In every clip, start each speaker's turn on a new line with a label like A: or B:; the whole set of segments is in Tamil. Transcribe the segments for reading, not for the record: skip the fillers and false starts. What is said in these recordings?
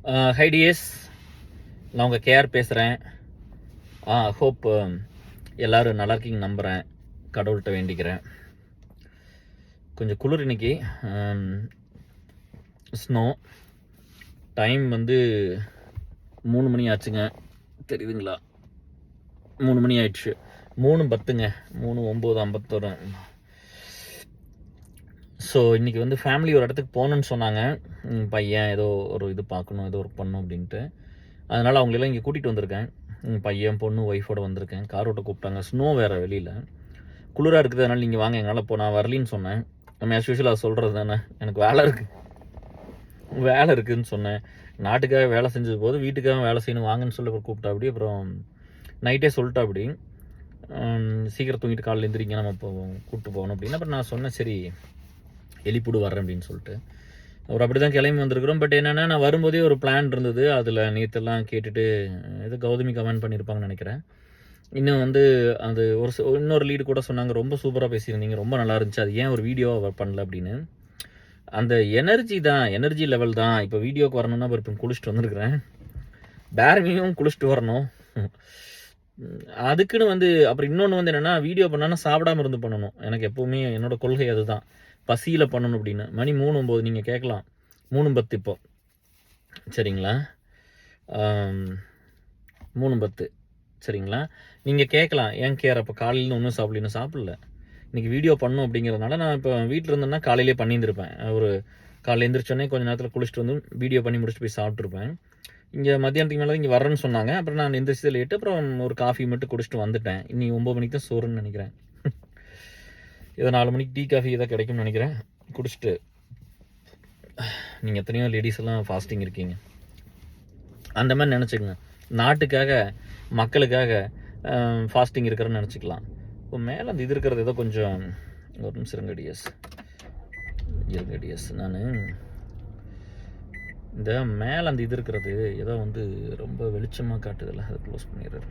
A: ஹை டிஎஸ், நான் உங்கள் கேஆர் பேசுகிறேன். ஹோப் எல்லோரும் நல்லா இருக்கீங்க நம்புகிறேன். கடவுள்கிட்ட வேண்டிக்கிறேன். கொஞ்சம் குளிர் இன்னைக்கு. ஸ்னோ டைம் வந்து 3 மணி ஆச்சுங்க. தெரியுதுங்களா? 3 மணி ஆயிடுச்சு. 3:10ங்க. 3:09:51. ஸோ இன்றைக்கி வந்து ஃபேமிலி ஒரு இடத்துக்கு போகணுன்னு சொன்னாங்க. பையன் ஏதோ ஒரு இது பார்க்கணும், ஏதோ ஒர்க் பண்ணணும் அப்படின்ட்டு. அதனால் அவங்களெல்லாம் இங்கே கூட்டிகிட்டு வந்திருக்கேன். பையன், பொண்ணு, ஒய்ஃபோடு வந்திருக்கேன். கார் ஓட்ட கூப்பிட்டாங்க. ஸ்னோ வேறு வெளியில் குளிராக இருக்குது. அதனால் நீங்கள் வாங்க, எங்களால் நான் வரலின்னு சொன்னேன். நம்ம ஆஸ் யூஷுவல் அதை சொல்கிறது தானே. எனக்கு வேலை இருக்குதுன்னு சொன்னேன். நாட்டுக்காக வேலை செஞ்சது போது வீட்டுக்காக வேலை செய்யணும் வாங்கன்னு சொல்லி கூப்பிட்டா அப்படி. அப்புறம் நைட்டே சொல்லிட்டா அப்படி, சீக்கிரம் தூங்கிட்டு காலையில் எழுந்திரிங்க, நம்ம இப்போ கூப்பிட்டு போகணும் அப்படின்னு. அப்புறம் நான் சொன்னேன், சரி எலிப்புடு வர்றேன் அப்படின்னு சொல்லிட்டு அவர் அப்படி தான் கிளம்பி வந்திருக்கிறோம். பட் என்னென்னா, நான் வரும்போதே ஒரு பிளான் இருந்தது. அதில் நேற்றெல்லாம் கேட்டுட்டு ஏதோ கௌதமி கமெண்ட் பண்ணியிருப்பாங்கன்னு நினைக்கிறேன். இன்னும் வந்து அது இன்னொரு லீடு கூட சொன்னாங்க, ரொம்ப சூப்பராக பேசியிருந்தீங்க, ரொம்ப நல்லா இருந்துச்சு, அது ஏன் ஒரு வீடியோவை பண்ணல அப்படின்னு. அந்த எனர்ஜி லெவல் தான். இப்போ வீடியோக்கு வரணும்னா இப்போ குளிச்சுட்டு வந்திருக்கிறேன். பேரமியும் குளிச்சுட்டு வரணும். அதுக்குன்னு வந்து அப்புறம் இன்னொன்று வந்து என்னென்னா, வீடியோ பண்ணாலும் சாப்பிடாமல் இருந்து பண்ணணும். எனக்கு எப்போவுமே என்னோடய கொள்கை அதுதான், பசியில் பண்ணணும் அப்படின்னு. மணி 3:09. நீங்கள் கேட்கலாம் 3:10 இப்போ, சரிங்களா? 3:10 சரிங்களா? நீங்கள் கேட்கலாம், ஏன் கேர் அப்போ காலையில் ஒன்றும் சாப்பிடல. இன்றைக்கி வீடியோ பண்ணணும் அப்படிங்கிறதுனால நான் இப்போ வீட்டில் இருந்தேன்னா காலையிலே பண்ணியிருந்திருப்பேன். ஒரு காலையில் எழுந்திரிச்சோன்னே கொஞ்சம் நேரத்தில் குளிச்சுட்டு வந்து வீடியோ பண்ணி முடிச்சுட்டு போய் சாப்பிட்ருப்பேன். இங்கே மத்தியானத்துக்கு மேலே இங்கே வரேன்னு சொன்னாங்க. அப்புறம் நான் எந்திரிச்சது லேட்டு. அப்புறம் ஒரு காஃபி மட்டும் குடிச்சிட்டு வந்துட்டேன். இன்னி 9 மணிக்கு தான் சோறுன்னு நினைக்கிறேன். ஏதோ 4 மணிக்கு டீ காஃபி ஏதோ கிடைக்கும்னு நினைக்கிறேன். குடிச்சிட்டு, நீங்கள் எத்தனையோ லேடிஸ் எல்லாம் ஃபாஸ்டிங் இருக்கீங்க, அந்த மாதிரி நினச்சிக்கங்க. நாட்டுக்காக, மக்களுக்காக ஃபாஸ்டிங் இருக்கிறன்னு நினச்சிக்கலாம். இப்போ மேலே அந்த இது இருக்கிறது ஏதோ கொஞ்சம், ஒரு நிமிஷம் இருங்க டிஎஸ், நான் இந்த மேலே அந்த இது இருக்கிறது ஏதோ வந்து ரொம்ப வெளிச்சமாக காட்டுதில்ல, அதை க்ளோஸ் பண்ணிடுறது.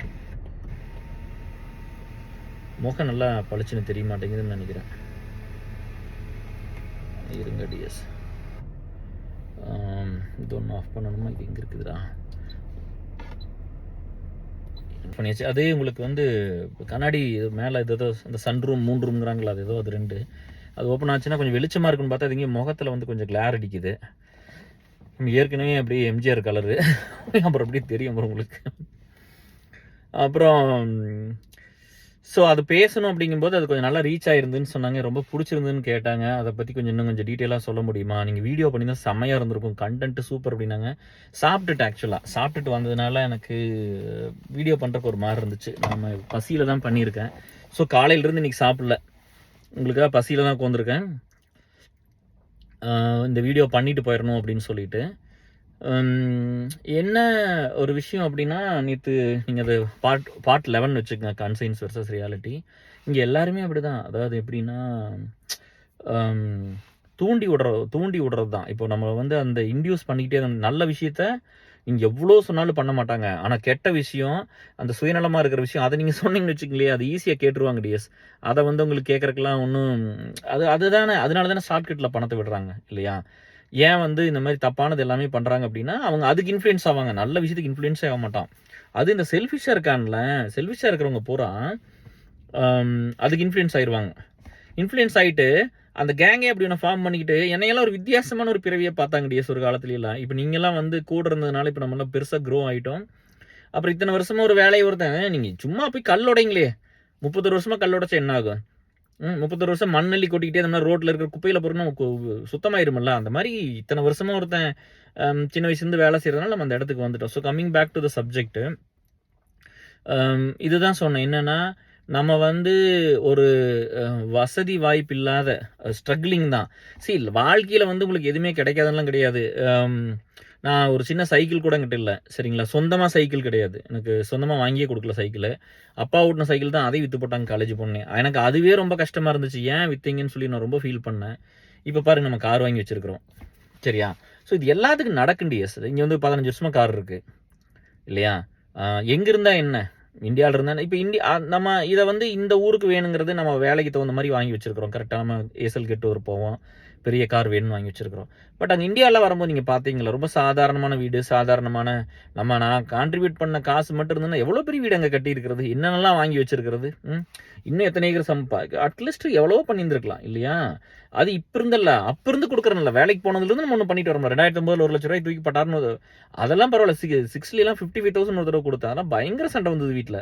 A: முகம் நல்லா பளிச்சுன்னு தெரிய மாட்டேங்குதுன்னு நினைக்கிறேன். இருங்க டிஎஸ், இது ஒன்று ஆஃப் பண்ணணுமா? இது எங்கே இருக்குதுடா? பண்ணியாச்சு. அதே உங்களுக்கு வந்து கண்ணாடி மேலே ஏதோ அந்த சன்ரூம் 3 ரூம்ங்கிறாங்களா, அது ஏதோ அது 2 அது ஓப்பன் ஆச்சுன்னா கொஞ்சம் வெளிச்சமாக இருக்குன்னு பார்த்தா அது இங்கே முகத்தில் வந்து கொஞ்சம் கிளார் அடிக்குது. ஏற்கனவே அப்படியே எம்ஜிஆர் கலரு, அப்புறம் அப்படியே தெரியும் அப்புறம் உங்களுக்கு. அப்புறம் ஸோ அது பேசணும் அப்படிங்கும்போது அது கொஞ்சம் நல்லா ரீச் ஆயிருந்துன்னு சொன்னாங்க. ரொம்ப பிடிச்சிருந்துன்னு கேட்டாங்க. அதை பற்றி இன்னும் கொஞ்சம் டீட்டெயிலாக சொல்ல முடியுமா? நீங்கள் வீடியோ பண்ணி தான் செம்மையாக இருந்திருக்கும், கண்டென்ட்டு சூப்பர் அப்படின்னாங்க. சாப்பிட்டுட்டு வந்ததுனால எனக்கு வீடியோ பண்ணுறக்கு ஒரு மாதிரி இருந்துச்சு. நம்ம பசியில் தான் பண்ணியிருக்கேன். ஸோ காலையிலேருந்து இன்றைக்கி சாப்பிடல, உங்களுக்காக பசியில் தான் உட்காந்துருக்கேன். இந்த வீடியோ பண்ணிட்டு போயிடணும் அப்படின்னு சொல்லிட்டு. என்ன ஒரு விஷயம் அப்படின்னா, நேற்று நீங்கள் அது பார்ட் 11 வச்சுக்கோங்க, கன்சைன்ஸ் வெர்சஸ் ரியாலிட்டி. இங்கே எல்லாருமே அப்படி தான். அதாவது எப்படின்னா, தூண்டி விடுறது தான். இப்போ நம்ம வந்து அந்த இன்டியூஸ் பண்ணிக்கிட்டே நல்ல விஷயத்த நீங்கள் எவ்வளோ சொன்னாலும் பண்ண மாட்டாங்க. ஆனால் கெட்ட விஷயம், அந்த சுயநலமாக இருக்கிற விஷயம், அதை நீங்கள் சொன்னீங்கன்னு வச்சுக்கலையே, அது ஈஸியாக கேட்டுருவாங்க டிஎஸ். அதை வந்து உங்களுக்கு கேட்குறக்கெல்லாம் ஒன்றும் அதுதானே, அதனால தானே ஷார்ட்கட்டில் பணத்தை விடுறாங்க இல்லையா? ஏன் வந்து இந்த மாதிரி தப்பானது எல்லாமே பண்ணுறாங்க அப்படின்னா, அவங்க அதுக்கு இன்ஃப்ளூயன்ஸ் ஆவாங்க, நல்ல விஷயத்துக்கு இன்ஃப்ளூயன்ஸே ஆக மாட்டான். அது இந்த செல்ஃபிஷாக இருக்கிறவங்க பூரா அதுக்கு இன்ஃப்ளூயன்ஸ் ஆயிடுவாங்க. இன்ஃப்ளூயன்ஸ் ஆகிட்டு அந்த கேங்கே அப்படி ஒன்று ஃபார்ம் பண்ணிக்கிட்டு என்னையெல்லாம் ஒரு வித்தியாசமான ஒரு பிறவியை பார்த்தாங்க டிஎஸ் ஒரு காலத்துலலாம். இப்போ நீங்கள்லாம் வந்து கூட இருந்ததுனால இப்போ நம்மளாம் பெருசாக க்ரோ ஆகிட்டோம். அப்புறம் இத்தனை வருஷமாக ஒரு வேலையை ஒருத்தன், நீங்கள் சும்மா போய் கல்லோடைங்களே, 30 வருஷமாக கல்லோடைச்சா என்ன ஆகும்? 30 வருஷம் மண்ணள்ளி கொட்டிக்கிட்டே இந்த மாதிரி ரோட்டில் இருக்கிற குப்பையில் பொருள் சுத்தமாயிருமில்ல. அந்த மாதிரி இத்தனை வருஷமாக ஒருத்தன் சின்ன வயசுலேருந்து வேலை செய்கிறதுனால நம்ம அந்த இடத்துக்கு வந்துட்டோம். So coming back to the subject, இதுதான் சொன்னேன். என்னென்னா, நம்ம வந்து ஒரு வசதி வாய்ப்பு இல்லாத ஸ்ட்ரகிளிங் தான். வாழ்க்கையில் வந்து உங்களுக்கு எதுவுமே கிடைக்காதெல்லாம் கிடையாது. நான் ஒரு சின்ன சைக்கிள் கூட என்கிட்ட இல்லை, சரிங்களா? சொந்தமாக சைக்கிள் கிடையாது எனக்கு, சொந்தமாக வாங்கியே கொடுக்கல சைக்கிள். அப்பா ஓட்டின சைக்கிள் தான், அதையும் விற்று போட்டாங்க காலேஜ் போனேன். எனக்கு அதுவே ரொம்ப கஷ்டமாக இருந்துச்சு, ஏன் விற்றீங்கன்னு சொல்லி நான் ரொம்ப ஃபீல் பண்ணேன். இப்போ பாருங்கள், நம்ம கார் வாங்கி வச்சுருக்கிறோம், சரியா? ஸோ இது எல்லாத்துக்கும் நடக்கும் டிஎஸ். இங்கே வந்து 15 வருஷமாக கார் இருக்குது இல்லையா? எங்கே இருந்தால் என்ன, இந்தியாவில் இருந்தால் இப்போ நம்ம இதை வந்து இந்த ஊருக்கு வேணுங்கிறது நம்ம வேலைக்கு தகுந்த மாதிரி வாங்கி வச்சுருக்கிறோம். கரெக்டாக நம்ம ஏசல் கெட்டு போவோம், பெரிய கார் வேணும்னு வாங்கி வச்சிருக்கிறோம். பட் அங்கே இந்தியாவில் வரும்போது நீங்கள் பார்த்தீங்களா, ரொம்ப சாதாரணமான வீடு, சாதாரணமான நான் கான்ட்ரிபியூட் பண்ண காசு மட்டும் இருந்ததுன்னா எவ்வளோ பெரிய வீடு அங்கே கட்டியிருக்கிறது, என்னென்னலாம் வாங்கி வச்சிருக்கிறது, இன்னும் எத்தனை ஏக்கர் அட்லீஸ்ட் எவ்வளவோ பண்ணியிருந்துருக்கலாம் இல்லையா? அது இப்போ இருந்தல்ல, அப்போ இருந்து கொடுக்குறதில்ல, வேலைக்கு போனதுலேருந்து நம்ம ஒன்று பண்ணிட்டு வரோம். 2009 1,00,000 தூக்கி பட்டார்னு அதெல்லாம் பரவாயில்ல. 60லாம் 55,000 ஒரு தடவை கொடுத்தா அதெல்லாம் பயங்கர சண்டை வந்தது வீட்டில்.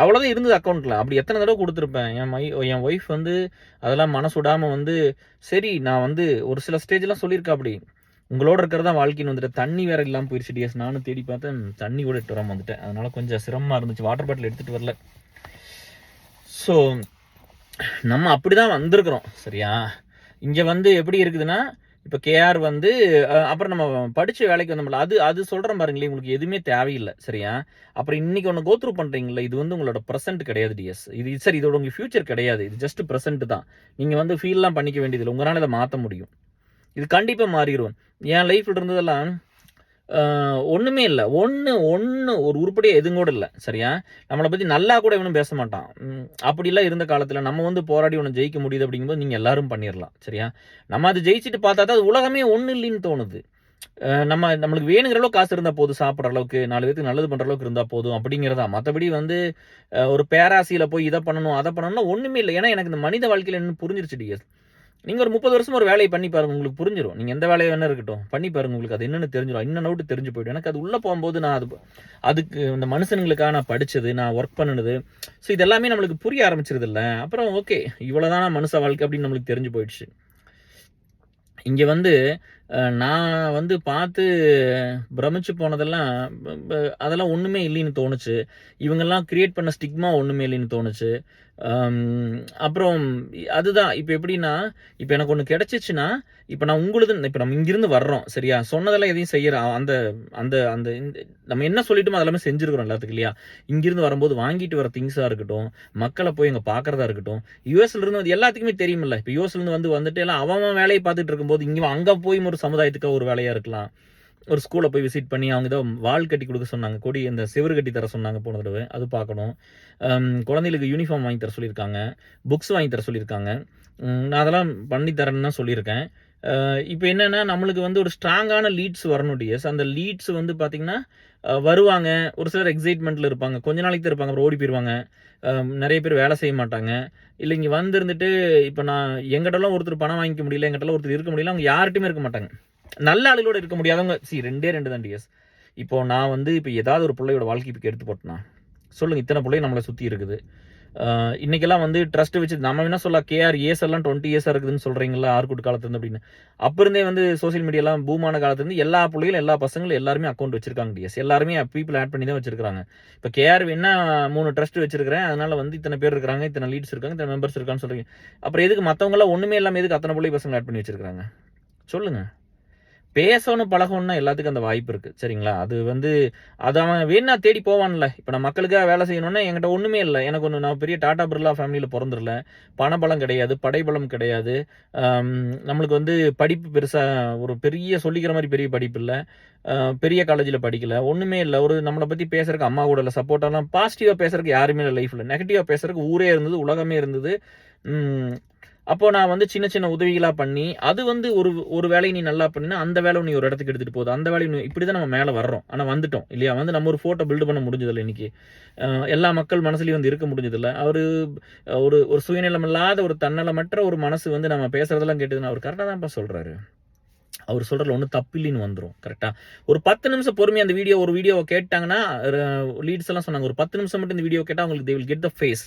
A: அவ்வளோதான் இருந்தது அக்கௌண்ட்டில். அப்படி எத்தனை தடவை கொடுத்துருப்பேன். என் ஒய்ஃப் வந்து அதெல்லாம் மனசுடாமல் வந்து சரி நான் வந்து ஒரு சில ஸ்டேஜ்லாம் சொல்லியிருக்கா, அப்படி உங்களோட இருக்கிறதா வாழ்க்கைன்னு வந்துட்டு தண்ணி வேற இல்லாமல் போயிடுச்சு டிஎஸ். நானும் தேடி பார்த்தேன், தண்ணி கூட எடுத்து வராமல் வந்துட்டேன். அதனால கொஞ்சம் சிரமமாக இருந்துச்சு. வாட்டர் பாட்டில் எடுத்துகிட்டு வரல. ஸோ நம்ம அப்படி தான் வந்திருக்கிறோம் சரியா. இங்கே வந்து எப்படி இருக்குதுன்னா, இப்போ கேஆர் வந்து அப்புறம் நம்ம படித்த வேலைக்கு வந்தோம்ல, அது சொல்கிறேன் பாருங்களேன், உங்களுக்கு எதுவுமே தேவையில்லை சரியா. அப்புறம் இன்னைக்கு ஒன்று கோத்ரூ பண்ணுறீங்களா, இது வந்து உங்களோட ப்ரெசென்ட் கிடையாது டிஎஸ். இது சரி, இதோட உங்களுக்கு ஃபியூச்சர் கிடையாது. இது ஜஸ்ட் ப்ரெசென்ட் தான். நீங்கள் வந்து ஃபீல்லாம் பண்ணிக்க வேண்டியதில்லை. உங்களால் இதை மாற்ற முடியும். இது கண்டிப்பாக மாறிடும். என் லைஃப்பில் இருந்ததெல்லாம் ஒன்றுமே இல்லை. ஒரு உருப்படியாக எதுவும் கூட இல்லை சரியா. நம்மளை பற்றி நல்லா கூட இவனும் பேச மாட்டான். அப்படிலாம் இருந்த காலத்தில் நம்ம வந்து போராடி ஒன்று ஜெயிக்க முடியுது அப்படிங்கும்போது நீங்கள் எல்லாரும் பண்ணிடலாம் சரியா. நம்ம அதை ஜெயிச்சுட்டு பார்த்தா தான் அது உலகமே ஒன்றும் இல்லைன்னு தோணுது. நம்மளுக்கு வேணுங்கிற அளவுக்கு காசு இருந்தால் போதும், சாப்பிட்ற அளவுக்கு 4 பேருக்கு நல்லது பண்ணுற அளவுக்கு இருந்தால் போதும் அப்படிங்கிறதா. மற்றபடி வந்து ஒரு பேராசியில் போய் இதை பண்ணணும் அதை பண்ணணும்னா ஒன்றுமே இல்லை. ஏன்னா எனக்கு இந்த மனித வாழ்க்கையில் என்ன புரிஞ்சிருச்சு டிஎஸ். நீங்கள் ஒரு 30 வருஷம் ஒரு வேலையை பண்ணி பாருங்கள், உங்களுக்கு புரிஞ்சிடும். நீங்கள் எந்த வேலையை வேணா இருக்கட்டும் பண்ணி பாருங்கள், உங்களுக்கு அது என்னென்னு தெரிஞ்சிடும். இன்னும் நோட்டு தெரிஞ்சு போய்டும். எனக்கு அது உள்ளே போகும்போது நான் அதுக்கு இந்த மனுஷனுங்களுக்காக நான் படித்தது, நான் ஒர்க் பண்ணினது, ஸோ இதெல்லாமே நம்மளுக்கு புரிய ஆரம்பிச்சிருது இல்லை. அப்புறம் ஓகே இவ்வளோதானா மனுஷ வாழ்க்கை அப்படின்னு நம்மளுக்கு தெரிஞ்சு போயிடுச்சு. இங்கே வந்து நான் வந்து பார்த்து பிரமிச்சு போனதெல்லாம் அதெல்லாம் ஒன்றுமே இல்லைன்னு தோணுச்சு. இவங்கெல்லாம் கிரியேட் பண்ண ஸ்டிக்மா ஒன்றுமே இல்லைன்னு தோணுச்சு. அப்புறம் அதுதான் இப்போ எப்படின்னா, இப்போ எனக்கு ஒன்று கிடச்சிச்சுன்னா, இப்போ நான் இப்போ நம்ம இங்கிருந்து வர்றோம் சரியா. சொன்னதெல்லாம் எதையும் செய்யறோம். அந்த அந்த அந்த நம்ம என்ன சொல்லிட்டோமோ அதெல்லாமே செஞ்சுருக்கிறோம் எல்லாத்துக்கும் இல்லையா. இங்கிருந்து வரும்போது வாங்கிட்டு வர திங்ஸாக இருக்கட்டும், மக்களை போய் இங்கே பார்க்குறதா இருக்கட்டும், யூஎஸ்லேருந்து வந்து எல்லாத்துக்குமே தெரியுமில்ல. இப்போ யூஎஸ்லேருந்து வந்துட்டு எல்லாம் அவன் வேலையை பார்த்துட்டு இருக்கும்போது அங்கே போய் ஒரு சமுதாயத்துக்காக ஒரு வேலையாக இருக்கலாம். ஒரு ஸ்கூலை போய் விசிட் பண்ணி அவங்க ஏதோ வால் கட்டி கொடுக்க சொன்னாங்க, கொடி இந்த செவரு கட்டி தர சொன்னாங்க போன தடவை, அது பார்க்கணும். குழந்தைகளுக்கு யூனிஃபார்ம் வாங்கி தர சொல்லியிருக்காங்க, புக்ஸ் வாங்கி தர சொல்லியிருக்காங்க. நான் அதெல்லாம் பண்ணி தரேன்னு தான் சொல்லியிருக்கேன். இப்போ என்னென்னா நம்மளுக்கு வந்து ஒரு ஸ்ட்ராங்கான லீட்ஸ் வரணும் டிஎஸ். அந்த லீட்ஸ் வந்து பார்த்திங்கன்னா வருவாங்க, ஒரு சிலர் எக்ஸைட்மெண்ட்டில் இருப்பாங்க, கொஞ்ச நாளைக்கு தான் இருப்பாங்க, அப்புறம் ஓடி போயிடுவாங்க. நிறைய பேர் வேலை செய்ய மாட்டாங்க. இல்லை இங்கே வந்துருந்துட்டு இப்போ நான் எங்கிட்டலாம் ஒருத்தர் பணம் வாங்கிக்க முடியல, எங்கிட்டலாம் ஒருத்தர் இருக்க முடியல, அவங்க யார்கிட்டையுமே இருக்க மாட்டாங்க. நல்ல ஆளுகளோட இருக்க முடியாதவங்க ரெண்டு தான் டிஎஸ். இப்போ நான் வந்து இப்போ ஏதாவது ஒரு பிள்ளையோட வாழ்க்கை இப்போ எடுத்து போட்டேன்னா சொல்லுங்கள், இத்தனை பிள்ளை நம்மளை சுற்றி இருக்குது. இன்றைக்கெல்லாம் வந்து ட்ரஸ்ட்டு வச்சு நம்ம என்ன சொல்லலாம், கேஆர் ஏஸ் எல்லாம் 20 இயர்ஸாக இருக்குதுன்னு சொல்கிறீங்களா ஆர்குட் காலத்துலேருந்து அப்படின்னு. அப்போ இருந்தே வந்து சோசியல் மீடியாலாம் பூமான காலத்துலேருந்து எல்லா பிள்ளைகளும் எல்லா பசங்களும் எல்லாருமே அக்கௌண்ட் வச்சிருக்காங்க டிஎஸ். எல்லாருமே பீப்புள் ஆட் பண்ணி தான் வச்சிருக்காங்க. இப்போ கேஆர் என்ன 3 ட்ரஸ்ட் வச்சிருக்கிறேன், அதனால வந்து இத்தனை பேர் இருக்காங்க, இத்தனை லீட்ஸ் இருக்காங்க, இத்தனை மெம்பர்ஸ் இருக்கான்னு சொல்கிறீங்க. அப்புறம் எதுக்கு மற்றவங்களாம் ஒன்றுமே இல்லாமல் எதுக்கு அத்தனை பிள்ளை பசங்களை ஆட் பண்ணி வச்சிருக்காங்க சொல்லுங்கள். பேசணும் பழகணும்னா எல்லாத்துக்கும் அந்த வாய்ப்பு இருக்குது சரிங்களா. அது வந்து அது அவன் வேணா தேடி போவான்ல. இப்போ நான் மக்களுக்காக வேலை செய்யணும்னா என்கிட்ட ஒன்றுமே இல்லை. எனக்கு ஒன்று, நான் பெரிய டாடா பிர்லா ஃபேமிலியில் பிறந்துடல, பணபலம் கிடையாது, படைபலம் கிடையாது, நம்மளுக்கு வந்து படிப்பு பெருசாக ஒரு பெரிய சொல்லிக்கிற மாதிரி பெரிய படிப்பு இல்லை, பெரிய காலேஜில் படிக்கல, ஒன்றுமே இல்லை. ஒரு நம்மளை பற்றி பேசுறதுக்கு அம்மா கூட இல்லை, சப்போர்ட்டாலாம் பாசிட்டிவாக பேசுறதுக்கு யாருமே இல்லை லைஃப்பில். நெகட்டிவாக பேசுறதுக்கு ஊரே இருந்தது, உலகமே இருந்தது. அப்போது நான் வந்து சின்ன சின்ன உதவிகளாக பண்ணி அது வந்து ஒரு வேலையை நீ நல்லா பண்ணினா அந்த வேலை நீ ஒரு இடத்துக்கு எடுத்துகிட்டு போகுது, அந்த வேலையை இப்படி தான் நம்ம மேலே வர்றோம். ஆனால் வந்துட்டோம் இல்லையா. வந்து நம்ம ஒரு ஃபோட்டோ பில்டு பண்ண முடிஞ்சதில்லை இன்றைக்கி. எல்லா மக்கள் மனசுலையும் வந்து இருக்க முடிஞ்சதில்லை. ஒரு ஒரு சுயநலம் இல்லாத ஒரு தன்னலமற்ற ஒரு மனசு வந்து நம்ம பேசுகிறதெல்லாம் கேட்டதுன்னா அவர் கரெக்டாக தான்ப்பா சொல்கிறாரு. அவர் சொல்கிறதுல ஒன்றும் தப்பில்லின்னு வந்துடும் கரெக்டாக. ஒரு 10 நிமிஷம் பொறுமையாக அந்த ஒரு வீடியோவை கேட்டாங்கன்னா, லீட்ஸ் எல்லாம் சொன்னாங்க, ஒரு 10 நிமிஷம் மட்டும் இந்த வீடியோ கேட்டால் அவங்களுக்கு they will get the face,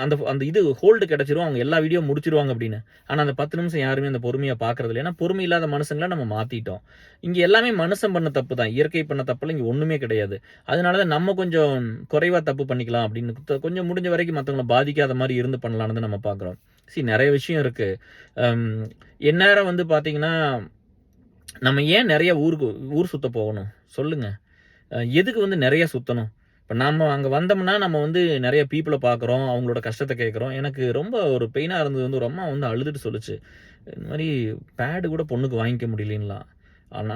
A: அந்த இது ஹோல்டு கிடச்சிரும், அவங்க எல்லா வீடியோ முடிச்சிருவாங்க அப்படின்னு. ஆனால் அந்த 10 நிமிஷம் யாருமே அந்த பொறுமையாக பார்க்கறது இல்லை. ஏன்னா பொறுமை இல்லாத மனுஷங்களை நம்ம மாற்றிட்டோம். இங்கே எல்லாமே மனுஷன் பண்ண தப்பு தான், இயற்கை பண்ண தப்புலாம் இங்கே ஒன்றுமே கிடையாது. அதனால தான் நம்ம கொஞ்சம் குறைவாக தப்பு பண்ணிக்கலாம் அப்படின்னு கொஞ்சம் முடிஞ்ச வரைக்கும் மற்றவங்களை பாதிக்காத மாதிரி இருந்து பண்ணலான்னு நம்ம பார்க்குறோம். நிறைய விஷயம் இருக்குது. எந்நேரம் வந்து பார்த்தீங்கன்னா நம்ம ஏன் நிறைய ஊர் சுற்ற போகணும் சொல்லுங்கள். எதுக்கு வந்து நிறைய சுற்றணும்? இப்போ நம்ம அங்கே வந்தோம்னா நம்ம வந்து நிறைய பீப்புளை பார்க்குறோம், அவங்களோட கஷ்டத்தை கேட்குறோம். எனக்கு ரொம்ப ஒரு பெயினாக இருந்தது வந்து ஒரு அம்மா வந்து அழுதுட்டு சொல்லுச்சு, இந்த மாதிரி பேடு கூட பொண்ணுக்கு வாங்கிக்க முடியலங்களா.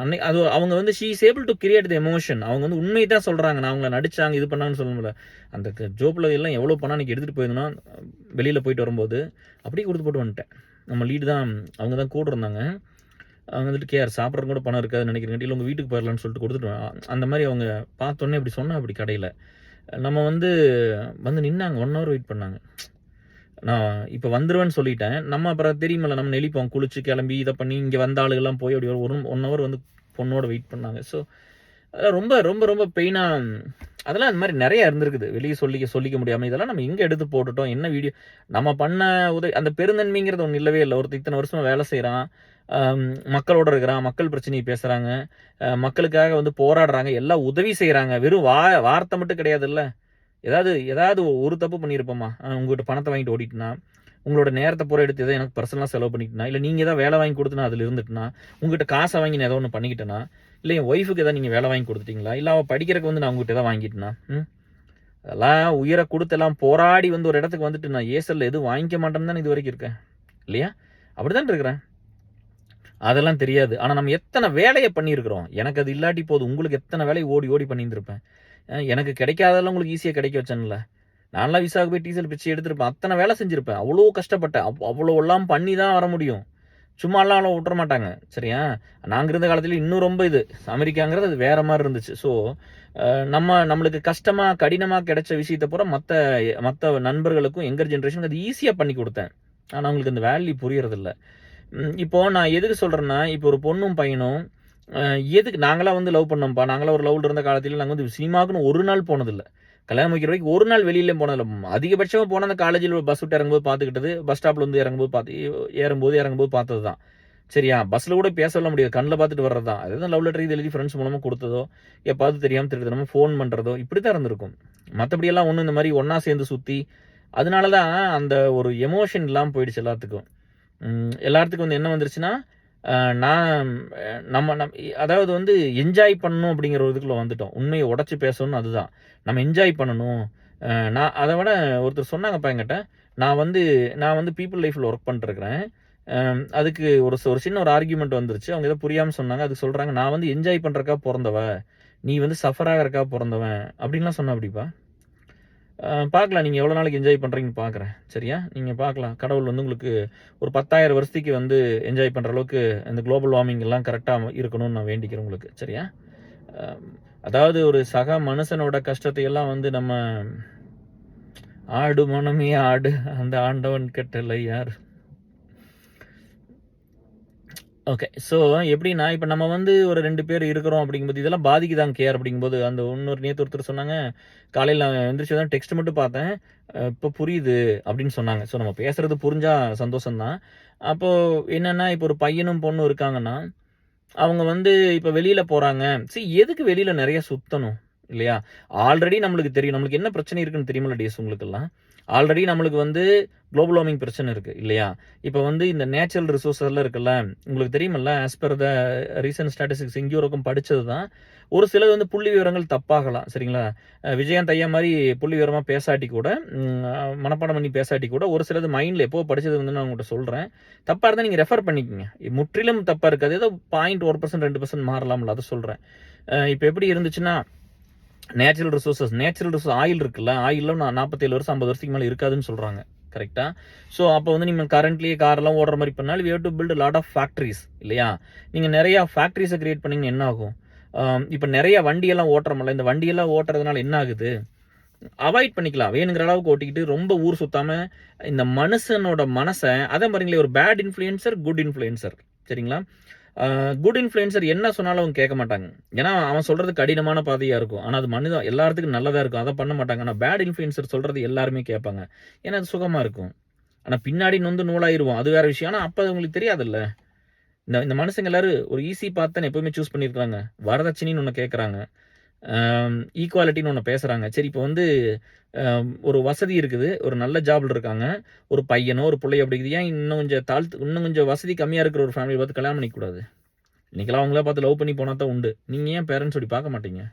A: அன்னைக்கு அது அவங்க வந்து she is able to create the emotion. அவங்க வந்து உண்மையை தான் சொல்கிறாங்க, நான் அவங்கள நடிச்சாங்க இது பண்ணாங்கன்னு சொல்லணும்ல. அந்த ஜோப்பில் எல்லாம் எவ்வளோ பணம் அன்றைக்கி எடுத்துகிட்டு போயிருந்தோன்னா வெளியில் போயிட்டு வரும்போது அப்படியே கொடுத்து போட்டு வந்துட்டேன். நம்ம லீடு தான், அவங்க தான் கூட இருந்தாங்க. அவங்க வந்துட்டு கேஆர் சாப்பிட்ற கூட பணம் இருக்காதுன்னு நினைக்கிறேன், இல்லை உங்கள் வீட்டுக்கு போயிடலான்னு சொல்லிட்டு கொடுத்துட்டு அந்த மாதிரி அவங்க பார்த்தோன்னே இப்படி சொன்னா அப்படி கடையில் நம்ம வந்து நின்னாங்க 1 ஹவர் வெயிட் பண்ணாங்க. நான் இப்போ வந்துருவேன்னு சொல்லிட்டேன். நம்ம அப்புறம் தெரியுமில்ல, நம்ம நெளிப்போம், குளிச்சு கிளம்பி இதை பண்ணி இங்கே வந்த ஆளுகள்லாம் போய் அப்படி ஒரு 1 ஹவர் வந்து பொண்ணோட வெயிட் பண்ணாங்க. ஸோ அதெல்லாம் ரொம்ப ரொம்ப ரொம்ப பெயினாக, அதெல்லாம் அந்த மாதிரி நிறைய இருந்திருக்குது. வெளியே சொல்லிக்க முடியாமல் இதெல்லாம் நம்ம எங்கே எடுத்து போட்டுட்டோம், என்ன வீடியோ நம்ம பண்ண உதவி. அந்த பெருந்தன்மைங்கிறது ஒன்று இல்லவே இல்லை. ஒருத்தர் இத்தனை வருஷமாக வேலை செய்கிறான், மக்களோட இருக்கிறான், மக்கள் பிரச்சனையை பேசுகிறாங்க, மக்களுக்காக வந்து போராடுறாங்க, எல்லாம் உதவி செய்கிறாங்க. வெறும் வார்த்தை மட்டும் கிடையாது இல்லை. ஏதாவது ஒரு தப்பு பண்ணியிருப்போமா, உங்கள்கிட்ட பணத்தை வாங்கிட்டு ஓடிட்டுனா, உங்களோட நேரத்தை பூரா எடுத்து எதாவது எனக்கு பர்சனலாக செலவு பண்ணிக்கிட்டனா, இல்லை நீங்கள் எதாவது வேலை வாங்கி கொடுத்துனா அதில் இருந்துட்டுனா, உங்கள்கிட்ட காசை வாங்கி நான் ஏதோ ஒன்று பண்ணிக்கிட்டேனா, இல்லை என் ஒய்ஃபுக்கு எதாவது நீங்கள் வேலை வாங்கி கொடுத்துட்டீங்களா, இல்லை அவள் படிக்கிறதுக்கு வந்து நான் உங்கள்கிட்ட எதாவது வாங்கிட்டேனா, அதெல்லாம் உயிரை கொடுத்தெல்லாம் போராடி வந்து ஒரு இடத்துக்கு வந்துட்டு நான் ஏசலில் எதுவும் வாங்கிக்க மாட்டேன்னு தான் இது வரைக்கும் இருக்கேன் இல்லையா? அப்படி தான் இருக்கிறேன். அதெல்லாம் தெரியாது. ஆனால் நம்ம எத்தனை வேலையை பண்ணியிருக்கிறோம். எனக்கு அது இல்லாட்டி போதும், உங்களுக்கு எத்தனை வேலையை ஓடி ஓடி பண்ணியிருந்திருப்பேன். எனக்கு கிடைக்காதெல்லாம் உங்களுக்கு ஈஸியாக கிடைக்க வச்சேன்ல. நான்லாம் விசாவுக்கு போய் டீசல் பிச்சு எடுத்துருப்பேன், அத்தனை வேலை செஞ்சுருப்பேன், அவ்வளோ கஷ்டப்பட்டேன். அவ்வளோ எல்லாம் பண்ணி தான் வர முடியும். சும்மாலாம் அவ்வளோ விட்டுற மாட்டாங்க சரியா? நாங்கள் இருந்த காலத்தில் இன்னும் ரொம்ப இது அமெரிக்காங்கிறது அது வேறு மாதிரி இருந்துச்சு. ஸோ நம்மளுக்கு கஷ்டமாக கடினமாக கிடைச்ச விஷயத்தை பூரா மற்ற நண்பர்களுக்கும் எங்கர் ஜென்ரேஷனுக்கு அது ஈஸியாக பண்ணி கொடுத்தேன். ஆனால் அவங்களுக்கு அந்த வேல்யூ புரியறதில்ல. இப்போது நான் எதுக்கு சொல்கிறேன்னா, இப்போ ஒரு பொண்ணும் பையனும் எதுக்கு நாங்களாம் வந்து லவ் பண்ணோம்ப்பா, நாங்களாம் ஒரு லவ்வில் இருந்த காலத்தில் நாங்கள் வந்து சினிமாவுக்குன்னு ஒரு நாள் போனதில்லை. கல்யாணம் வைக்கிற வரைக்கும் ஒரு நாள் வெளியிலே போனதில்லை. அதிகபட்சமாக போனால் அந்த காலேஜில் பஸ் விட்டு இறங்கும்போது பார்த்துக்கிட்டது, பஸ் ஸ்டாப்பில் வந்து இறங்கும்போது பார்த்தது தான் சரியா? பஸ்ஸில் கூட பேச சொல்ல முடியாது, கண்ணில் பார்த்துட்டு வர்றது தான். அதுதான் லவ் லெட்டர் இது எழுதி ஃப்ரெண்ட்ஸ் மூலமாக கொடுத்ததோ, எப்பாவது தெரியாமல் தெரியுது நம்ம ஃபோன் பண்ணுறதோ, இப்படி தான் இருந்திருக்கும். மற்றபடியெல்லாம் ஒன்றும் இந்த மாதிரி ஒன்றா சேர்ந்து சுற்றி, அதனால தான் அந்த ஒரு எமோஷன் இல்லாமல் போயிடுச்சு எல்லாத்துக்கும். எல்லாத்துக்கும் வந்து என்ன வந்துருச்சுன்னா, அதாவது வந்து என்ஜாய் பண்ணணும் அப்படிங்கிற ஒரு இதுக்குள்ள வந்துட்டோம். உண்மையை உடச்சி பேசணும்னு அதுதான். நம்ம என்ஜாய் பண்ணணும். நான் அதை விட ஒருத்தர் சொன்னாங்கப்பா என்கிட்ட, நான் வந்து பீப்புள் லைஃப்பில் ஒர்க் பண்ணிட்டுருக்கிறேன். அதுக்கு ஒரு சின்ன ஒரு ஆர்கியூமெண்ட் வந்துருச்சு. அவங்க ஏதோ புரியாமல் சொன்னாங்க. அதுக்கு சொல்கிறாங்க, நான் வந்து என்ஜாய் பண்ணுறக்கா பிறந்தவ, நீ வந்து சஃபர் ஆகிறக்கா பிறந்தவன் அப்படின்லாம் சொன்ன. அப்படிப்பா பார்க்கலாம், நீங்கள் எவ்வளோ நாளைக்கு என்ஜாய் பண்ணுறீங்கன்னு பார்க்குறேன் சரியா? நீங்கள் பார்க்கலாம், கடவுள் வந்து உங்களுக்கு ஒரு 10,000 வருஷத்துக்கு வந்து என்ஜாய் பண்ணுற அளவுக்கு இந்த குளோபல் வார்மிங் எல்லாம் கரெக்டாக இருக்கணும்னு நான் வேண்டிக்கிறேன் உங்களுக்கு சரியா? அதாவது ஒரு சக மனுஷனோட கஷ்டத்தை எல்லாம் வந்து நம்ம ஆடு மனமே ஆடு, அந்த ஆண்டவன் கட்டளை யார்? ஓகே. ஸோ எப்படின்னா, இப்போ நம்ம வந்து ஒரு 2 பேர் இருக்கிறோம் அப்படிங்கும்போது, இதெல்லாம் பாதிக்குதாங்க கேஆர் அப்படிங்கும்போது, அந்த நேற்று ஒருத்தர் சொன்னாங்க, காலையில் நான் எந்திரிச்சு தான் டெக்ஸ்ட் மட்டும் பார்த்தேன், இப்போ புரியுது அப்படின்னு சொன்னாங்க. ஸோ நம்ம பேசுறது புரிஞ்சா சந்தோஷம்தான். அப்போது என்னென்னா, இப்போ ஒரு பையனும் பொண்ணும் இருக்காங்கன்னா, அவங்க வந்து இப்போ வெளியில் போகிறாங்க. எதுக்கு வெளியில் நிறைய சுற்றணும் இல்லையா? ஆல்ரெடி நம்மளுக்கு தெரியும், நம்மளுக்கு என்ன பிரச்சனை இருக்குன்னு தெரியுமில்ல டேஸ் உங்களுக்கெல்லாம். ஆல்ரெடி நம்மளுக்கு வந்து குளோபல் வார்மிங் பிரச்சனை இருக்குது இல்லையா? இப்போ வந்து இந்த நேச்சுரல் ரிசோர்ஸ் எல்லாம் இருக்குல்ல, உங்களுக்கு தெரியுமில்ல, as per the recent statistics எங்கேயோ இருக்கும் படித்தது தான். ஒரு சிலது வந்து புள்ளி விவரங்கள் தப்பாகலாம் சரிங்களா? விஜயகாந்த் ஐயா மாதிரி புள்ளி விவரமாக பேசாட்டி கூட, மனப்பாடம் பண்ணி பேசாட்டி கூட, ஒரு சிலது மைண்டில் எப்போ படித்தது வந்து நான் உங்கள்கிட்ட சொல்கிறேன். தப்பாக இருந்தால் நீங்கள் ரெஃபர் பண்ணிக்கோங்க. முற்றிலும் தப்பாக இருக்காது, ஏதோ 0.1% 2% மாறலாம்ல, அதை சொல்கிறேன். இப்போ எப்படி இருந்துச்சுன்னா, நேச்சுரல் ரிசோர்ஸ் ஆயில் இருக்குல்ல, ஆயிலில் 47 வருஷம் 50 வருஷத்துக்கு மேலே இருக்காதுன்னு சொல்கிறாங்க கரெக்டாக? ஸோ அப்போ வந்து நீங்கள் கரண்ட்லியே காரெல்லாம் ஓடுற மாதிரி பண்ணாலும், we have to build lot of factories இல்லையா? நீங்கள் நிறையா ஃபேக்ட்ரிஸை கிரியேட் பண்ணிங்கன்னா என்ன ஆகும்? இப்போ நிறைய வண்டியெல்லாம் ஓட்டுறோம்ல, இந்த வண்டியெல்லாம் ஓட்டுறதுனால என்ன ஆகுது? அவாய்ட் பண்ணிக்கலாம், வேணுங்கிற அளவுக்கு ஓட்டிக்கிட்டு ரொம்ப ஊர் சுற்றாமல் இந்த மனுஷனோட மனசை, அதை பாருங்களே, ஒரு பேட் இன்ஃப்ளூயன்சர், குட் இன்ஃப்ளூயன்சர் சரிங்களா? குட் இன்ஃப்ளூயன்சர் என்ன சொன்னாலும் அவங்க கேட்க மாட்டாங்க, ஏன்னா அவன் சொல்கிறது கடினமான பாதையாக இருக்கும். ஆனால் அது மனிதன் எல்லாத்துக்கும் நல்லதாக இருக்கும், அதை பண்ண மாட்டாங்க. ஆனால் பேட் இன்ஃப்ளூயன்சர் சொல்கிறது எல்லாருமே கேட்பாங்க, ஏன்னா அது சுகமாக இருக்கும். ஆனால் பின்னாடி நொந்து நூலாயிருவோம், அது வேறு விஷயம். ஆனால் அப்போ அவங்களுக்கு தெரியாதுல்ல. இந்த மனுஷங்க எல்லாரும் ஒரு ஈஸி பார்த்து எப்போவுமே சூஸ் பண்ணியிருக்கிறாங்க. வரதட்சணைன்னு ஒன்று கேட்குறாங்க, ஈக்குவாலிட்டின்னு ஒன்று பேசுகிறாங்க. சரி, இப்போ வந்து ஒரு வசதி இருக்குது, ஒரு நல்ல ஜாபில் இருக்காங்க, ஒரு பையனோ ஒரு பிள்ளையோ அப்படி இருக்குது, ஏன் இன்னும் கொஞ்சம் வசதி கம்மியாக இருக்கிற ஒரு ஃபேமிலி பார்த்து கல்யாணம் பண்ணிக்கூடாது? இன்றைக்கெல்லாம் அவங்கள பார்த்து லவ் பண்ணி போனால் தான் உண்டு. நீங்கள் ஏன் பேரண்ட்ஸ் அப்படி பார்க்க மாட்டீங்க?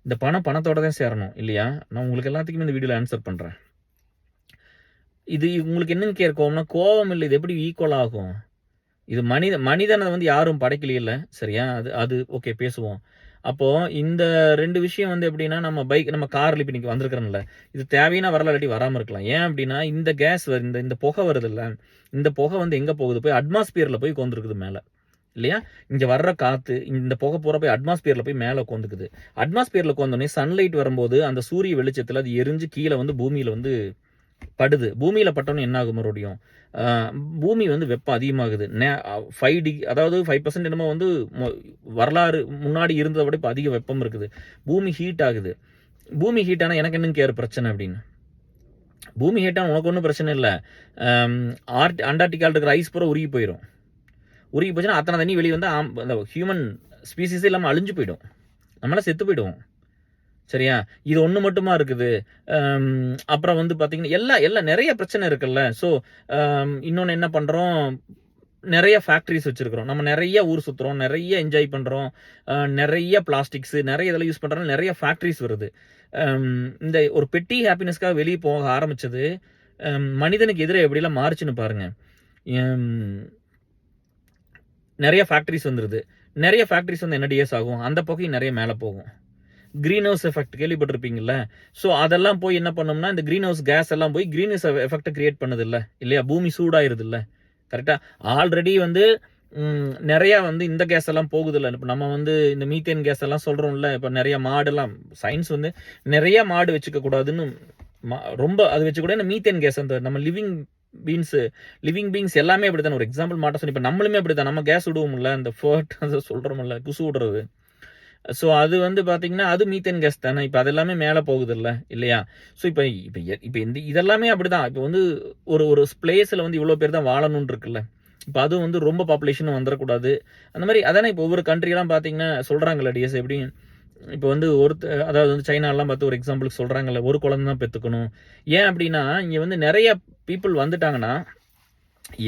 A: இந்த பணத்தோட தான் சேரணும் இல்லையா? நான் உங்களுக்கு எல்லாத்துக்குமே இந்த வீடியோவில் ஆன்சர் பண்ணுறேன். இது உங்களுக்கு என்னன்னு கேட்கோம்னா, கோபம் இல்லை, இது எப்படி ஈக்குவல் ஆகும்? இது மனிதனை வந்து யாரும் படைக்கலையில்ல சரியா? அது ஓகே பேசுவோம். அப்போ இந்த 2 விஷயம் வந்து எப்படின்னா, நம்ம கார்ல இப்ப இன்னைக்கு வந்திருக்கிறோம்ல, இது தேவைன்னா வரலாம், இல்லாட்டி வராம இருக்கலாம். ஏன் அப்படின்னா, இந்த கேஸ் இந்த புகை வருதுல்ல, இந்த புகை வந்து எங்க போகுது? போய் அட்மாஸ்பியர்ல போய் உட்கார்ந்திருக்குது மேல. இல்லையா? இங்க வர்ற காத்து, இந்த புகை பூரா போய் அட்மாஸ்பியர்ல போய் மேல உட்காந்துக்குது. அட்மாஸ்பியர்ல உட்காந்தோனே சன்லைட் வரும்போது, அந்த சூரிய வெளிச்சத்துல அது எரிஞ்சு கீழ வந்து பூமியில வந்து படுது. பூமியில பட்டோனே என்ன ஆகும் மறுபடியும்? அ பூமி வந்து வெப்பம் அதிகமாகுது. 5 அதாவது 5% என்னமோ வந்து மொ வரலாறு முன்னாடி இருந்தத விட இப்ப அதிக வெப்பம் இருக்குது. பூமி ஹீட் ஆகுது. பூமி ஹீட் ஆனா எனக்கு என்னங்க கேர் பிரச்சனை அப்படின்னு. பூமி ஹீட் ஆனா உனக்கு ஒண்ணும் பிரச்சனை இல்ல. அம் அண்டார்டிகால இருக்கிற ஐஸ் பூரா உருகி போயிரும். உருகி போச்சுன்னா அத்தனை தண்ணி வெளிய வந்து அந்த ஹியூமன் ஸ்பீசிஸே இல்லாம அழிஞ்சு போயிடும். நம்மலாம் செத்து போயிடுவோம். சரியா? இது ஒண்ணு மட்டுமா இருக்குது. அப்புறம் வந்து பார்த்தீங்கன்னா, எல்லாம் நெறைய பிரச்சனை இருக்குல்ல. ஸோ, இன்னொன்னு என்ன பண்றோம், நெறைய ஃபேக்டரிஸ் வச்சிருக்கிறோம். நம்ம நெறைய ஊர் சுத்துறோம், நெறைய என்ஜாய் பண்றோம். நெறைய பிளாஸ்டிக்ஸ், நெறைய இதெல்லாம் யூஸ் பண்றோம். நெறைய ஃபேக்டரிஸ் வருது. இந்த ஒரு பெட்டி ஹேப்பினஸ்க்காக வெளிய போக ஆரம்பிச்சது, மனிதனுக்கு எதிரா எப்படிலாம் மாறுச்சுன்னு பாருங்க. எம் நெறைய ஃபேக்டரிஸ் வந்துருது. நெறைய ஃபேக்டரிஸ் வந்து என்ன டிஎஸ் ஆகும்? அந்த புகையும் நெறைய மேல போகும். கிரீன் ஹவுஸ் எஃபெக்ட் கேள்விப்பட்டிருப்பீங்கல்ல. ஸோ அதெல்லாம் போய் என்ன பண்ணும்னா, இந்த கிரீன் ஹவுஸ் கேஸ் எல்லாம் போய் கிரீன் ஹவுஸ் எஃபெக்ட்ட கிரியேட் பண்ணுதுல்ல. இல்லையா? பூமி சூடாயிருதுல்ல. கரெக்ட்டா? ஆல்ரெடி வந்து நெறையா வந்து இந்த கேஸ் எல்லாம் போகுதுல்ல. இப்ப நம்ம வந்து இந்த மீத்தேன் கேஸ் எல்லாம் சொல்றோம்ல. இப்ப நெறைய மாடுலாம் சயின்ஸ் வந்து நெறைய மாடு வச்சுக்க கூடாதுன்னு ரொம்ப அது வச்சுக்கூட இந்த மீத்தேன் கேஸ் அந்த நம்ம லிவிங் பீயிங்ஸ் எல்லாமே அப்படித்தானே. ஒரு எக்ஸாம்பிள் மாட்ட சொன்னேன். இப்ப நம்மளுமே அப்படித்தான். நம்ம கேஸ் விடுவோம்ல. அந்த ஃபர்ட் அத சொல்றோம்ல. குசு விடுறது. ஸோ அது வந்து பார்த்தீங்கன்னா, அது மீத்தேன் கேஸ் தானே. இப்ப அது எல்லாமே மேல போகுதுல்ல, இல்லையா? ஸோ இப்ப இப்ப இப்ப இதெல்லாமே அப்படிதான். இப்ப வந்து ஒரு ஒரு பிளேஸ்ல வந்து இவ்வளோ பேர் தான் வாழணும்னு இருக்குல்ல. இப்ப அதுவும் வந்து ரொம்ப பாப்புலேஷனும் வந்துரக்கூடாது. அந்த மாரி அதானே இப்ப ஒவ்வொரு கண்ட்ரிலாம் பார்த்தீங்கன்னா சொல்றாங்கல்ல டிஎஸ் எப்படி இப்ப வந்து அதாவது வந்து சைனாலாம் பார்த்து ஒரு எக்ஸாம்பிளுக்கு சொல்றாங்கல்ல, ஒரு குழந்தை தான் பெத்துக்கணும். ஏன் அப்படின்னா, இங்க வந்து நெறைய பீப்பிள் வந்துட்டாங்கன்னா,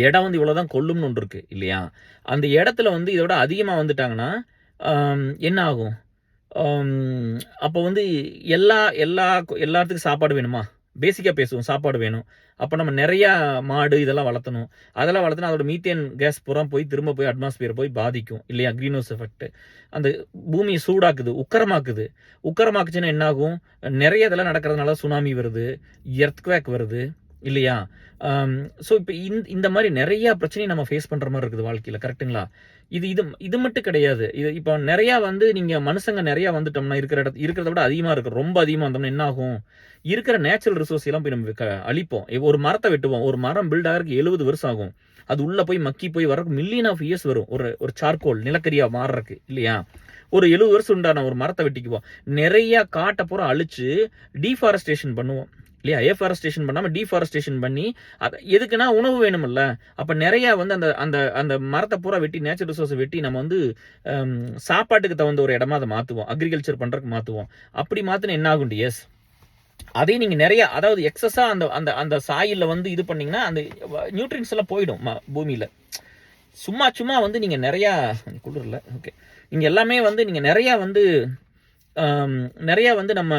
A: இடம் வந்து இவ்வளோ தான் கொள்ளும்னு ஒண்ணு இருக்கு, இல்லையா? அந்த இடத்துல வந்து இத விட அதிகமா வந்துட்டாங்கன்னா, என்ன ஆகும்? அப்போ வந்து எல்லா எல்லா எல்லாத்துக்கும் சாப்பாடு வேணுமா? பேசிக்கா பேசுவோம். சாப்பாடு வேணும். அப்ப நம்ம நெறையா மாடு இதெல்லாம் வளர்த்தணும். அதெல்லாம் வளர்த்துனா அதோட மீத்தேன் கேஸ் பூரா திரும்ப போய் அட்மாஸ்பியர் போய் பாதிக்கும். இல்லையா? Green house effect. அந்த பூமிய சூடாக்குது, உக்கிரமாக்குது. உக்கிரமாக்குச்சுன்னா என்ன ஆகும்? நெறைய இதெல்லாம் நடக்கிறதுனால சுனாமி வருது, எர்த்குவேக் வருது, இல்லையா? ஸோ இப்ப இந்த மாரி நெறைய பிரச்சனைய நம்ம ஃபேஸ் பண்ற மாரி இருக்குது வாழ்க்கையில. கரெக்ட்டுங்களா? இது இது இது மட்டும் கிடையாது. இது இப்ப நெறையா வந்து நீங்க மனுசங்க நெறையா வந்துட்டோம்னா, இருக்கிறத விட அதிகமா இருக்கும். ரொம்ப அதிகமா வந்தோம்னா என்ன ஆகும்? இருக்கிற நேச்சுரல் ரிசோர்ஸ் எல்லாம் போய் நம்ம அழிப்போம். ஒரு மரத்த வெட்டுவோம். ஒரு மரம் பில்ட் ஆகறதுக்கு 70 வருஷம் ஆகும். அது உள்ள போய் மக்கி போய் வரக்கு மில்லியன் ஆஃப் இயர்ஸ் வரும். ஒரு சார்கோல் நிலக்கரியா மாறுறக்கு, இல்லையா? ஒரு 70 வருஷம் உண்டான ஒரு மரத்த வெட்டிக்குவோம். நெறைய காட்ட பூரா அழிச்சு டீஃபாரஸ்டேஷன் பண்ணுவோம். இல்லையா? ஏஃபாரஸ்டேஷன் பண்ணாம டீஃபாரஸ்டேஷன் பண்ணி எதுக்குன்னா உணவு வேணும்ல. அப்ப நெறைய வந்து அந்த அந்த அந்த மரத்த பூரா வெட்டி நேச்சுரல் ரிசோர்ஸ வெட்டி நம்ம வந்து சாப்பாட்டுக்கு தகுந்த ஒரு இடமா அத மாத்துவோம். அக்ரிகல்ச்சர் பண்றதுக்கு மாத்துவோம். அப்படி மாத்துனா என்ன ஆகும் டிஎஸ்? அதையும் நீங்க நெறைய அதாவது எக்ஸஸா அந்த அந்த அந்த சாயில்ல வந்து இது பண்ணீங்கன்னா, அந்த நியூட்ரியன்ட்ஸ் எல்லாம் போயிடும் பூமியில. சும்மா வந்து நீங்க நெறையா குளிர்ல ஓகே. நீங்க எல்லாமே வந்து நீங்க நெறையா வந்து நெறையா வந்து நம்ம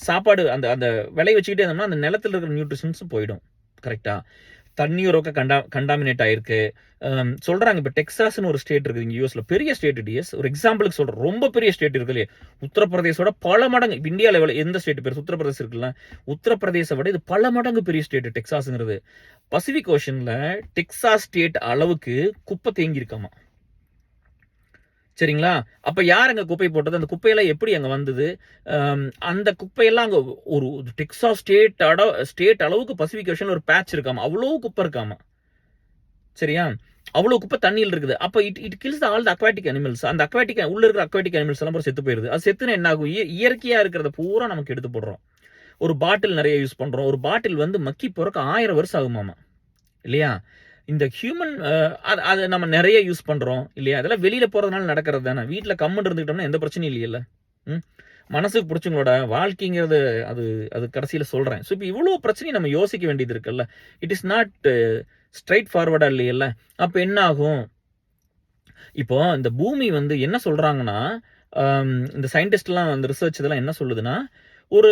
A: சாப்பாடு அந்த அந்த விளைய வச்சுக்கிட்டே இருந்தோம்னா, அந்த நிலத்துல இருக்கிற நியூட்ரிஷன்ஸும் போயிடும். கரெக்ட்டா? தண்ணி ஓரளவுக்கு கண்டாமினேட் ஆயிருக்கு. சொல்றாங்க இப்ப டெக்சாஸ்ன்னு ஒரு ஸ்டேட் இருக்குது இங்க யுஎஸ்ல. பெரிய ஸ்டேட் டிஎஸ். ஒரு எக்ஸாம்பிளுக்கு சொல்றேன். ரொம்ப பெரிய ஸ்டேட் இருக்குல்லையே. உத்தரப்பிரதேசோட பல மடங்கு இப்ப இந்தியால எந்த ஸ்டேட் பெருசு? உத்தரப்பிரதேசம் இருக்குல்ல. உத்தரப்பிரதேச விட இது பல மடங்கு பெரிய ஸ்டேட் டெக்சாஸ்ங்கிறது. பசிபிக் ஓஷன்ல டெக்சாஸ் ஸ்டேட் அளவுக்கு குப்பை தேங்கி இருக்காமா. சரிங்களா? அப்ப யார் அங்க குப்பை போட்டது? அந்த குப்பையெல்லாம் எப்படி அங்க வந்தது? அந்த குப்பையெல்லாம் அங்க ஒரு டெக்சாஸ் ஸ்டேட் அளவுக்கு பசிபிக் ஓஷன்ல ஒரு பேட்ச் இருக்காமா. அவ்ளோ குப்பை இருக்காமா. சரியா? அவ்ளோ குப்பை தண்ணீல இருக்குது. அப்ப it kills all the aquatic animals. அந்த உள்ள இருக்கிற அக்வாட்டிக் அனிமல்ஸ் எல்லாம் செத்து போயிருது. அது செத்துனா என்ன ஆகும்? இயற்கையா இருக்கிறத பூரா நமக்கு எடுத்து போடுறோம். ஒரு பாட்டில் நெறைய யூஸ் பண்றோம். ஒரு பாட்டில் வந்து மக்கி போறக்கு 1000 வருஷம் ஆகுமாமா. இல்லையா? இந்த ஹியூமன் அத நம்ம நெறைய யூஸ் பண்றோம். இல்லையா? அதெல்லாம் வெளியில போறதுனால நடக்கிறது தானே. வீட்ல கம்முனு இருந்துக்கிட்டோம்னா எந்த பிரச்சனையும் இல்லையல்ல. ம். மனசுக்கு புடிச்சவங்களோட வாழ்க்கைங்கிறது அது அது கடைசியில சொல்றேன். ஸோ இப்ப இவ்ளோ பிரச்சனைய நம்ம யோசிக்க வேண்டியது இருக்குல்ல. இட் இஸ் நாட் ஸ்ட்ரெய்ட் ஃபார்வர்டா இல்லையல்ல. அப்ப என்ன ஆகும்? இப்போ இந்த பூமி வந்து என்ன சொல்றாங்கன்னா, இந்த சயின்டிஸ்ட்லாம் அந்த ரிசர்ச் இதெல்லாம் என்ன சொல்லுதுன்னா, ஒரு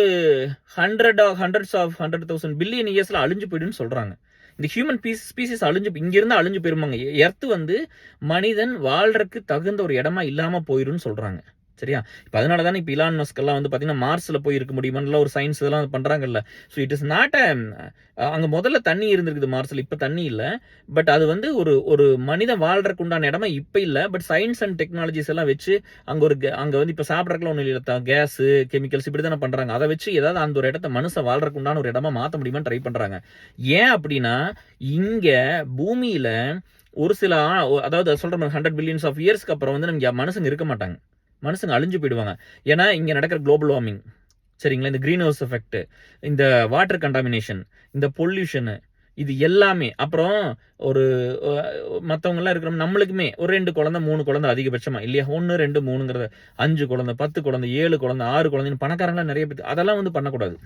A: ஹண்ட்ரட்ஸ் ஆஃப் 100,000 பில்லியன் இயர்ஸ்ல அழிஞ்சு போயிடும்னு சொல்றாங்க. இந்த ஹியூமன் ஸ்பீசிஸ் இங்கிருந்து அழிஞ்சு போயிருமாங்க. எர்த் வந்து மனிதன் வாழ்றதுக்கு தகுந்த ஒரு இடமா இல்லாம போயிரும்னு சொல்றாங்க. சரியா? இப்ப அதனால தானே இப்ப இலான் மஸ்க் எல்லாம் வந்து பார்த்தீங்கன்னா, மார்ஸ்ல போய் இருக்க முடியுமான்னுலாம் ஒரு சயின்ஸ் இதெல்லாம் பண்றாங்கல்ல. ஸோ இட் இஸ் நாட் அங்க முதல்ல தண்ணி இருந்திருக்குது மார்ஸ்ல. இப்ப தண்ணி இல்ல. பட் அது வந்து ஒரு ஒரு மனிதன் வாழ்றதுக்கு உண்டான இடமா இப்ப இல்ல. பட் சயின்ஸ் அண்ட் டெக்னாலஜிஸ் எல்லாம் வச்சு அங்க ஒரு அங்க வந்து இப்ப சாப்பிடறதுக்குலாம் ஒண்ணும் இல்ல. கேஸ், கெமிக்கல்ஸ் இப்படி தானே பண்றாங்க. அத வச்சு ஏதாவது அந்த ஒரு இடத்த மனுஷன் வாழ்றதுக்கு உண்டான ஒரு இடமா மாத்த முடியுமான்னு ட்ரை பண்றாங்க. ஏன் அப்படின்னா, இங்க பூமியில ஒரு சில அதாவது சொல்ற மாரி 100 பில்லியன்ஸ் ஆஃப் இயர்ஸ்க்கு அப்புறம் வந்து நமக்கு மனுஷங்க இருக்க மாட்டாங்க. மனுஷங்க அழிஞ்சு போயிடுவாங்க. ஏன்னா, இங்க நடக்கிற குளோபல் வார்மிங் சரிங்களா? இந்த கிரீன் ஹவுஸ் எஃபெக்ட், இந்த வாட்டர் கண்டாமினேஷன், இந்த பொல்யூஷன் இது எல்லாமே. அப்புறம் ஒரு மத்தவங்கலாம் இருக்கிற நம்மளுக்குமே ஒரு 2 குழந்தை, 3 குழந்தை அதிகபட்சமா இல்லையா? 1, 2, 3ங்கிறத 5 குழந்தை, 10 குழந்தை, 7 குழந்தை, 6 குழந்தைன்னு பணக்காரங்கலாம் நெறைய பேர் அதெல்லாம் வந்து பண்ணக்கூடாது.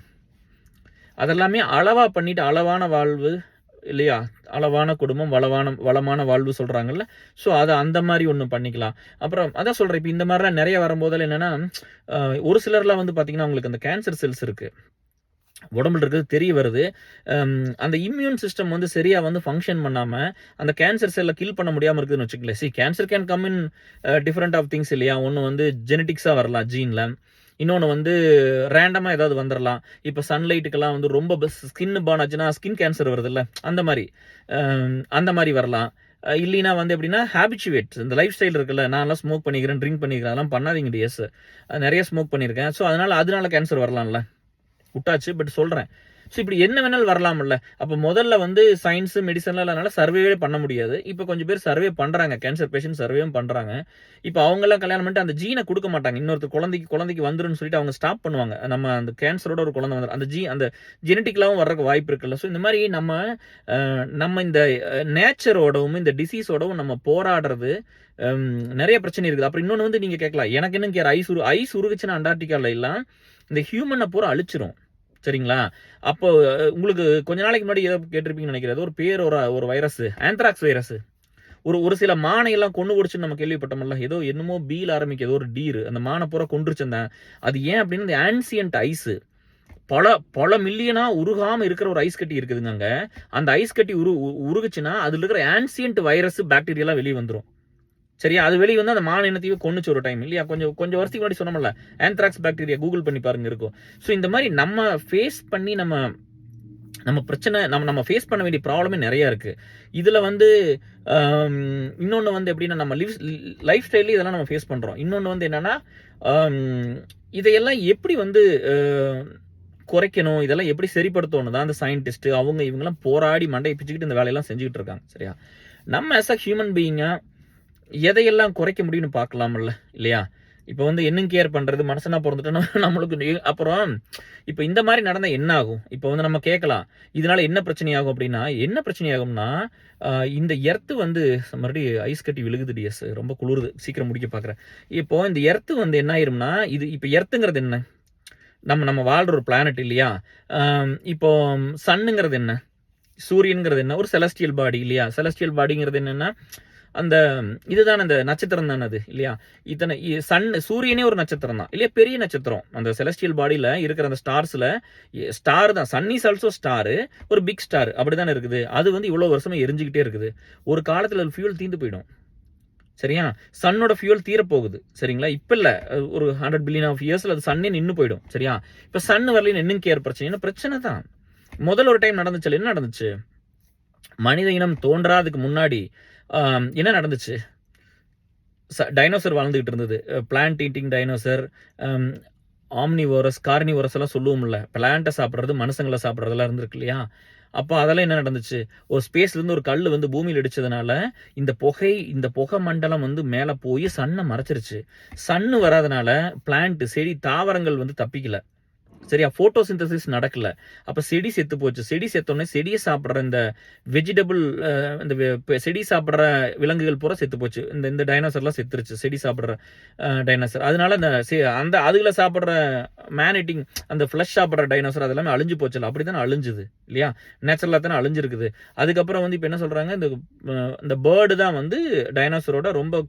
A: அதெல்லாமே அளவா பண்ணிட்டு அளவான வாழ்வு இல்லையா? அளவான குடும்பம், வளமான வாழ்வு சொல்றாங்கல்ல. ஸோ அத அந்த மாரி ஒண்ணு பண்ணிக்கலாம். அப்புறம் அதான் சொல்றேன். இப்ப இந்த மாரிலாம் நெறைய வரும்போதெல்லாம் என்னன்னா, ஒரு சிலர்லாம் வந்து பார்த்தீங்கன்னா, அவங்களுக்கு அந்த கேன்சர் செல்ஸ் இருக்கு. உடம்புல இருக்கிறது தெரிய வருது. அந்த இம்யூன் சிஸ்டம் வந்து சரியா வந்து ஃபங்ஷன் பண்ணாம, அந்த கேன்சர் செல்ல கில் பண்ண முடியாம இருக்குதுன்னு வச்சுக்கங்களேன். Cancer can come in different of things இல்லையா? ஒண்ணு வந்து ஜெனடிக்ஸா வரலாம் ஜீன்ல. இன்னொன்னு வந்து ரேண்டமா ஏதாவது வந்துரலாம். இப்ப சன்லைட்டுக்கெல்லாம் வந்து ரொம்ப ஸ்கின் பர்ன் ஆச்சுன்னா, ஸ்கின் கேன்சர் வருதுல்ல, அந்த மாரி. அந்த மாரி வரலாம். இல்லைன்னா வந்து எப்படின்னா, ஹேபிச்சுவேட் இந்த லைஃப் ஸ்டைல் இருக்குல்ல, நான்லாம் ஸ்மோக் பண்ணிக்கிறேன், ட்ரிங்க் பண்ணிக்கிறேன், அதெல்லாம் பண்ணாதீங்க டியர்ஸ். நெறைய ஸ்மோக் பண்ணியிருக்கேன். ஸோ அதனால கேன்சர் வரலாம்ல. விட்டாச்சு. பட் சொல்றேன். ஸோ இப்படி என்ன வேணாலும் வரலாம்ல. அப்ப முதல்ல வந்து சயின்ஸ், மெடிசன்லாம் இல்லனால சர்வேவே பண்ண முடியாது. இப்ப கொஞ்சம் பேர் சர்வே பண்றாங்க. கேன்சர் பேஷண்ட் சர்வேவும் பண்றாங்க. இப்ப அவங்கலாம் கல்யாணம் பண்ணிட்டு அந்த ஜீன குடுக்க மாட்டாங்க. இன்னொருத்தர் குழந்தைக்கு வந்துரும்னு சொல்லிட்டு அவங்க ஸ்டாப் பண்ணுவாங்க. நம்ம அந்த கேன்சரோட ஒரு குழந்தை வந்துரும். அந்த ஜெனடிக்கலாவும் வர்றதுக்கு வாய்ப்பு இருக்குல்ல. ஸோ இந்த மாரி நம்ம இந்த நேச்சரோடவும் இந்த டிசீஸோடவும் நம்ம போராடுறது நெறைய பிரச்சனை இருக்குது. அப்புறம் இன்னொன்னு வந்து நீங்க கேட்கலாம். எனக்கு என்ன கேர் ஐஸ் உருகுச்சுன்னா அண்டார்டிகால எல்லாம் இந்த ஹியூமன பூரா அழிச்சிரும். சரிங்களா? அப்போ உங்களுக்கு கொஞ்ச நாளைக்கு முன்னாடி ஏதோ கேட்டிருப்பீங்கன்னு நினைக்கிறேன். ஏதோ ஒரு பேர் ஒரு வைரஸ், ஆந்த்ராக்ஸ் வைரஸ். ஒரு சில மானை எல்லாம் கொன்னு போடுச்சுன்னு நம்ம கேள்விப்பட்டோம்ல. ஏதோ என்னமோ பீல ஆரம்பிக்கும் ஏதோ ஒரு டீர். அந்த மான பூரா கொன்றுச்சு அது ஏன் அப்படின்னா இந்த ஆன்சியன்ட் ஐஸ். பல மில்லியனா உருகாம இருக்கிற ஒரு ஐஸ் கட்டி இருக்குதுங்க அங்க. அந்த ஐஸ் கட்டி உருகுச்சுன்னா அதுல இருக்கிற ஆன்சியன்ட் வைரஸ், பாக்டீரியா வெளிய வந்துரும். சரியா? அது வெளிய வந்து அந்த மான இனத்தையே கொன்னுச்சு ஒரு டைம் இல்லையா? கொஞ்சம் வருஷத்துக்கு முன்னாடி சொன்னோம்ல. ஆந்த்ராக்ஸ் பாக்டீரியா கூகுள் பண்ணி பாருங்க இருக்கும். ஸோ இந்த மாரி நம்ம ஃபேஸ் பண்ணி நம்ம பிரச்சனை நம்ம ஃபேஸ் பண்ண வேண்டிய ப்ராப்ளமே நெறைய இருக்கு. இதுல வந்து இன்னொன்னு வந்து எப்படின்னா நம்ம லைஃப் ஸ்டைல்ல இதெல்லாம் நம்ம ஃபேஸ் பண்றோம். இன்னொன்னு வந்து என்னன்னா, இதையெல்லாம் எப்படி வந்து குறைக்கணும், இதெல்லாம் எப்படி சரிப்படுத்தணும்னு தான் அந்த சயின்டிஸ்ட் அவங்க இவங்கலாம் போராடி மண்டைய பிச்சுக்கிட்டு இந்த வேலையெல்லாம் செஞ்சுக்கிட்டு இருக்காங்க. சரியா? நம்ம ஆஸ் அ ஹியூமன் பீயிங்கா எதையெல்லாம் குறைக்க முடியும்னு பார்க்கலாம்ல இல்லையா? இப்ப வந்து என்னங்க கேர் பண்றது? மனுஷனா பொறந்துட்டோம்னா நம்மளுக்கு அப்புறம் இப்ப இந்த மாரி நடந்தா என்ன ஆகும்? இப்ப வந்து நம்ம கேட்கலாம். இதனால என்ன பிரச்சனை ஆகும் அப்படின்னா, என்ன பிரச்சனை ஆகும்னா, இந்த எர்த் வந்து மறுபடியும் ஐஸ் கட்டி விழுகுது டியர்ஸ். ரொம்ப குளிருது. சீக்கிரம் முடிக்க பார்க்குறேன். இப்போ இந்த எர்த் வந்து என்ன ஆயிரும்னா, இப்ப எர்த்ங்கிறது என்ன? நம்ம வாழ்ற ஒரு பிளானட் இல்லையா? இப்போ சன்னுங்கிறது என்ன? சூரியன்ங்கிறது என்ன? ஒரு செலஸ்டியல் பாடி இல்லையா? செலஸ்டியல் பாடிங்கிறது என்னன்னா, அந்த இதுதான அந்த நட்சத்திரம் தானே அது இல்லையா? இத்தனை சூரியனே ஒரு நட்சத்திரம் தான் இல்லையா? பெரிய நட்சத்திரம். அந்த செலஸ்டியல் பாடியில இருக்கிற அந்த ஸ்டார் தான். Sun is also star. ஒரு பிக் ஸ்டார் அப்படிதானே இருக்குது. அது வந்து இவ்வளவு வருஷமா எரிஞ்சுக்கிட்டே இருக்குது. ஒரு காலத்துல ஃபியூல் தீந்து போயிடும். சரியா? சன்னோட ஃபியூல் தீரப்போகுது. சரிங்களா? இப்ப இல்ல. ஒரு 100 பில்லியன் ஆஃப் இயர்ஸ்ல அது சன்னே நின்னு போயிடும். சரியா? இப்ப சன் வரலைன்னு என்னங்க கேர் பிரச்சனை? பிரச்சனை தான். முதல்ல ஒரு டைம் நடந்துச்சு. என்ன நடந்துச்சு? மனித இனம் தோன்றாதுக்கு முன்னாடி என்ன நடந்துச்சு? டைனோசர் வாழ்ந்துகிட்டு இருந்தது. Plant eating dinosaur, omnivorous, carnivorous எல்லாம் சொல்லுவோம்ல. பிளான்ட்டை சாப்பிட்றது, மனுஷங்களை சாப்பிட்றதெல்லாம் இருந்திருக்கு இல்லையா? அப்போ அதெல்லாம் என்ன நடந்துச்சு? ஒரு ஸ்பேஸ்ல இருந்து ஒரு கல் வந்து பூமியில் இடிச்சதுனால இந்த புகை மண்டலம் வந்து மேலே போய் சன்னை மறைச்சிருச்சு. சன்னு வராதனால பிளான்ட், செடி, தாவரங்கள் வந்து தப்பிக்கல. சரியா? போட்டோசிந்தசிஸ் நடக்கல. அப்ப செடி செத்து போச்சு. செடி செத்தோடனே செடியை சாப்பிட்ற இந்த வெஜிடபிள் இந்த செடி சாப்பிட்ற விலங்குகள் பூரா செத்து போச்சு. இந்த டைனோசர்லாம் செத்துருச்சு. செடி சாப்பிட்ற டைனோசர். அதனால அந்த அதுகளை சாப்பிட்ற மேனிட்டிங் அந்த ஃப்ளஷ் சாப்பிட்ற டைனோசர் அதெல்லாமே அழிஞ்சு போச்சுல. அப்படித்தானே அழிஞ்சுது இல்லையா? நேச்சுரலா தானே அழிஞ்சிருக்குது. அதுக்கப்புறம் வந்து இப்போ என்ன சொல்றாங்க? இந்த பேர்டு தான் வந்து டைனோசரோட ரொம்ப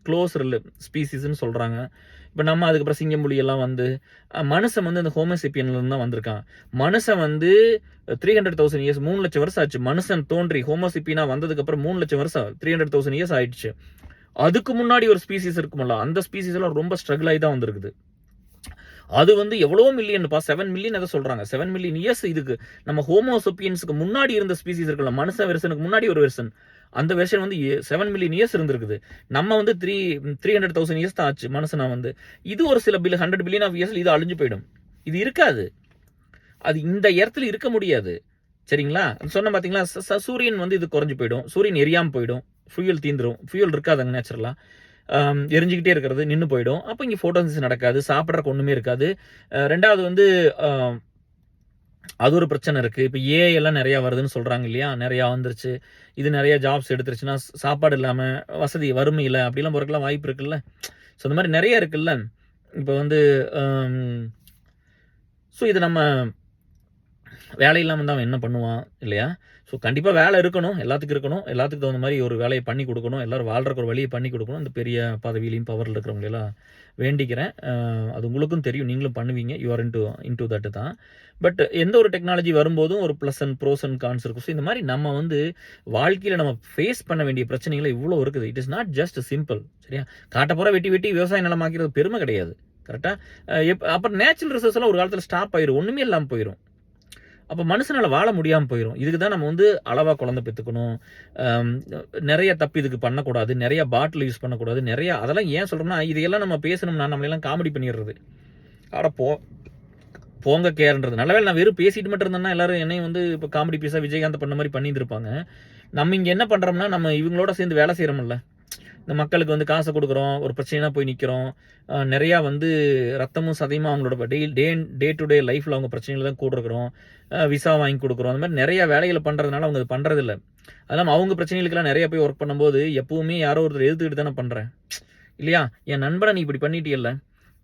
A: க்ளோஸ் ஸ்பீசிஸ்ன்னு சொல்றாங்க. இப்போ நம்ம அதுக்கப்புறம் சிங்கம்புலி எல்லாம் வந்து மனுஷன் வந்து அந்த ஹோமோசேப்பியன்ல இருந்து தான் வந்திருக்கான். மனுஷன் வந்து 300,000 இயர்ஸ் 3 லட்சம் வருஷம் ஆச்சு. மனுஷன் தோன்றி ஹோமோசேப்பியனா வந்ததுக்கு அப்புறம் 3 லட்சம் வருஷம் 300,000 இயர்ஸ் ஆயிடுச்சு. அதுக்கு முன்னாடி ஒரு ஸ்பீசிஸ் இருக்குமல்ல, அந்த ஸ்பீசிஸ் எல்லாம் ரொம்ப ஸ்ட்ரகிள் ஆகி தான் வந்திருக்குது. அது வந்து எவ்வளோ மில்லியன்ப்பா, 7 மில்லியன் எதோ சொல்றாங்க. 7 மில்லியன் இயர்ஸ் இதுக்கு நம்ம ஹோமோ சேப்பியன்ஸ்க்கு முன்னாடி இருந்த ஸ்பீசிஸ் இருக்குல்ல, மனுஷ வெர்ஷனுக்கு முன்னாடி ஒரு வெர்ஷன். அந்த வெர்ஷன் வந்து 7 மில்லியன் இயர்ஸ் இருந்திருக்குது. நம்ம வந்து 300,000 இயர்ஸ் தான் ஆச்சு மனுஷனா வந்து. இது ஒரு சில 100 பில்லியன் ஆஃப் இயர்ஸ்ல இது அழிஞ்சு போயிடும். இது இருக்காது. அது இந்த இடத்துல இருக்க முடியாது. சரிங்களா? சொன்னேன் பார்த்தீங்களா, சூரியன் வந்து இது குறைஞ்சு போயிடும். சூரியன் எரியாம போயிடும். ஃபியூயல் தீந்துரும். ஃபியூயல் இருக்காதுங்க நேச்சுரலா. எரிஞ்சுக்கிட்டே இருக்கிறது நின்னு போயிடும். அப்ப இங்க ஃபோட்டோசிந்தசிஸ் நடக்காது. சாப்பிடறக்கு ஒண்ணுமே இருக்காது. 2வது வந்து அது ஒரு பிரச்சனை இருக்கு. இப்ப ஏஐ எல்லாம் நெறைய வருதுன்னு சொல்றாங்க இல்லையா? நெறையா வந்துருச்சு. இது நெறைய ஜாப்ஸ் எடுத்துருச்சுன்னா, சாப்பாடு இல்லாம, வறுமையில அப்படிலாம் போறதுக்கெல்லாம் வாய்ப்பு இருக்குல்ல. ஸோ இந்த மாரி நெறைய இருக்குல்ல. இப்ப வந்து ஸோ இது நம்ம வேலை இல்லாம இருந்தா அவன் என்ன பண்ணுவான் இல்லையா? ஸோ கண்டிப்பா வேலை இருக்கணும். எல்லாத்துக்கும் இருக்கணும். எல்லாத்துக்கும் தகுந்த மாரி ஒரு வேலைய பண்ணி குடுக்கணும். எல்லாரும் வாழ்றதுக்கு ஒரு வழிய பண்ணி குடுக்கணும். இந்த பெரிய பதவியிலயும், பவர்ல இருக்கிறவங்களெல்லாம் வேண்டிக்கிறேன். அது உங்களுக்கும் தெரியும். நீங்களும் பண்ணுவீங்க. யூ ஆர் இன்டு தட் தான். பட் எந்த ஒரு டெக்னாலஜி வரும்போதும் ஒரு plus and pros and cons இருக்கும். ஸோ இந்த மாரி நம்ம வந்து வாழ்க்கையில நம்ம ஃபேஸ் பண்ண வேண்டிய பிரச்சனைகள் இவ்ளோ இருக்குது. It is not just simple. சரியா? காட்டப்புறம் வெட்டி விவசாய நிலமாக்கிறது பெருமை கிடையாது. கரெக்ட்டா? அப்புறம் நேச்சுரல் ரிசோர்ஸ் எல்லாம் ஒரு காலத்துல ஸ்டாப் ஆயிரும். ஒண்ணுமே இல்லாம போயிரும். அப்ப மனுஷனால வாழ முடியாம போயிரும். இதுக்கு தான் நம்ம வந்து அளவா குழந்தை பெத்துக்கணும். நெறைய தப்பு இதுக்கு பண்ணக்கூடாது. நெறைய பாட்டில் யூஸ் பண்ணக்கூடாது. நெறைய அதெல்லாம் ஏன் சொல்றோம்னா, இதையெல்லாம் நம்ம பேசணும்னா நம்மளெல்லாம் காமெடி பண்ணிடுறது. அட போங்க கேர்ன்றது. நல்ல வேளை நான் வெறும் பேசிட்டு மட்டும் இருந்தேன்னா, எல்லாரும் என்னையும் வந்து இப்ப காமெடி பீஸா விஜயகாந்த் பண்ண மாரி பண்ணியிருந்திருப்பாங்க. நம்ம இங்க என்ன பண்றோம்னா, நம்ம இவங்களோட சேர்ந்து வேலை செய்றோம்ல. இந்த மக்களுக்கு வந்து காசை கொடுக்குறோம். ஒரு பிரச்சனைனா போய் நிக்கிறோம். நெறையா வந்து ரத்தமும் சதையுமா அவங்களோட டே டு டே லைஃப்ல அவங்க பிரச்சனைகள தான் கூட இருக்கிறோம். விசா வாங்கி குடுக்குறோம். அந்த மாரி நெறைய வேலைகள பண்றதுனால அவங்க அத பண்றதில்ல. அது இல்லாம அவங்க பிரச்சனைகளுக்கெல்லாம் நெறைய போய் ஒர்க் பண்ணும்போது, எப்பவுமே யாரோ ஒருத்தர் எதிர்த்துக்கிட்டு தானே பண்றேன். இல்லையா? என் நண்பன நீ இப்படி பண்ணிட்டியல்ல.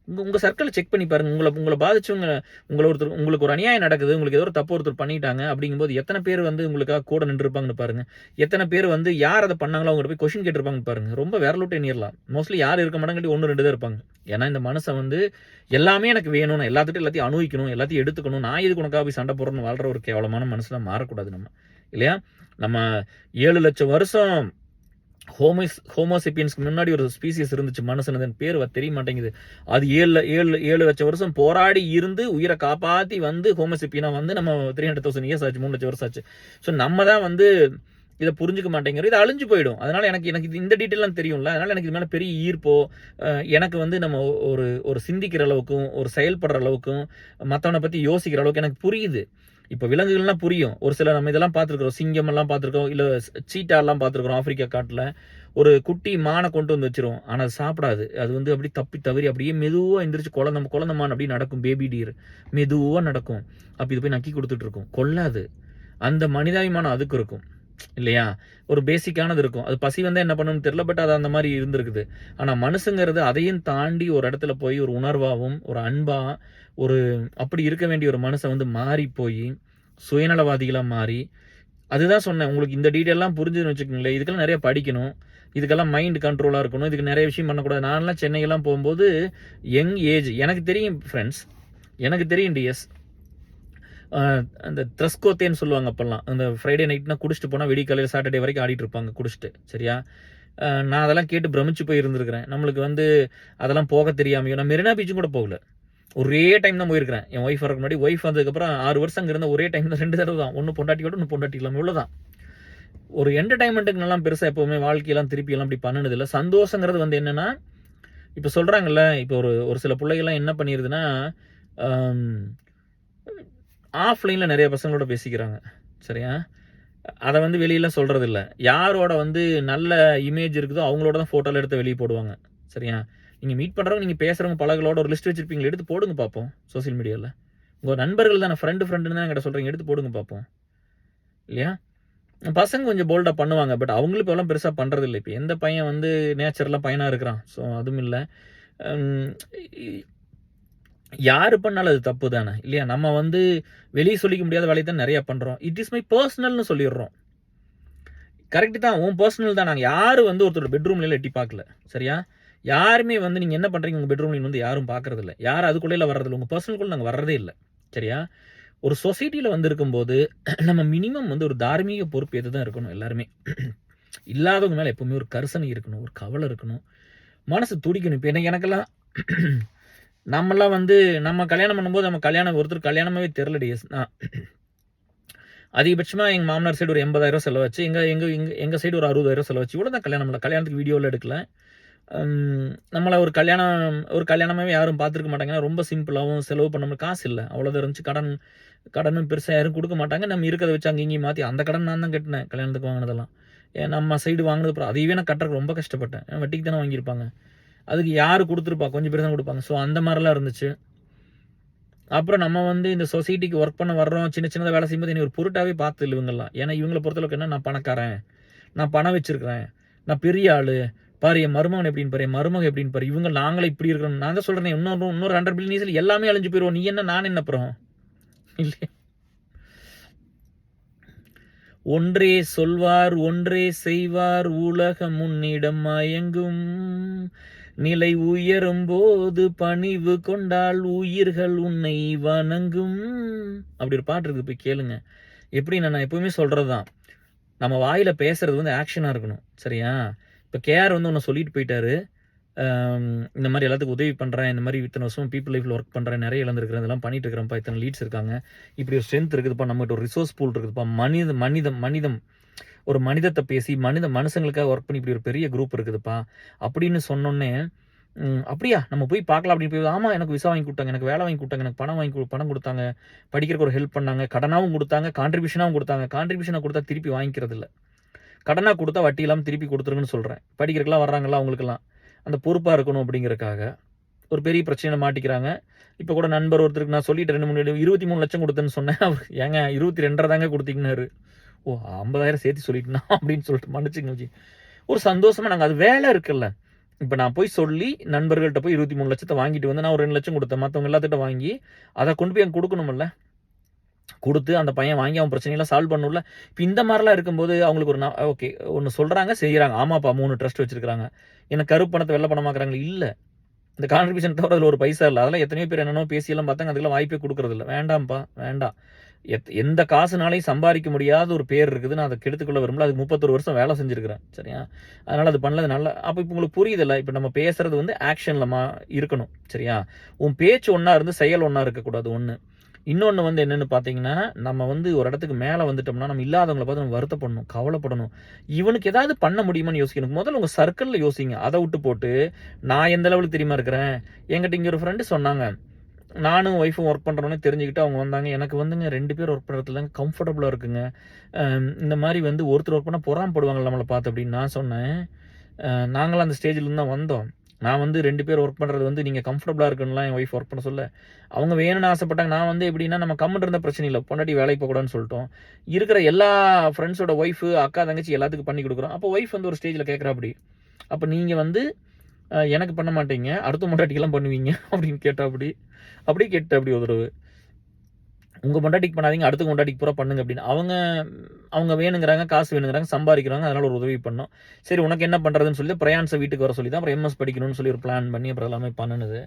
A: உங்க சர்க்கிள செக் பண்ணி பாருங்க. உங்கள பாதிச்சவங்க உங்களுக்கு ஒரு அநியாயம் நடக்குது. உங்களுக்கு ஏதோ ஒரு தப்பு ஒருத்தர் பண்ணிட்டாங்க. அப்படிங்கும்போது எத்தன பேர் வந்து உங்களுக்காக கூட நின்றுருப்பாங்கன்னு பாருங்க. எத்தன பேர் வந்து யார் அத பண்ணாங்களோ அவங்ககிட்ட போய் கொஸ்டின் கேட்டிருப்பாங்கன்னு பாருங்க. ரொம்ப விரல் எண்ணிறலாம். மோஸ்ட்லி யாரும் இருக்க மாட்டாங்க. 1, 2 தான் இருப்பாங்க. ஏன்னா இந்த மனுஷன் வந்து எல்லாமே எனக்கு வேணும். நான் எல்லாத்தையும் அனுபவிக்கணும். எல்லாத்தையும் எடுத்துக்கணும். நான் எதுக்கு உனக்காக போய் சண்டை போடுறேன்னு வாழ்ற ஒரு கேவலமான மனுஷனா மாறக்கூடாது நம்ம. இல்லையா? நம்ம 7,00,000 வருஷம் ஹோமோசேப்பியன்ஸ்க்கு முன்னாடி ஒரு ஸ்பீசிஸ் இருந்துச்சு மனுஷன். அதன் பேர் தெரிய மாட்டேங்குது. அது 7 லட்சம் வருஷம் போராடி இருந்து உயிரை காப்பாத்தி வந்து ஹோமோசேப்பியனா வந்து நம்ம 300,000 இயர்ஸ் ஆச்சு. 3 லட்சம் வருஷம் ஆச்சு. ஸோ நம்ம தான் வந்து இதை புரிஞ்சுக்க மாட்டேங்கிறோம். இது அழிஞ்சு போயிடும். அதனால எனக்கு இந்த டீட்டெயிலாம் தெரியும்ல. அதனால எனக்கு இது மேலே பெரிய ஈர்ப்போ எனக்கு வந்து நம்ம ஒரு சிந்திக்கிற அளவுக்கும் ஒரு செயல்படுற அளவுக்கும் மற்றவனை பற்றி யோசிக்கிற அளவுக்கு எனக்கு புரியுது. இப்போ விலங்குகள்லாம் புரியும். ஒரு சில நம்ம இதெல்லாம் பார்த்துருக்கோம். சிங்கம் எல்லாம் பார்த்துருக்கோம். இல்லை சீட்டா எல்லாம் பார்த்துருக்கோம். ஆப்பிரிக்கா காட்டில் ஒரு குட்டி மானை கொண்டு வந்து வச்சிரும். ஆனால் அது சாப்பிடாது. அது வந்து அப்படி தப்பி தவறி அப்படியே மெதுவாக எந்திரிச்சு குழந்த மான் அப்படி நடக்கும். பேபி டீர் மெதுவாக நடக்கும். அப்போ இது போய் நக்கி கொடுத்துட்டு இருக்கும். கொல்லாது. அந்த மனிதாபிமானம் அதுக்கு இருக்கும் இல்லையா? ஒரு பேசிக்கானது இருக்கும். அது பசி வந்தால் என்ன பண்ணணும்னு தெரியல. பட் அது அந்த மாதிரி இருந்திருக்குது. ஆனால் மனுஷங்கிறது அதையும் தாண்டி ஒரு இடத்துல போய் ஒரு உணர்வாகவும் ஒரு அன்பா ஒரு அப்படி இருக்க வேண்டிய ஒரு மனுஷன் வந்து மாறி போய் சுயநலவாதிகளாக மாறி, அதுதான் சொன்னேன். உங்களுக்கு இந்த டீட்டெயிலாம் புரிஞ்சுதுன்னு வச்சுக்கோங்களேன். இதுக்கெல்லாம் நிறைய படிக்கணும். இதுக்கெல்லாம் மைண்ட் கண்ட்ரோலாக இருக்கணும். இதுக்கு நிறைய விஷயம் பண்ணக்கூடாது. நான்லாம் சென்னைக்கெல்லாம் போகும்போது யங் ஏஜ் எனக்கு தெரியும் ஃப்ரெண்ட்ஸ். எனக்கு தெரியும் டிஎஸ். அந்த த்ரஸ்கோத்தேன்னு சொல்லுவாங்க அப்போல்லாம். அந்த ஃப்ரைடே நைட்னா குடிச்சிட்டு போனால் விடிய காலையில் சாட்டர்டே வரைக்கும் ஆடிட்டு இருப்பாங்க குடிச்சிட்டு. சரியா? நான் அதெல்லாம் கேட்டு பிரமிச்சு போய் இருந்திருக்கிறேன். நம்மளுக்கு வந்து அதெல்லாம் போக தெரியாமையோ நான் மெரினா பீச்சும் கூட போகல. ஒரே டைம் தான் போயிருக்கிறேன். என் ஒய்ஃப் வரக்கு முன்னாடி. ஒய்ஃப் வந்ததுக்கப்புறம் 6 வருஷம் அங்கே இருந்த ஒரே டைம் தான் 2 தடவை தான். ஒன்று பொண்டாட்டியோட ஒன்று பொண்டாட்டி இல்லாமல் இவ்வளோதான். ஒரு என்டர்டைன்மெண்ட்டுக்கு நல்லா பெருசாக எப்போவுமே வாழ்க்கையெல்லாம் திருப்பியெல்லாம் அப்படி பண்ணினதில்லை. சந்தோஷங்கிறது வந்து என்னென்னா, இப்போ சொல்கிறாங்கல்ல, இப்போ ஒரு சில பிள்ளைகள்லாம் என்ன பண்ணிடுதுன்னா, ஆஃப்லைனில் நிறைய பசங்களோட பேசிக்கிறாங்க. சரியா? அதை வந்து வெளியெல்லாம் சொல்கிறது இல்லை. யாரோட வந்து நல்ல இமேஜ் இருக்குதோ அவங்களோட தான் ஃபோட்டோவில் எடுத்து வெளியே போடுவாங்க. சரியா? நீங்கள் மீட் பண்ணுறவங்க, நீங்கள் பேசுகிறவங்க, பழகளோட ஒரு லிஸ்ட் வச்சுருப்பீங்களா? எடுத்து போடுங்க பார்ப்போம் சோசியல் மீடியாவில். உங்கள் நண்பர்கள் தானே, ஃப்ரெண்டுன்னு தான் என்கிட்ட சொல்கிறீங்க. எடுத்து போடுங்க பார்ப்போம். இல்லையா? பசங்க கொஞ்சம் போல்டாக பண்ணுவாங்க. பட் அவங்களும் இப்போலாம் பெருசாக பண்ணுறது இல்லை. இப்போ எந்த பையன் வந்து நேச்சுரலாக பையனாக இருக்கிறான்? ஸோ அதுவும் இல்லை. யார் பண்ணாலும் அது தப்பு தானே இல்லையா? நம்ம வந்து வெளியே சொல்லிக்க முடியாத வேலையை தான் நிறையா பண்ணுறோம். இட் இஸ் மை பர்சனல்னு சொல்லிடுறோம். கரெக்டு தான். உன் பர்சனல் தான். நாங்கள் யாரும் வந்து ஒருத்தரோட பெட்ரூம்ல எட்டி பார்க்கல. சரியா? யாருமே வந்து நீங்கள் என்ன பண்ணுறீங்க உங்கள் பெட்ரூம்ல வந்து யாரும் பார்க்கறதில்ல. யாரும் அதுக்குள்ளே வர்றதில்ல. உங்கள் பர்சனல்குள்ளே நாங்கள் வர்றதே இல்லை. சரியா? ஒரு சொசைட்டியில் வந்து இருக்கும்போது நம்ம மினிமம் வந்து ஒரு தார்மீக பொறுப்பு எது தான் இருக்கணும் எல்லாருமே. இல்லாதவங்க மேலே எப்பவுமே ஒரு கரிசனை இருக்கணும், ஒரு கவலை இருக்கணும், மனசு துடிக்கணும். இப்போ எனக்கெல்லாம் நம்மலாம் வந்து நம்ம கல்யாணம் பண்ணும்போது நம்ம ஒருத்தர் கல்யாணமாவே தெரிலடி. நான் அதிகபட்சமாக எங்கள் மாமனார் சைடு ஒரு 80,000 செலவாச்சு, எங்கள் சைடு ஒரு 60,000 செலவாச்சு. இவ்வளோ தான் கல்யாணம் பண்ணல. கல்யாணத்துக்கு வீடியோவில் எடுக்கல. நம்மளை ஒரு கல்யாணமாகவே யாரும் பார்த்துருக்க மாட்டாங்க. ரொம்ப சிம்பிளாகவும் செலவு பண்ண காசு இல்லை, அவ்வளோதான் இருந்துச்சு. கடனும் பெருசாக யாரும் கொடுக்க மாட்டாங்க. நம்ம இருக்கிறத வச்சு அங்கே இங்கேயும் மாற்றி, அந்த கடன் நான் தான் கட்டினேன் கல்யாணத்துக்கு வாங்கினதெல்லாம். நம்ம சைடு வாங்கினது அப்புறம் அதையவே நான் கட்டுறதுக்கு ரொம்ப கஷ்டப்பட்டேன். வட்டிக்கு தானே வாங்கியிருப்பாங்க, அதுக்கு யார் கொடுத்துருப்பா, கொஞ்சம் பேர் தான் கொடுப்பாங்க. ஸோ அந்த மாதிரிலாம் இருந்துச்சு. அப்புறம் நம்ம வந்து இந்த சொசைட்டிக்கு ஒர்க் பண்ண வர்றோம், சின்ன சின்னதாக வேலை செய்யும்போது என்னை ஒரு பொருட்டாகவே பார்த்து இவங்கெல்லாம். ஏன்னா இவங்களை பொறுத்தளவுக்கு என்ன, நான் பணக்காரன், நான் பணம் வச்சிருக்கிறேன், நான் பெரிய ஆள், பாரு என் மருமகன் எப்படின்னு பாரு, என் மருமகன் எப்படின்னு பாரு, இவங்க நாங்களே இப்படி இருக்கிறோம். நான் தான் சொல்கிறேன், இன்னொரு 100 பில்லியன் இயர்ஸ்ல எல்லாமே அழிஞ்சு போயிடுவோம், நீ என்ன நான் என்ன அப்புறம் இல்லை. ஒன்றே சொல்வார் ஒன்றே செய்வார் உலகம் முன்னிடம் மயங்கும், நிலை உயரும் போது பணிவு கொண்டால் உயிர்கள் உன்னை வணங்கும். அப்படி ஒரு பாட்டு இருக்குது, போய் கேளுங்க. எப்படி நான் எப்பவுமே சொல்றதுதான், நம்ம வாயில பேசுறது வந்து ஆக்ஷனா இருக்கணும், சரியா? இப்போ கேஆர் வந்து ஒன்று சொல்லிட்டு போயிட்டாரு, இந்த மாதிரி எல்லாத்துக்கும் உதவி பண்ணுறேன், இந்த மாதிரி இத்தனை வருஷம் பீப்புள் லைஃப்பில் ஒர்க் பண்ணுறேன், நிறைய இழந்திருக்கிறேன், இதெல்லாம் பண்ணிட்டு இருக்கிறேன்ப்பா, இத்தனை லீட்ஸ் இருக்காங்க, இப்படி ஒரு ஸ்ட்ரென்த் இருக்குதுப்பா, நம்மகிட்ட ஒரு ரிசோர்ஸ் பூல் இருக்குதுப்பா, மனிதம் ஒரு மனிதத்தை பேசி மனுஷங்களுக்காக ஒர்க் பண்ணி இப்படி ஒரு பெரிய குரூப் இருக்குதுப்பா அப்படின்னு சொன்னோன்னே, அப்படியா நம்ம போய் பார்க்கலாம் அப்படின்னு போய், ஆமாம் எனக்கு விசா வாங்கி கொடுத்தாங்க, எனக்கு வேலை வாங்கி கொடுத்தாங்க, எனக்கு பணம் கொடுத்தாங்க, படிக்கிறதுக்கு ஒரு ஹெல்ப் பண்ணாங்க, கடனாகவும் கொடுத்தாங்க, கான்ட்ரிபியூஷனாகவும் கொடுத்தாங்க. கான்ட்ரிபியூஷனை கொடுத்தா திருப்பி வாங்கிக்கிறது இல்லை, கடனாக கொடுத்தா வட்டி இல்லாமல் திருப்பி கொடுத்துருங்கன்னு சொல்கிறேன். படிக்கிறதுக்கெல்லாம் வர்றாங்களா அவங்களுக்கெல்லாம் அந்த பொறுப்பாக இருக்கணும் அப்படிங்கிறக்காக ஒரு பெரிய பிரச்சனையில் மாட்டிக்கிறாங்க. இப்போ கூட நண்பர் ஒருத்தருக்கு நான் சொல்லிட்டு 23 லட்சம் கொடுத்தேன்னு சொன்னேன். அவர் ஏங்க 22.5 தாங்க கொடுத்தீங்கன்னாரு. ஓ 50,000 சேர்த்து சொல்லிட்டுனா அப்படின்னு சொல்லிட்டு மன்னிச்சுங்க. ஒரு சந்தோஷமாக நாங்கள் அது வேலை இருக்குல்ல, இப்போ நான் போய் சொல்லி நண்பர்கள்ட்ட போய் 23 லட்சத்தை வாங்கிட்டு வந்து நான் ஒரு 2 லட்சம் கொடுத்தேன், மற்றவங்க எல்லாத்திட்ட வாங்கி அதை கொண்டு போய் அங்கே கொடுக்கணுமில்ல, கொடுத்து அந்த பையன் வாங்கி அவன் பிரச்சனையெல்லாம் சால்வ் பண்ணணும்ல. இப்போ இந்த மாதிரிலாம் இருக்கும்போது அவங்களுக்கு ஒரு ஓகே ஒன்று சொல்கிறாங்க செய்கிறாங்க, ஆமாப்பா 3 ட்ரஸ்ட் வச்சுருக்காங்க, எனக்கு கருப்பு பணத்தை வெள்ளை பணமாக்குறாங்களே, இல்லை இந்த கான்ட்ரிபியூஷன் தவிர அதில் ஒரு பைசா இல்லை. அதெல்லாம் எத்தனையோ பேர் என்னென்னோ பேசியெல்லாம் பார்த்தாங்க, அதுக்கெல்லாம் வாய்ப்பே கொடுக்குறதில்ல. வேண்டாம்ப்பா வேண்டாம், எந்த காசுனாலையும் சம்பாதிக்க முடியாத ஒரு பேர் இருக்குது, நான் அதை கெடுத்துக்கொள்ள விரும்பல. அதுக்கு 31 வருஷம் வேலை செஞ்சுருக்கிறேன், சரியா? அதனால் அது பண்ணது நல்லா. அப்போ இப்போ உங்களுக்கு புரியுதில்ல, இப்போ நம்ம பேசுறது வந்து ஆக்ஷனில் இருக்கணும், சரியா? உன் பேச்சு ஒன்றா இருந்து செயல் ஒன்றா இருக்கக்கூடாது, ஒன்று. இன்னொன்று வந்து என்னென்னு பார்த்தீங்கன்னா, நம்ம வந்து ஒரு இடத்துக்கு மேலே வந்துட்டோம்னா நம்ம இல்லாதவங்களை பார்த்து நம்ம வருத்தப்படணும், கவலைப்படணும், இவனுக்கு ஏதாவது பண்ண முடியுமான்னு யோசிக்கணும். முதல்ல உங்கள் சர்க்கிளில் யோசிங்க, அதை விட்டு போட்டு நான் எந்த லெவலுக்கு தெரியுமா இருக்கிறேன். என்கிட்ட இங்கே ஒரு ஃப்ரெண்டு சொன்னாங்க, நானும் ஒய்ஃபும் ஒர்க் பண்ணுறோன்னே தெரிஞ்சுக்கிட்டு அவங்க வந்தாங்க, எனக்கு வந்துங்க 2 பேர் ஒர்க் பண்ணுறதுல தாங்க கம்ஃபர்டபுளாக இருக்குங்க, இந்த மாதிரி வந்து ஒருத்தர் ஒர்க் பண்ணால் பொறாமப்படுவாங்க நம்மளை பார்த்து அப்படின்னு நான் சொன்னேன். நாங்களும் அந்த ஸ்டேஜில் தான் வந்தோம். நான் வந்து 2 பேர் ஒர்க் பண்ணுறது வந்து நீங்கள் கம்ஃபர்டபுளாக இருக்குன்னுலாம் என் ஒய்ஃப் ஒர்க் பண்ண சொல்ல, அவங்க வேணும்னு ஆசைப்பட்டாங்க. நான் வந்து எப்படின்னா, நம்ம கம்முன்னு இருந்தால் பிரச்சனை இல்லை, பொண்டாட்டி வேலைக்கு போகக்கூடாதுன்னு சொல்லிட்டோம். இருக்கிற எல்லா ஃப்ரெண்ட்ஸோட ஒய்ஃபு அக்கா தங்கச்சி எல்லாத்துக்கும் பண்ணி கொடுக்குறோம். அப்போ ஒய்ஃப் வந்து ஒரு ஸ்டேஜில் கேட்குறா, அப்போ நீங்கள் வந்து எனக்கு பண்ண மாட்டீங்க, அடுத்த பொண்டாட்டிக்கெல்லாம் பண்ணுவீங்க அப்படின்னு கேட்டா, அப்படி கேட்டு அப்படி ஒரு தடவை, உங்கள் பொண்டாட்டிக்கு பண்ணாதீங்க, அடுத்த பொண்டாட்டிக்கு பூரா பண்ணுங்க அப்படின்னு. அவங்க வேணுங்கிறாங்க, காசு வேணுங்கிறாங்க, சம்பாதிக்கிறாங்க, அதனால் ஒரு உதவி பண்ணோம். சரி உனக்கு என்ன பண்ணுறதுன்னு சொல்லி பிரயான்ஸை வீட்டுக்கு வர சொல்லி தான் அப்புறம் எம்எஸ் படிக்கணும்னு சொல்லி ஒரு பிளான் பண்ணி அப்புறம் எல்லாமே பண்ணுனது.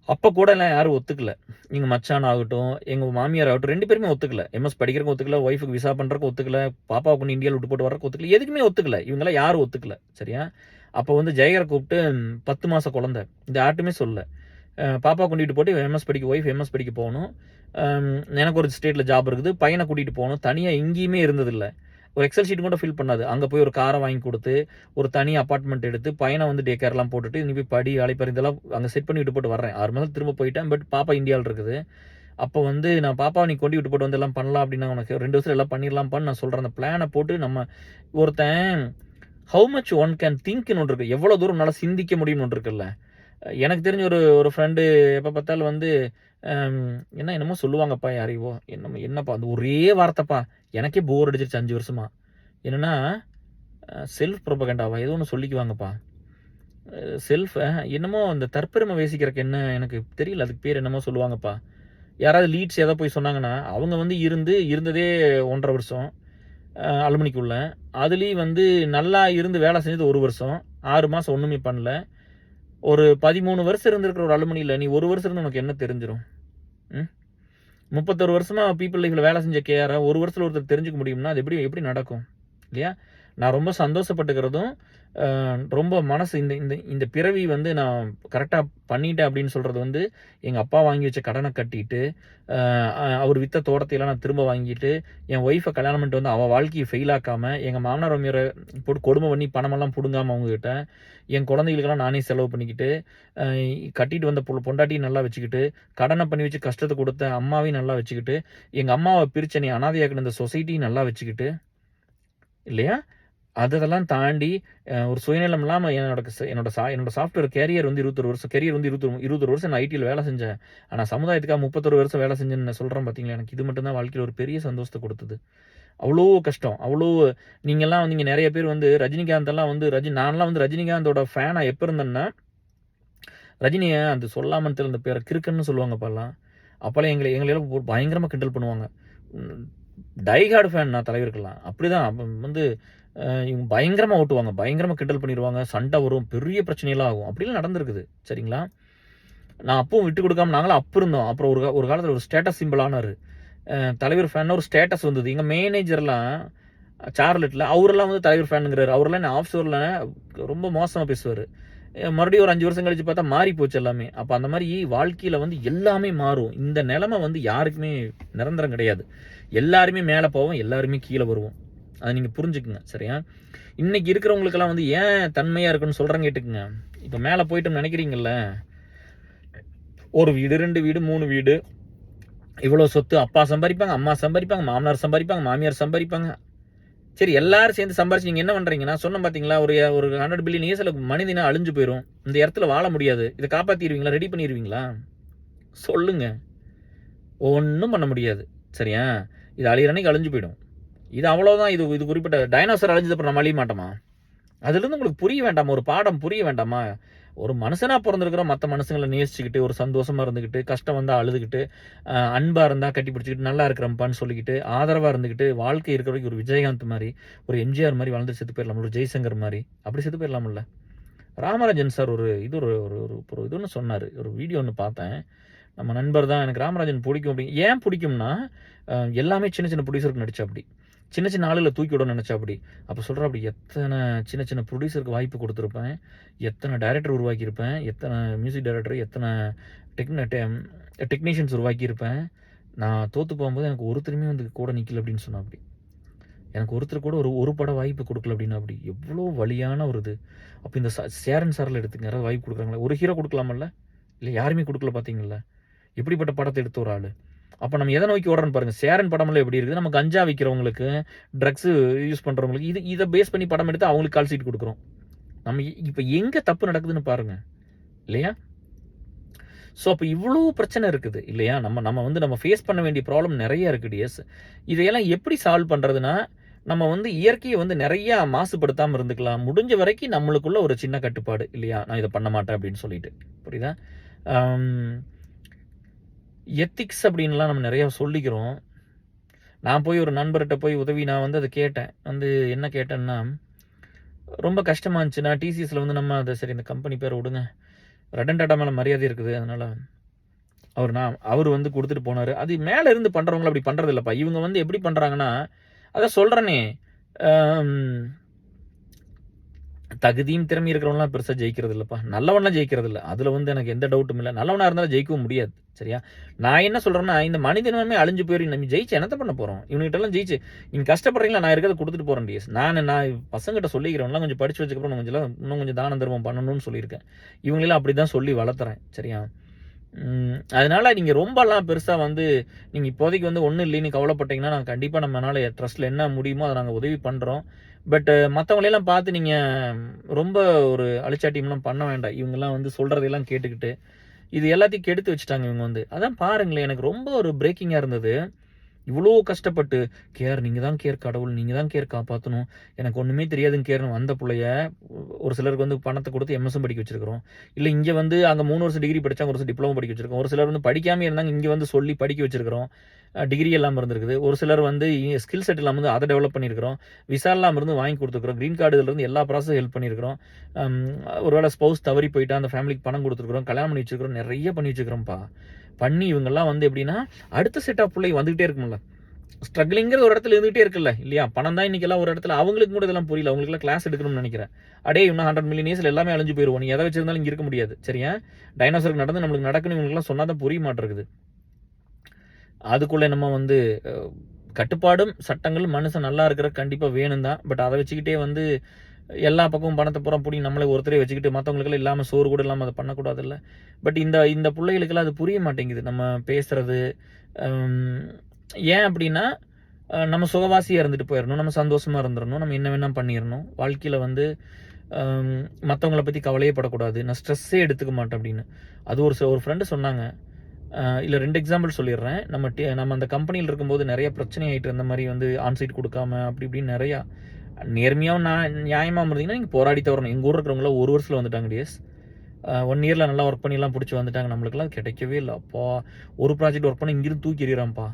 A: அப்போ கூட எல்லாம் யாரும் ஒத்துக்கல. எங்கள் மச்சான் ஆகட்டும், எங்கள் மாமியார் ஆகட்டும், 2 பேருமே ஒத்துக்கல. எம்எஸ் படிக்கிறதுக்கு ஒத்துக்கல, ஒய்ஃபுக்கு விசா பண்ணுறதுக்கு ஒத்துக்கல, பாப்பாவுக்கு கொண்டு இந்தியாவில் விட்டு போட்டு வரக்கு ஒத்துக்கல, எதுக்குமே ஒத்துக்கல. இவங்கெல்லாம் யாரும் ஒத்துக்கல, சரியா? அப்போ வந்து ஜெயகரை கூப்பிட்டு 10 மாத குழந்தை, இந்த ஆட்டுமே சொல்ல, பாப்பா கூட்டிகிட்டு போட்டு எம்எஸ் படிக்க, ஒய்ஃப் எம்எஸ் படிக்க போகணும், எனக்கு ஒரு ஸ்டேட்டில் ஜாப் இருக்குது, பையனை கூட்டிகிட்டு போகணும், தனியாக எங்கேயுமே இருந்ததில்லை, ஒரு எக்ஸல் ஷீட் கூட ஃபில் பண்ணாது. அங்கே போய் ஒரு காரை வாங்கி கொடுத்து, ஒரு தனி அப்பார்ட்மெண்ட் எடுத்து, பையனை வந்து டே கேர்லாம் போட்டுட்டு, நீ போய் படி அழைப்பார் இதெல்லாம் அங்கே செட் பண்ணி விட்டு போட்டு வர்றேன். 6 மாதம் திரும்ப போயிட்டேன். பட் பாப்பா இந்தியாவில் இருக்குது. அப்போ வந்து நான் பாப்பாவை நீ கொண்டு விட்டு போட்டு வந்து எல்லாம் பண்ணலாம் அப்படின்னா, உனக்கு 2 வருஷம் எல்லாம் பண்ணிடலாம்ப்பான்னு நான் சொல்கிறேன். அந்த பிளானை போட்டு நம்ம ஒருத்தன் ஹவு மச் ஒன் கேன் திங்க்னு ஒன்று இருக்குது, எவ்வளோ தூரம் நல்லா சிந்திக்க முடியும்னு ஒன்று இருக்குல்ல. எனக்கு தெரிஞ்ச ஒரு ஃப்ரெண்டு எப்போ பார்த்தாலும் வந்து என்னமோ சொல்லுவாங்கப்பா, யாரையோ என்னப்பா அந்த ஒரே வார்த்தைப்பா, எனக்கே போர் அடிச்சிருச்சு 5 வருஷமா. என்னென்னா செல்ஃப் ப்ரொபகண்டாவா ஏதோ ஒன்று சொல்லிக்குவாங்கப்பா, என்னமோ அந்த தற்பெருமை வேசிக்கிறதுக்கு என்ன எனக்கு தெரியல, அதுக்கு பேர் என்னமோ சொல்லுவாங்கப்பா. யாராவது லீட்ஸ் ஏதாவது போய் சொன்னாங்கன்னா, அவங்க வந்து இருந்ததே 1.5 வருஷம் அலுமினிக்குள்ள, அதுலேயும் வந்து நல்லா இருந்து வேலை செஞ்சது 1 வருஷம், 6 மாதம் ஒன்றுமே பண்ணல. ஒரு 13 வருஷம் இருந்திருக்கிற ஒரு அலுமினியில் நீ 1 வருஷம் இருந்து உனக்கு என்ன தெரிஞ்சிடும்? 31 வருஷமா பீப்புள் லைஃப்பில் வேலை செஞ்ச கேஆரை 1 வருஷத்தில் ஒருத்தர் தெரிஞ்சுக்க முடியும்னா அது எப்படி நடக்கும் இல்லையா? நான் ரொம்ப சந்தோஷப்பட்டுக்கிறதும், ரொம்ப மனசு இந்த இந்த இந்த பிறவி வந்து நான் கரெக்ட்டா பண்ணிட்டேன் அப்படின்னு சொல்றது வந்து, எங்க அப்பா வாங்கி வச்ச கடன கட்டிட்டு, அ அவர் வித்த தோட்டத்தையெல்லாம் நான் திரும்ப வாங்கிட்டு, என் ஒய்ஃப கல்யாணம் பண்ணிட்டு வந்து அவ வாழ்க்கைய ஃபெயில் ஆக்காம, எங்க மாமனார், மாமியார போட்டு கொடுமை பண்ணி பணமெல்லாம் புடுங்காம அவங்ககிட்ட, என் குழந்தைகளுக்கெல்லாம் நானே செலவு பண்ணிக்கிட்டு, அ கட்டிட்டு வந்த பொண்டாட்டியும் நல்லா வச்சுக்கிட்டு, கடன பண்ணி வச்சு கஷ்டத்த குடுத்த அம்மாவையும் நல்லா வச்சுக்கிட்டு, எங்க அம்மாவ பிரிச்சு என்னைய அனாதையாக்குன இந்த சொசைட்டியும் நல்லா வச்சுக்கிட்டு, இல்லையா? அதெல்லாம் தாண்டி ஒரு சுயநலம் இல்லாம என்னோட சாஃப்ட்வேர் கேரியர் வந்து 21 வருஷம் நான் ஐடில வேலை செஞ்சேன். ஆனா சமுதாயத்துக்காக 31 வருஷம் வேலை செஞ்சேன்னு நான் சொல்றேன் பார்த்தீங்களா, எனக்கு இது மட்டும் தான் வாழ்க்கையில ஒரு பெரிய சந்தோஷத்த குடுத்தது. அவ்ளோ கஷ்டம். நீங்கலாம் வந்து இங்க நெறைய பேர் வந்து ரஜினிகாந்த் எல்லாம் வந்து நான்லாம் வந்து ரஜினிகாந்தோட ஃபேனா எப்ப இருந்தேன்னா, ரஜினிய அந்த சொல்லாம தெரியல பேர கிறுக்கன்னு சொல்லுவாங்க அப்பல்லாம். அப்பல்லாம் எங்களயெல்லாம் பயங்கரமா கிண்டல் பண்ணுவாங்க. ம் டை ஹார்ட் ஃபேன் நான் தலைவருக்கெல்லாம். அப்படிதான் அப்ப வந்து இவங்க பயங்கரமா ஓட்டுவாங்க. பயங்கரமா கிண்டல் பண்ணிருவாங்க. சண்டை வரும். பெரிய பிரச்சனைலாம் ஆகும். அப்படிலாம் நடந்திருக்குது. சரிங்களா? நான் அப்பவும் விட்டு குடுக்காம நாங்கலாம் அப்ப இருந்தோம். அப்புறம் ஒரு காலத்துல ஒரு ஸ்டேட்டஸ் சிம்பல் ஆனாரு. தலைவர் ஃபேன்னா ஒரு ஸ்டேட்டஸ் வந்தது. எங்க மேனேஜர்லாம் சார்லட்ல அவரெல்லாம் வந்து தலைவர் ஃபேனுங்கிறாரு. அவரெல்லாம் என்ன ஆஃபீஸ்ல ரொம்ப மோசமா பேசுவாரு. மறுபடியும் ஒரு 5 வருஷம் கழிச்சு பார்த்தா மாறி போச்சு எல்லாமே. அப்ப அந்த மாரி வாழ்க்கையில வந்து எல்லாமே மாறும். இந்த நெலைம வந்து யாருக்குமே நிரந்தரம் கிடையாது. எல்லாருமே மேல போவோம். எல்லாருமே கீழ வருவோம். அத நீங்க புரிஞ்சுக்குங்க. சரியா? இன்னைக்கு இருக்கிறவங்களுக்கெல்லாம் வந்து ஏன் தன்மையா இருக்குன்னு சொல்றேன் கேட்டுக்குங்க. இப்ப மேல போயிட்டோம்னு நெனைக்கிறீங்கல்ல, ஒரு வீடு, 2 வீடு, 3 வீடு, இவ்வளோ சொத்து அப்பா சம்பாரிப்பாங்க, அம்மா சம்பாரிப்பாங்க, மாமனார் சம்பாரிப்பாங்க, மாமியார் சம்பாரிப்பாங்க. சரி எல்லாரும் சேர்ந்து சம்பாரிச்சு நீங்க என்ன பண்றீங்கன்னா, சொன்னேன் பார்த்தீங்களா, ஒரு 100 பில்லியன் இயர்ஸ்ல மனித இனம் அழிஞ்சு போயிரும். இந்த இடத்துல வாழ முடியாது. இத காப்பாத்திருவீங்களா? ரெடி பண்ணிருவீங்களா? சொல்லுங்க. ஒண்ணும் பண்ண முடியாது. சரியா? இது அழியிற அன்னைக்கு அழிஞ்சு போயிடும். இது அவ்வளோதான். இது குறிப்பிட்ட டைனோசர் அழிஞ்சது அப்புறம் நம்ம அழிய மாட்டோமா? அதிலிருந்து உங்களுக்கு புரிய வேண்டாமா? ஒரு பாடம் புரிய வேண்டாமா? ஒரு மனுஷனா பொறந்திருக்கிறோம். மத்த மனுஷங்கள நேசிச்சுக்கிட்டு, ஒரு சந்தோஷமா இருந்துகிட்டு, கஷ்டம் வந்தா அழுதுகிட்டு, அன்பா இருந்தா கட்டி பிடிச்சுக்கிட்டு, நல்லா இருக்கிறேன்ப்பான்னு சொல்லிக்கிட்டு, ஆதரவா இருந்துகிட்டு, வாழ்க்கை இருக்கிற வரைக்கும் ஒரு விஜயகாந்த் மாரி, ஒரு எம்ஜிஆர் மாரி வாழ்ந்துட்டு செத்து போயிரலாம். ஒரு ஜெய்சங்கர் மாரி. அப்படி செத்து போயிரலாம்ல. ராமராஜன் சார் ஒரு இது ஒரு ஒரு ஒரு இது ஒண்ணு சொன்னாரு. ஒரு வீடியோ ஒண்ணு பார்த்தேன். நம்ம நண்பர் தான் எனக்கு ராமராஜன் புடிக்கும் ஏன் புடிக்கும்னா, எல்லாமே சின்ன சின்ன ப்ரொடியூசருக்கு நடிச்சாப்படி. சின்ன சின்ன ஆளுகள தூக்கி விடணும்னு நெனச்சாப்படி. அப்ப சொல்றாப்படி, எத்தன சின்ன சின்ன ப்ரொடியூசருக்கு வாய்ப்பு குடுத்திருப்பேன். எத்தன டைரக்டர் உருவாக்கியிருப்பேன். எத்தன மியூசிக் டைரக்டர், எத்தன டெக்ன டெ டெக்னீஷியன்ஸ் உருவாக்கியிருப்பேன். நான் தோத்து போகும்போது எனக்கு ஒருத்தருமே வந்து கூட நிக்கல அப்படின்னு சொன்னாப்படி. எனக்கு ஒருத்தர் கூட ஒரு பட வாய்ப்பு குடுக்கல அப்படின்னாப்படி. எவ்வளோ வலியான ஒரு இது. அப்ப இந்த சேரன் சார்ல எடுத்துங்க. யாராவது வாய்ப்பு குடுக்குறாங்களா? ஒரு ஹீரோ குடுக்கலாமல்ல? இல்ல யாருமே குடுக்கல பார்த்தீங்கள்ல? எப்படிப்பட்ட படத்த எடுத்த ஒரு ஆளு. அப்ப நம்ம எத நோக்கி ஓடுறோம்னு பாருங்க. சேரன் படமெல்லாம் எப்படி இருக்குது? நம்ம கஞ்சா விக்கிறவங்களுக்கு, ட்ரக்ஸ் யூஸ் பண்றவங்களுக்கு இத பேஸ் பண்ணி படம் எடுத்து அவங்களுக்கு கால் ஷீட் குடுக்குறோம். நம்ம இப்ப எங்க தப்பு நடக்குதுன்னு பாருங்க. இல்லையா? ஸோ அப்ப இவ்ளோ பிரச்சனை இருக்குது. இல்லையா? நம்ம ஃபேஸ் பண்ண வேண்டிய ப்ராப்ளம் நெறைய இருக்கு டியர்ஸ். இதையெல்லாம் எப்படி சால்வ் பண்றதுன்னா, நம்ம வந்து இயற்கைய வந்து நெறைய மாசுபடுத்தாம இருந்துக்கலாம். முடிஞ்ச வரைக்கும் நம்மளுக்குள்ள ஒரு சின்ன கட்டுப்பாடு. இல்லையா? நான் இத பண்ண மாட்டேன் அப்படின்னு சொல்லிட்டு. புரியுதா? அம் எத்திக்ஸ் அப்படின்லாம் நம்ம நெறைய சொல்லிக்கிறோம். நான் போய் ஒரு நண்பர்ட்ட போய் உதவி நான் வந்து அத கேட்டேன். வந்து என்ன கேட்டேன்னா, ரொம்ப கஷ்டமா இருந்துச்சுன்னா டிசிஎஸ்ல வந்து நம்ம சரி இந்த கம்பெனி பேர விடுங்க. ரட்டன் டாடா மேல மரியாதை இருக்குது. அதனால அவரு வந்து குடுத்துட்டு போனாரு. அது மேல இருந்து பண்றவங்க அப்படி பண்றது இல்லப்பா. இவங்க வந்து எப்படி பண்றாங்கன்னா, அதான் சொல்றேனே, அம் தகுதியும் திறமையும் இருக்கிறவன்லாம் பெருசா ஜெயிக்கிறது இல்லப்பா. நல்லவன்லாம் ஜெயிக்கிறது இல்ல. அதுல வந்து எனக்கு எந்த டவுட்டும் இல்ல. நல்லவனா இருந்தாலும் ஜெயிக்கவும் முடியாது. சரியா? நான் என்ன சொல்றேன்னா, இந்த மனிதனமே அழிஞ்சு போயிரும். நம்ம ஜெயிச்சு என்னத்த பண்ண போறோம்? இவனுகிட்டலாம் ஜெயிச்சு நீங்க கஷ்டப்படுறீங்களா? நான் இருக்கிறத குடுத்துட்டு போறேன் டிஎஸ். நான் பசங்ககிட்ட சொல்லிக்கிறேன்லாம் கொஞ்சம் படிச்சு வச்சதுக்கப்புறம் இன்னும் கொஞ்சம் தானம் தர்மம் பண்ணணும்னு சொல்லியிருக்கேன். இவங்களெல்லாம் அப்படிதான் சொல்லி வளர்த்துறேன். சரியா? அதனால நீங்க ரொம்பலாம் பெருசா வந்து நீங்க இப்போதைக்கு வந்து ஒண்ணும் இல்லைன்னு கவலைப்பட்டீங்கன்னா, நான் கண்டிப்பா நம்மனால ட்ரஸ்ட்ல என்ன முடியுமோ அத நாங்க உதவி பண்றோம். பட் மத்தவங்களெல்லாம் பார்த்து நீங்க ரொம்ப ஒரு அழிச்சாட்டியம்லாம் பண்ண வேண்டாம். இவங்கலாம் வந்து சொல்றதையெல்லாம் கேட்டுக்கிட்டு, இது எல்லாத்தையும் கெடுத்து வச்சுட்டாங்க இவங்க வந்து. அதான் பாருங்களேன், எனக்கு ரொம்ப ஒரு பிரேக்கிங்கா இருந்தது. இவ்வளோ கஷ்டப்பட்டு, நீங்க தான் கடவுள். நீங்க தான் காப்பாத்தணும். எனக்கு ஒண்ணுமே தெரியாதுன்னு வந்த புள்ளைய, ஒரு சிலருக்கு வந்து பணத்த குடுத்து எம்எஸ்ஸும் படிக்க வச்சிருக்கிறோம். இல்ல இங்க வந்து அங்க 3 வருஷம் டிகிரி படிச்சாங்க. ஒரு வருஷம் டிப்ளமோ படிக்க வச்சிருக்கோம். ஒரு சிலர் வந்து படிக்காமயே இருந்தாங்க. இங்க வந்து சொல்லி படிக்க வச்சிருக்கிறோம். டிகிரி இல்லாம இருந்திருக்குது. ஒரு சிலர் வந்து ஸ்கில் செட் இல்லாம வந்து அத டெவலப் பண்ணியிருக்கிறோம். விசா இல்லாம இருந்து வாங்கி குடுத்துருக்கிறோம். கிரீன் கார்டு இருந்து எல்லா ப்ராசஸும் ஹெல்ப் பண்ணியிருக்கிறோம். ஒருவேள ஸ்பௌஸ் தவறி போயிட்டா அந்த ஃபேமிலிக்கு பணம் குடுத்துருக்கிறோம். கல்யாணம் பண்ணி வச்சிருக்கிறோம். நெறைய பண்ணி வச்சிருக்கிறோம்ப்பா. பண்ணி இவங்கலாம் வந்து எப்படின்னா, அடுத்த செட் ஆஃப் புள்ளை வந்துகிட்டே இருக்கும்ல. ஸ்ட்ரகிளிங்கிறது ஒரு இடத்துல இருந்துகிட்டே இருக்குல்ல இல்லையா? பணம் தான் இன்னைக்கெல்லாம் ஒரு இடத்துல அவங்களுக்கு கூட இதெல்லாம் புரியல. அவங்களுக்குலாம் கிளாஸ் எடுக்கணும்னு நினைக்கிறேன். அடே இன்னும் 100 மில்லியன் இயர்ஸ்ல எல்லாமே அழிஞ்சு போயிருவோம். நீ எதை வச்சிருந்தாலும் இங்க இருக்க முடியாது. சரியா? டைனோசருக்கு நடந்து நம்மளுக்கு நடக்குன்னு இவங்களுக்குலாம் சொன்னா தான் புரிய மாட்டேங்குது. அதுக்குள்ள நம்ம வந்து கட்டுப்பாடும் சட்டங்களும் மனுஷன் நல்லா இருக்கிற கண்டிப்பாக வேணும் தான். பட் அதை வச்சுக்கிட்டே வந்து எல்லா பக்கமும் பணத்தை பூரா பிடி நம்மளே ஒருத்தரே வச்சுக்கிட்டு மற்றவங்களுக்கெல்லாம் இல்லாமல் சோறு கூட இல்லாமல் அதை பண்ணக்கூடாதுல்ல. பட் இந்த பிள்ளைகளுக்கெல்லாம் அது புரிய மாட்டேங்குது நம்ம பேசுறது. ஏன் அப்படின்னா நம்ம சுகவாசியாக இருந்துட்டு போயிடணும், நம்ம சந்தோஷமாக இருந்துடணும், நம்ம என்ன வேணால் பண்ணிடணும். வாழ்க்கையில் வந்து மற்றவங்கள பற்றி கவலையே படக்கூடாது, நான் ஸ்ட்ரெஸ்ஸே எடுத்துக்க மாட்டேன் அப்படின்னு. அது ஒரு ஃப்ரெண்டு சொன்னாங்க. இல்லை 2 எக்ஸாம்பிள் சொல்லிடுறேன். நம்ம அந்த கம்பெனியில் இருக்கும்போது நிறைய பிரச்சனை ஆகிட்டு இருந்த மாதிரி வந்து ஆன்சைட் கொடுக்காம அப்படி இப்படின்னு நிறையா நேர்மையாக நியாயமாக இருந்தீங்கன்னா நீங்கள் போராடிட்டு வரணும். எங்கள் ஊர் இருக்கிறவங்களாம் 1 வருஷத்தில் வந்துட்டாங்க டிஎஸ். 1 இயரில் நல்லா ஒர்க் பண்ணிலாம் பிடிச்சி வந்துட்டாங்க. நம்மளுக்கெல்லாம் கிடைக்கவே இல்லை. அப்பா ஒரு ப்ராஜெக்ட் ஒர்க் பண்ண இங்கிருந்து தூக்கி எறிகிறான்ப்பா.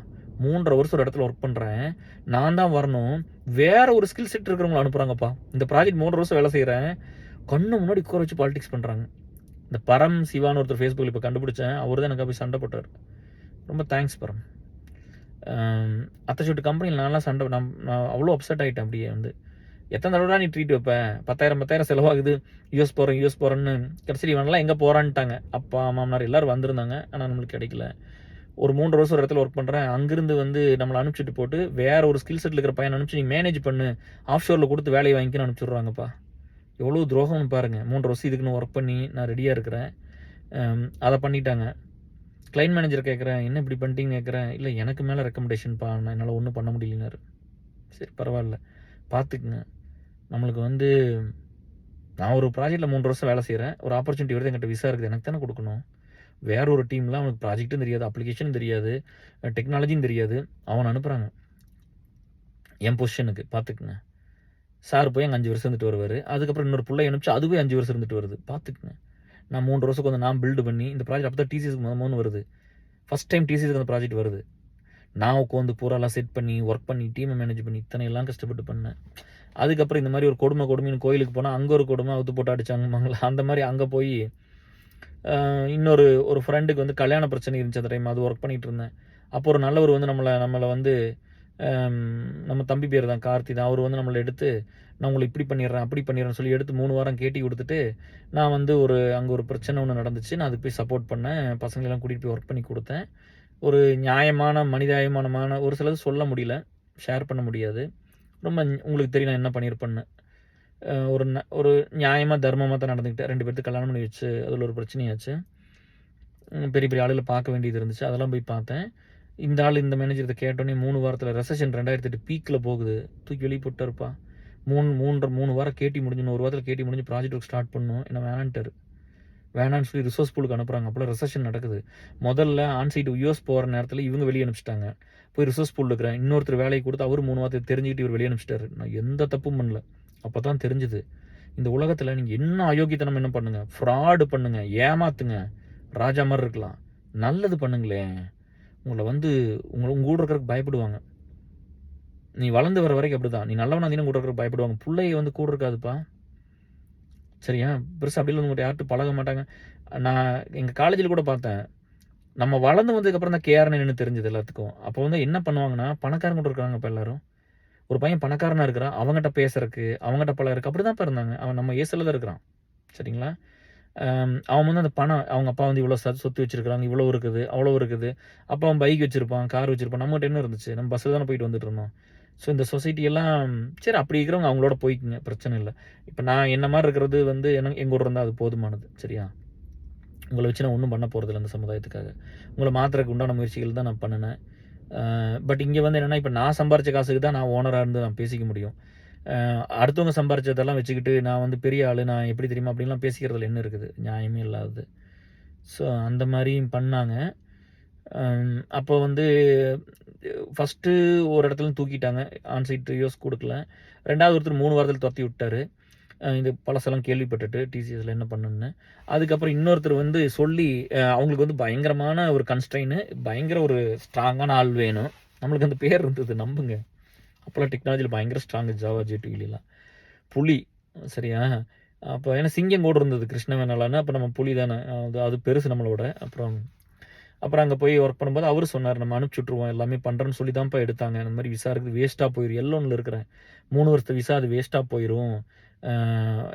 A: 3.5 வருஷம் ஒரு இடத்துல ஒர்க் பண்ணுறேன். நான் தான் வரணும், வேற ஒரு ஸ்கில் செட் இருக்கிறவங்களை அனுப்புகிறாங்கப்பா. இந்த ப்ராஜெக்ட் 3 வருஷம் வேலை செய்கிறேன், கண்ணு முன்னாடி உட்கார வச்சு பாலிடிக்ஸ் பண்ணுறாங்க. இந்த பரம் சிவான்னு ஒருத்தர் ஃபேஸ்புக்கில் இப்போ கண்டுபிடிச்சேன். அவர் தான் எனக்கு போய் சண்டை போட்டார். ரொம்ப தேங்க்ஸ் பரம். அத்தச்சோட்டு கம்பெனியில் நான்லாம் சண்டை நான் அவ்வளோ அப்செட் ஆகிட்டேன். அப்படியே வந்து எத்தனை தடவை நீ ட்ரீட் வைப்பேன், 10,000 செலவாகுது, யூஎஸ் போகிறேன்னு கடைசி இவனெல்லாம் எங்கே போகிறான்ட்டாங்க. அப்பா மாமனார் எல்லோரும் வந்திருந்தாங்க. ஆனால் நம்மளுக்கு கிடைக்கல. ஒரு 3 வருஷம் ஒரு இடத்துல ஒர்க் பண்ணுறேன். அங்கேருந்து வந்து நம்மளை அனுப்பிச்சிட்டு போட்டு வேற ஒரு ஸ்கில் செட்டில் இருக்கிற பையன் அனுப்பிச்சு நீ மேனேஜ் பண்ணு, ஆஃப் ஷோரில் கொடுத்து வேலையை வாங்கிக்கணும்னு அனுப்பிச்சுட்றாங்கப்பா. எவ்வளோ துரோகம்னு பாருங்கள். 3 வருஷம் இதுக்குன்னு ஒர்க் பண்ணி நான் ரெடியாக இருக்கிறேன். அதை பண்ணிட்டாங்க. கிளைண்ட் மேனேஜர் கேட்குறேன், என்ன இப்படி பண்ணிட்டீங்கன்னு கேட்குறேன். இல்லை எனக்கு மேலே ரெக்கமெண்டேஷன்ப்பா, நான் என்னால் ஒன்றும் பண்ண முடியலனாரு. சரி பரவாயில்ல பார்த்துக்குங்க. நம்மளுக்கு வந்து நான் ஒரு ப்ராஜெக்டில் 3 வருஷம் வேலை செய்கிறேன். ஒரு ஆப்பர்ச்சுனிட்டி வருது, என்கிட்ட விசா இருக்குது, எனக்கு தானே கொடுக்கணும். வேற ஒரு டீமில் அவனுக்கு ப்ராஜெக்ட்டும் தெரியாது, அப்ளிகேஷனும் தெரியாது, டெக்னாலஜியும் தெரியாது. அவனை அனுப்புகிறாங்க என் பொசிஷனுக்கு. பார்த்துக்குங்க. சார் போய் அங்கே 5 வருஷம் இருந்துட்டு வருவார். அதுக்கப்புறம் இன்னொரு பிள்ளை அனுப்பிச்சு அதுவே 5 வருஷம் இருந்துட்டு வருது. பார்த்துக்குங்க. நான் 3 வருஷத்துக்கு வந்து நான் பில்டு பண்ணி இந்த ப்ராஜெக்ட் அப்போ தான் டிசிஎஸ்க்கு முதல்ல வருது. ஃபஸ்ட் டைம் டிசிஎஸ்க்கு அந்த ப்ராஜெக்ட் வருது. நான் உட்காந்து பூராலாம் செட் பண்ணி ஒர்க் பண்ணி டீமை மேனேஜ் பண்ணி இத்தனை எல்லாம் கஷ்டப்பட்டு பண்ணேன். அதுக்கப்புறம் இந்த மாதிரி ஒரு கொடுமைன்னு கோயிலுக்கு போனால் அங்கே ஒரு கொடுமை அவுத்து போட்டு அடிச்சாங்கம்மாங்களா. அந்த மாதிரி அங்கே போய் ஒரு ஃப்ரெண்டுக்கு வந்து கல்யாண பிரச்சனை இருந்துச்சு அந்த டைம். அது ஒர்க் பண்ணிகிட்டு இருந்தேன். அப்போ ஒரு நல்லவர் வந்து நம்மளை வந்து நம்ம தம்பி பேர் தான் கார்த்தி தான். அவர் வந்து நம்மளை எடுத்து நான் உங்களை இப்படி பண்ணிடுறேன் அப்படி பண்ணிடுறேன்னு சொல்லி எடுத்து 3 வாரம் கேட்டி கொடுத்துட்டு நான் வந்து அங்கே ஒரு பிரச்சனை ஒன்று நடந்துச்சு. நான் அதுக்கு போய் சப்போர்ட் பண்ணேன். பசங்களெல்லாம் கூட்டிகிட்டு போய் ஒர்க் பண்ணி கொடுத்தேன். ஒரு நியாயமான மனிதாயமானமான ஒரு சிலது சொல்ல முடியல, ஷேர் பண்ண முடியாது. ரொம்ப உங்களுக்கு தெரியும் நான் என்ன பண்ணியிருப்பேன்னு. ஒரு நியாயமாக தர்மமாக தான் நடந்துக்கிட்டேன். 2 பேர்த்துக்கு கல்யாணம் பண்ணி வச்சு அதில் ஒரு பிரச்சனையாச்சு. பெரிய பெரிய ஆளுகளை பார்க்க வேண்டியது இருந்துச்சு. அதெல்லாம் போய் பார்த்தேன். இந்த ஆள் இந்த மேனேஜர் இதை கேட்டோன்னே 3 வாரத்தில் ரெசஷன் 2008 பீக்கில் போகுது, தூக்கி வெளியே போட்டாருப்பா. 3 வாரம் கேட்டி முடிஞ்சு 1 வாரத்தில் கேட்டி முடிஞ்சு ப்ராஜெக்ட் ஒர்க் ஸ்டார்ட் பண்ணணும். என்ன வேணான்ட்டார். வேணான்னு சொல்லி ரிசோர்ஸ் பூலுக்கு அனுப்புகிறாங்க. அப்போலாம் ரெசஷன் நடக்குது. முதல்ல ஆன்சைட் யூஎஸ் போகிற நேரத்தில் இவங்க வெளியே அனுப்பிச்சிட்டாங்க. போய் ரிசோர்ஸ் பூல் இருக்கிறேன் இன்னொருத்தர் வேலையை கொடுத்து அவர் 3 வாரத்தை தெரிஞ்சுக்கிட்டு இவர் வெளியே அனுப்பிச்சிட்டாரு. நான் எந்த தப்பும் பண்ணல. அப்போ தான் தெரிஞ்சுது இந்த உலகத்தில் நீங்கள் என்ன அயோக்கியத்தனம் என்ன பண்ணுங்கள், ஃப்ராடு பண்ணுங்கள், ஏமாத்துங்க, ராஜா மாதிரி இருக்கலாம், நல்லது பண்ணுங்களேன். உங்களை வந்து உங்கள் கூட இருக்கிறதுக்கு பயப்படுவாங்க. நீ வளர்ந்து வர வரைக்கும் அப்படி தான். நீ நல்லவனா இருந்தீங்கன்னா கூட இருக்கிறதுக்கு பயப்படுவாங்க. பிள்ளைய வந்து கூட இருக்காதுப்பா. சரியா? பெருசாக அப்படிலாம் உங்கள்கிட்ட யார்கிட்ட பழக மாட்டாங்க. நான் எங்கள் காலேஜில் கூட பார்த்தேன். நம்ம வளர்ந்து வந்ததுக்கப்புறம் தான் கேஆர்னு என்னன்னு தெரிஞ்சது எல்லாத்துக்கும். அப்போ வந்து என்ன பண்ணுவாங்கன்னா பணக்காரங்க கூட இருக்காங்க. இப்போ எல்லாரும் ஒரு பையன் பணக்காரனாக இருக்கிறான், அவங்ககிட்ட பேசுறதுக்கு அவங்ககிட்ட பழகிறதுக்கு அப்படி தான் இருந்தாங்க. அவன் நம்ம ஏசில் தான் இருக்கிறான். சரிங்களா? அவன் வந்து அந்த பணம் அவங்க அப்பா வந்து இவ்வளோ சொத்து வச்சுருக்காங்க, இவ்வளோ இருக்குது அவ்வளோ இருக்குது. அப்போ அவன் பைக் வச்சுருப்பான், கார் வச்சுருப்பான். நம்மகிட்ட என்ன இருந்துச்சு? நம்ம பஸ்ஸில் தானே போயிட்டு வந்துட்டு இருந்தோம். ஸோ இந்த சொசைட்டியெல்லாம் சரி அப்படி இருக்கிறவங்க அவங்களோட போய்க்குங்க, பிரச்சனை இல்லை. இப்போ நான் என்ன மாதிரி இருக்கிறது வந்து எங்கள் ஊர் இருந்தால் அது போதுமானது. சரியா? உங்களை வச்சு நான் ஒன்றும் பண்ண போகிறதில்ல அந்த சமுதாயத்துக்காக. உங்களை மாற்றுறதுக்கு உண்டான முயற்சிகள் தான் நான் பண்ணினேன். பட் இங்கே வந்து என்னென்னா இப்போ நான் சம்பாரித்த காசுக்கு தான் நான் ஓனராக இருந்து நான் பேசிக்க முடியும். அடுத்தவங்க சம்பாரிச்சதெல்லாம் வச்சுக்கிட்டு நான் வந்து பெரிய ஆள், நான் எப்படி தெரியுமா அப்படின்லாம் பேசிக்கிறதுல என்ன இருக்குது? நியாயமே இல்லாதது. ஸோ அந்த மாதிரியும் பண்ணாங்க. அப்போ வந்து ஃபஸ்ட்டு ஒரு இடத்துல தூக்கிட்டாங்க. ஆன்சைட் யூஎஸ் கொடுக்கல. 2வது ஒருத்தர் 3 வாரத்தில் துரத்தி விட்டார். இந்த பழசெல்லாம் கேள்விப்பட்டுட்டு டிசிஎஸில் என்ன பண்ணுன்னு. அதுக்கப்புறம் இன்னொருத்தர் வந்து சொல்லி அவங்களுக்கு வந்து பயங்கரமான ஒரு கன்ஸ்ட்ரெயின், பயங்கர ஒரு ஸ்ட்ராங்கான ஆள் வேணும். நம்மளுக்கு அந்த பேர் இருந்தது, நம்புங்க. அப்போல்லாம் டெக்னாலஜியில் பயங்கர ஸ்ட்ராங்கு, ஜாவா ஜே2லாம். புலி. சரியா? அப்போ ஏன்னா சிங்கம் கூட இருந்தது கிருஷ்ணவேணாலான்னு. அப்போ நம்ம புலி தானே, அது பெருசு நம்மளோட. அப்புறம் அப்புறம் அங்கே போய் ஒர்க் பண்ணும்போது அவரு சொன்னார், நம்ம அனுப்பிச்சி விட்ருவோம், எல்லாமே பண்ணுறேன்னு சொல்லி தான்ப்பா எடுத்தாங்க. அந்த மாதிரி விசா இருக்குது, வேஸ்ட்டாக போயிடும். எல்லோனில் இருக்கிறேன் 3 வருஷத்து விசா, அது வேஸ்ட்டாக போயிடும்.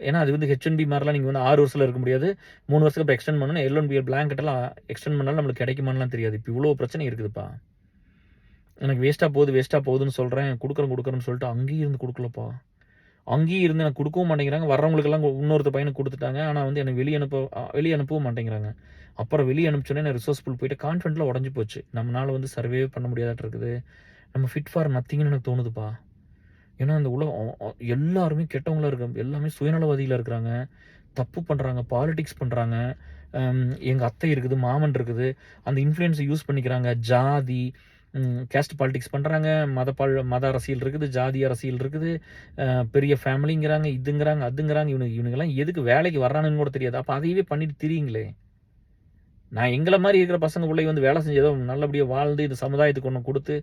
A: ஏன்னா அது வந்து ஹெச்என்பி மாதிரிலாம் நீங்கள் வந்து 6 வருஷத்தில் இருக்க முடியாது, 3 வருஷத்துக்கு அப்புறம் எக்ஸ்டெண்ட் பண்ணணும். எல்1பி பிளாங்கெட்டெல்லாம் எக்ஸ்டெண்ட் பண்ணாலும் நம்மளுக்கு கிடைக்குமான்லாம் தெரியாது. இப்போ இவ்வளோ பிரச்சனை இருக்குதுப்பா. எனக்கு வேஸ்ட்டாக போகுதுன்னு சொல்கிறேன், கொடுக்குறேன்னு சொல்லிட்டு அங்கேயும் இருந்து கொடுக்கலப்பா. அங்கேயும் இருந்து எனக்கு கொடுக்கவும் மாட்டேங்கிறாங்க. வர்றவங்களுக்கெல்லாம் இன்னொருத்த பையனுக்கு கொடுத்துட்டாங்க. ஆனால் வந்து எனக்கு வெளியே அனுப்பவும் மாட்டேங்கிறாங்க. அப்புறம் வெளியே அனுப்பிச்சோன்னே நான் ரிசோர்ஸ்ஃபுல் போயிட்டு கான்ஃபிடென்ட்லாம் உடஞ்சி போச்சு. நம்மளால் வந்து சர்வே பண்ண முடியாதாட்டு இருக்குது. நம்ம ஃபிட் ஃபார் நத்திங்னு எனக்கு தோணுதுப்பா. ஏன்னா இந்த உலகம் எல்லாருமே கெட்டவங்களா இருக்காங்க, எல்லாமே சுயநலவாதிகளாக இருக்கிறாங்க, தப்பு பண்ணுறாங்க, பாலிடிக்ஸ் பண்ணுறாங்க. எங்கள் அத்தை இருக்குது, மாமன் இருக்குது, அந்த இன்ஃப்ளூயன்ஸை யூஸ் பண்ணிக்கிறாங்க. ஜாதி கேஸ்ட் பாலிடிக்ஸ் பண்ணுறாங்க, மத அரசியல் இருக்குது, ஜாதி அரசியல் இருக்குது, பெரிய ஃபேமிலிங்கிறாங்க, இதுங்கிறாங்க அதுங்கிறாங்க. இவனுங்கெல்லாம் எதுக்கு வேலைக்கு வர்றானுன்னு கூட தெரியாது. அப்போ அதையவே பண்ணிட்டு திரியுங்களே. நான் எங்களை மாதிரி இருக்கிற பசங்க பிள்ளை வந்து வேலை செஞ்சு ஏதோ நல்லபடியாக வாழ்ந்து இந்த சமுதாயத்துக்கு ஒன்று கொடுத்து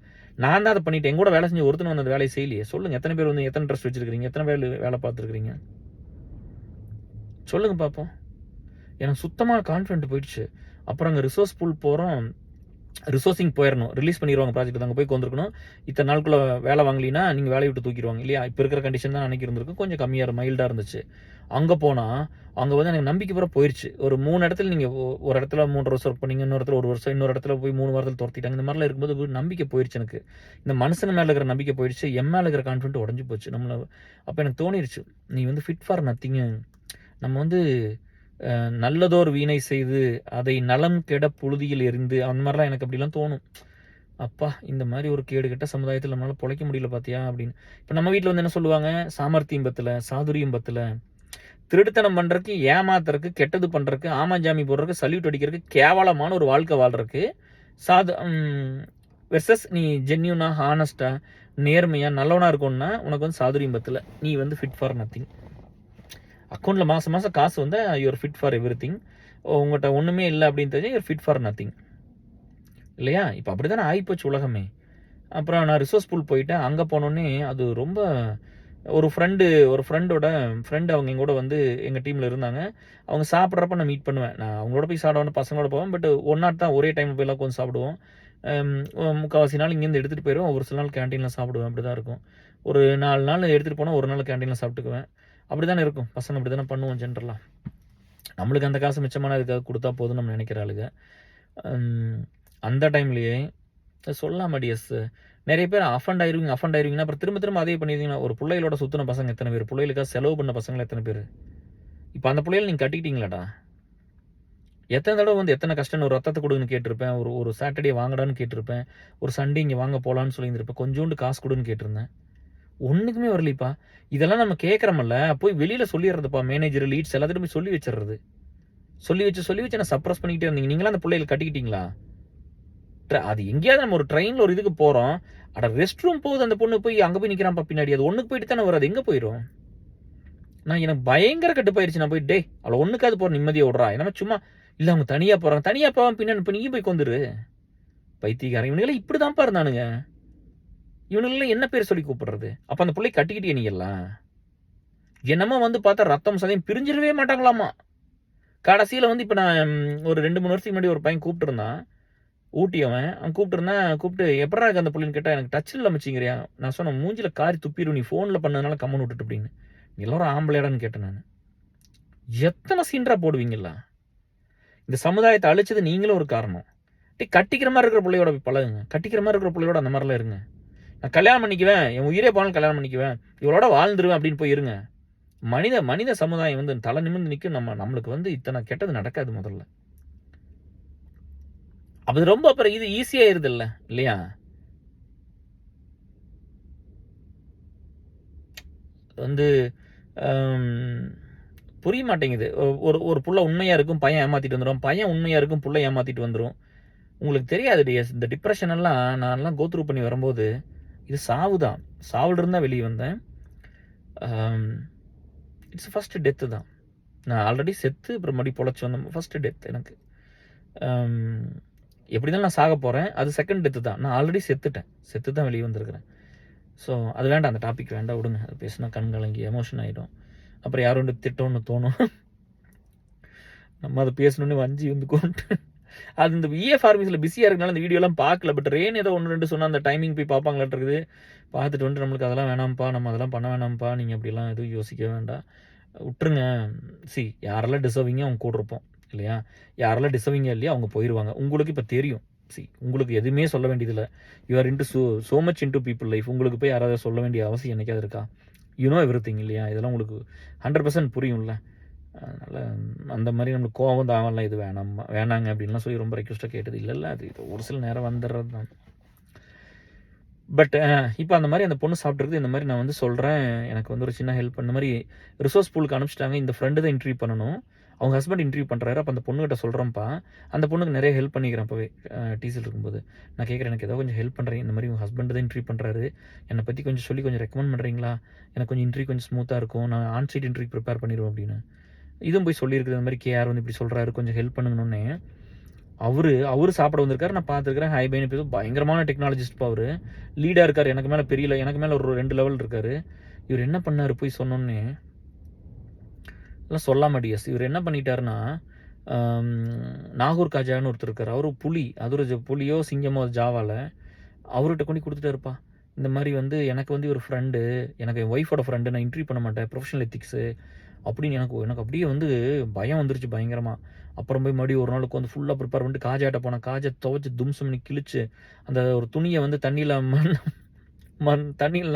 A: நான் தான் அதை பண்ணிட்டேன். எங்கூட வேலை செஞ்சு ஒருத்தனை வந்து அந்த வேலையை செய்யலையே. சொல்லுங்கள், எத்தனை பேர் வந்து எத்தனை ட்ரெஸ்ட் வச்சுருக்கிறீங்க, எத்தனை பேர் வேலை பார்த்துருக்குறீங்க, சொல்லுங்கள் பார்ப்போம். எனக்கு சுத்தமாக கான்ஃபிடென்ட் போயிடுச்சு. அப்புறம் அங்கே ரிசோர்ஸ் பூல் போகிறோம், ரிசோர்ஸிங் போயிடணும், ரிலீஸ் பண்ணிடுவாங்க ப்ராஜெக்ட். அங்கே போய் வந்துருக்கணும். இத்தனை நாளுக்குள்ளே வேலை வாங்கலினா நீங்கள் வேலையை விட்டு தூக்கிடுவாங்க இல்லையா. இப்போ இருக்கிற கண்டிஷன் தான் அன்றைக்கி இருந்திருக்கு, கொஞ்சம் கம்மியாக மைல்டாக இருந்துச்சு. அங்கே போனால் அங்கே வந்து எனக்கு நம்பிக்கை பூரா போயிடுச்சு. ஒரு 3 இடத்துல நீங்கள் ஒரு இடத்துல 3 வருஷம் ஒர்க் பண்ணீங்க, இன்னொரு இடத்துல 1 வருஷம், இன்னொரு இடத்துல போய் 3 வாரத்தில் துரத்திட்டாங்க. இந்த மாதிரிலாம் இருக்கும்போது நம்பிக்கை போயிடுச்சு எனக்கு. இந்த மனுஷன் மேலே இருக்கிற நம்பிக்கை போயிடுச்சு, என் மேலே இருக்கிற கான்ஃபிடென்ட் உடஞ்சி போச்சு நம்மளை. அப்போ எனக்கு தோணிடுச்சு, நீ வந்து ஃபிட் ஃபார் நத்திங்கு. நம்ம வந்து நல்லதோர் வீணை செய்து அதை நலம் கெட புழுதியில் எரிந்து, அந்த மாதிரிலாம் எனக்கு அப்படிலாம் தோணும். அப்பா, இந்த மாதிரி ஒரு கேடு கெட்ட சமுதாயத்தில் நம்மளால் பொழைக்க முடியல பார்த்தியா அப்படின்னு. இப்போ நம்ம வீட்டில் வந்து என்ன சொல்லுவாங்க, சாமர்த்தியம் பத்தில், சாதுரியம் பத்தில், திருட்டுத்தனம் பண்ணுறதுக்கு, ஏமாத்துறதுக்கு, கெட்டது பண்ணுறதுக்கு, ஆமாஞ்சாமி போடுறதுக்கு, சல்யூட் அடிக்கிறதுக்கு, கேவலமான ஒரு வாழ்க்கை வாழ்கிறதுக்கு வெர்சஸ் நீ ஜென்யூனா, ஹானஸ்ட்டாக, நேர்மையாக, நல்லவனாக இருக்கணும்னா உனக்கு வந்து சாதுரியம் பத்தில், நீ வந்து ஃபிட் ஃபார் நத்திங். அக்கௌண்ட்டில் மாதம் காசு வந்து you are fit for everything. உங்கள்கிட்ட ஒன்றுமே இல்லை அப்படின்னு தெரிஞ்சு யூஆர் ஃபிட் ஃபார் நத்திங் இல்லையா. இப்போ அப்படி தானே ஆகிப்போச்சு உலகமே. அப்புறம் நான் ரிசோர்ஸ் பூல் போயிட்டேன். அங்கே போனோடனே அது ரொம்ப ஒரு ஃப்ரெண்டோட ஃப்ரெண்டு அவங்க எங்கூட வந்து எங்கள் டீமில் இருந்தாங்க. அவங்க சாப்பிட்றப்ப நான் மீட் பண்ணுவேன். நான் அவங்களோட போய் சாப்பிடுவேன், பசங்களோட போவேன். பட் ஒன்னாட் தான் ஒரே டைமில் போய்லாம் கொஞ்சம் சாப்பிடுவோம். முக்கால்வாசி நாள் இங்கேருந்து எடுத்துகிட்டு போயிடுவோம், ஒரு சில நாள் கேன்டீனில் சாப்பிடுவேன். அப்படி தான் இருக்கும். ஒரு 4 நாள் எடுத்துகிட்டு போனால் ஒரு நாள் கேன்டீனில் சாப்பிட்டுக்குவேன். அப்படி தானே இருக்கும், பசங்க அப்படி தானே பண்ணுவோம் ஜென்ரலாக. நம்மளுக்கு அந்த காசு மிச்சமான இதுக்காக கொடுத்தா போதும் நம்ம நினைக்கிற ஆளுங்க. அந்த டைம்லேயே சொல்லலாம் டிஎஸ், நிறைய பேர் அஃபண்ட் ஆயிருவீங்கன்னா அப்புறம் திரும்ப அதே பண்ணியிருந்தீங்கன்னா, ஒரு பிள்ளைகளோட சுற்றின பசங்க எத்தனை பேர், பிள்ளைகளுக்காக செலவு பண்ண பசங்களை எத்தனை பேர். இப்போ அந்த பிள்ளைகளை நீங்கள் கட்டிக்கிட்டீங்களாடா. எத்தனை தடவை வந்து எத்தனை கஷ்டம், ஒரு ரத்தத்தை கொடுன்னு கேட்டிருப்பேன், ஒரு சாட்டர்டே வாங்கடான்னு கேட்டிருப்பேன், ஒரு சண்டே இங்கே வாங்க போகலான்னு சொல்லியிருந்திருப்பேன், கொஞ்சோண்டு காசு கொடுன்னு கேட்டிருந்தேன், ஒன்றுக்குமே வரலிப்பா. இதெல்லாம் நம்ம கேட்குறோம்ல, போய் வெளியில் சொல்லிடுறதுப்பா. மேனேஜர், லீட்ஸ் எல்லாத்தையும் போய் சொல்லி வச்சிடுறது. சொல்லி வச்சு நான் சப்ரஸ் பண்ணிக்கிட்டே இருந்தீங்க. நீங்களாம் அந்த பிள்ளைகளை கட்டிக்கிட்டீங்களா? அது எங்கேயாவது நம்ம ஒரு ட்ரெயினில் ஒரு இதுக்கு போகிறோம், அட ரெஸ்ட் ரூம் போகுது, அந்த பொண்ணு போய் அங்கே போய் நிற்கிறான்ப்பா பின்னாடி, அது ஒன்றுக்கு போயிட்டு தானே வரும், அது எங்கே போயிடும். எனக்கு பயங்கர கட்டுப்பாயிருச்சு. நான் போய் அவளை ஒன்றுக்காவது போகிற நிம்மதியை விட்றா, ஏன்னா சும்மா இல்லை அவங்க தனியாக போவான் பின்னாடி, இப்போ நீயும் போய் கொண்டுரு. பைத்தியக்காரன் இவனுங்களே இப்படி தான்ப்பா இருந்தானுங்க. இவனுங்களாம் என்ன பேர் சொல்லி கூப்பிடுறது. அப்போ அந்த பிள்ளை கட்டிக்கிட்டே நீங்கெல்லாம் என்னமோ வந்து பார்த்தா ரத்தம் சதையும் பிரிஞ்சிடவே மாட்டாங்களாமா. கடைசியில் வந்து இப்போ நான் ஒரு 2-3 வருஷத்துக்கு முன்னாடி ஒரு பையன் கூப்பிட்டுருந்தான், ஊட்டி அவன் கூப்பிட்டு எப்படா இருக்கு அந்த பிள்ளைன்னு கேட்டால், எனக்கு டச்சில் இல்லாமச்சிங்கிறியா. நான் சொன்னேன், மூஞ்சில் காரி துப்பிடும், நீ ஃபோனில் பண்ணதுனால கம்மன் விட்டுட்டு அப்படின்னு. எல்லாரும் ஆம்பளையாடான்னு கேட்டேன் நான். எத்தனை சீன்றா போடுவீங்களா. இந்த சமுதாயத்தை அழிச்சது நீங்களும் ஒரு காரணம். கட்டிக்கிற மாதிரி இருக்கிற பிள்ளையோட பழகுங்க, கட்டிக்கிற மாதிரி இருக்கிற பிள்ளையோட அந்த மாதிரிலாம் இருங்க. நான் கல்யாணம் பண்ணிக்குவேன், என் உயிரே போனாலும் கல்யாணம் பண்ணிக்குவேன், இவளோட வாழ்ந்துருவேன் அப்படின்னு போய் இருங்க. மனித சமுதாயம் வந்து தலை நிமிர்ந்து நிற்கும். நம்மளுக்கு வந்து இத்தனை கெட்டது நடக்காது முதல்ல. அது ரொம்ப அப்புறம் இது ஈஸியாயிருது இல்லையா. வந்து புரிய மாட்டேங்குது. ஒரு புள்ள உண்மையாக இருக்கும், பையன் ஏமாற்றிட்டு வந்துடும், பையன் உண்மையாக இருக்கும், புள்ள ஏமாற்றிட்டு வந்துடும். உங்களுக்கு தெரியாது டிஎஸ், இந்த டிப்ரெஷன் எல்லாம் நான்லாம் கோத்ரூ பண்ணி வரும்போது இது சாவு தான். சாவில் இருந்தால் வெளியே வந்தேன். இட்ஸ் ஃபஸ்ட்டு டெத்து தான். நான் ஆல்ரெடி செத்து அப்புறம் மறுபடியும் பொழைச்சி வந்தேன். ஃபஸ்ட்டு டெத் எனக்கு. எப்படி தான் நான் சாக போகிறேன், அது செகண்ட் டெத்து தான். நான் ஆல்ரெடி செத்து தான் வெளியே வந்திருக்கிறேன். ஸோ அது வேண்டாம், அந்த டாபிக் வேண்டாம், விடுங்க. அது பேசினா கண் கலங்கி எமோஷன் ஆகிடும். அப்புறம் யாரும் திட்டம்னு தோணும். நம்ம அதை பேசணுன்னு வஞ்சி வந்து கொண்டு அது இந்த ஃபார்மசியில் பிஸியாக இருக்கனால அந்த வீடியோலாம் பார்க்கல. பட் ரேன் ஏதோ 1, 2 சொன்னால் அந்த டைமிங் போய் பார்ப்பாங்களாட்டு இருக்குது. பார்த்துட்டு வந்துட்டு நம்மளுக்கு அதெல்லாம் வேணாம்ப்பா, நம்ம அதெல்லாம் பண்ண வேணாம்ப்பா, நீங்கள் அப்படிலாம் எதுவும் யோசிக்க வேண்டாம், விட்டுருங்க. யாரெல்லாம் டிசர்விங்கோ அவங்க கூட இருப்போம் இல்லையா? யாரெல்லாம் டிசர்விங்கோ இல்லையா அவங்க போயிடுவாங்க. உங்களுக்கு இப்போ தெரியும். உங்களுக்கு எதுவுமே சொல்ல வேண்டியதில்லை. You are into so much into people life. உங்களுக்கு போய் யாராவது சொல்ல வேண்டிய அவசியம் என்னைக்காவது இருக்கா? எவ்ரிதிங் இல்லையா? இதெல்லாம் உங்களுக்கு 100% புரியும்ல. அதனால் அந்த மாதிரி நம்மளுக்கு கோவம் தாவலாம், இது வேணாங்க அப்படின்லாம் சொல்லி ரொம்ப ரெக்வஸ்ட்டாக கேட்டது இல்லைல்ல. அது ஒரு சில நேரம் வந்துடுறது தான். பட் இப்போ அந்த மாதிரி அந்த பொண்ணு சாப்பிட்றது இந்த மாதிரி நான் வந்து சொல்கிறேன், எனக்கு வந்து ஒரு சின்ன ஹெல்ப் அந்த மாதிரி ரிசோர்ஸ் பூலுக்கு அனுப்பிச்சிட்டாங்க. இந்த ஃப்ரெண்டு தான் இன்டர்வியூ பண்ணணும், அவங்க ஹஸ்பண்ட் இன்டர்வியூ பண்ணுறாரு. அப்போ அந்த பொண்ணுகிட்ட சொல்கிறேன்ப்பா, அந்த பொண்ணுக்கு நிறைய ஹெல்ப் பண்ணிக்கிறேன் அப்போவே டிசியில் இருக்கும்போது. நான் கேட்குறேன், எனக்கு ஏதோ கொஞ்சம் ஹெல்ப் பண்ணுறேன், இந்த மாதிரி உங்கள் ஹஸ்பண்ட் தான் இன்டர்வியூ பண்ணுறாரு, என்னை பற்றி கொஞ்சம் சொல்லி கொஞ்சம் ரெக்கமெண்ட் பண்ணுறீங்களா? எனக்கு கொஞ்சம் இன்டர்வியூ கொஞ்சம் ஸ்மூத்தாக இருக்கும், நான் ஆன்சைட் இன்டர்வியூ ப்ரிப்பேர் பண்ணிடுவேன் அப்படின்னு. இதுவும் போய் சொல்லியிருக்குது, இந்த மாதிரி கேஆர் வந்து இப்படி சொல்கிறாரு, கொஞ்சம் ஹெல்ப் பண்ணுங்கன்னொன்னே அவரு சாப்பிட வந்திருக்காரு. நான் பார்த்துருக்கிறேன். ஹை பைன்னு பேசும், பயங்கரமான டெக்னாலஜிஸ்ட்ப்பா அவரு. லீடாக இருக்கார், எனக்கு மேலே எனக்கு மேலே ஒரு 2 லெவல் இருக்கார். இவர் என்ன பண்ணார் போய் சொன்னோன்னே, எல்லாம் சொல்லாமடியஸ். இவர் என்ன பண்ணிட்டாருன்னா, நாகூர் காஜான்னு ஒருத்தர் இருக்கார், அவரு புலி, அது ஒரு புலியோ சிங்கமோ ஜாவாவில், அவர்கிட்ட கொண்டு கொடுத்துட்டாருப்பா. இந்த மாதிரி வந்து எனக்கு வந்து ஒரு ஃப்ரெண்டு, எனக்கு என் ஒய்ஃபோட ஃப்ரெண்டு, நான் இன்டர்வியூ பண்ண மாட்டேன், ப்ரொஃபஷனல் எத்திக்ஸு அப்படின்னு எனக்கு அப்படியே வந்து பயம் வந்துருச்சு பயங்கரமாக. அப்புறம் போய் மறுபடியும் ஒரு நாளுக்கு வந்து ஃபுல்லாக ப்ரிப்பேர் பண்ணிட்டு காஜாட்ட போனேன். காஜை துவைச்சி தும்சம்னு கிழிச்சு அந்த ஒரு துணியை வந்து தண்ணியில்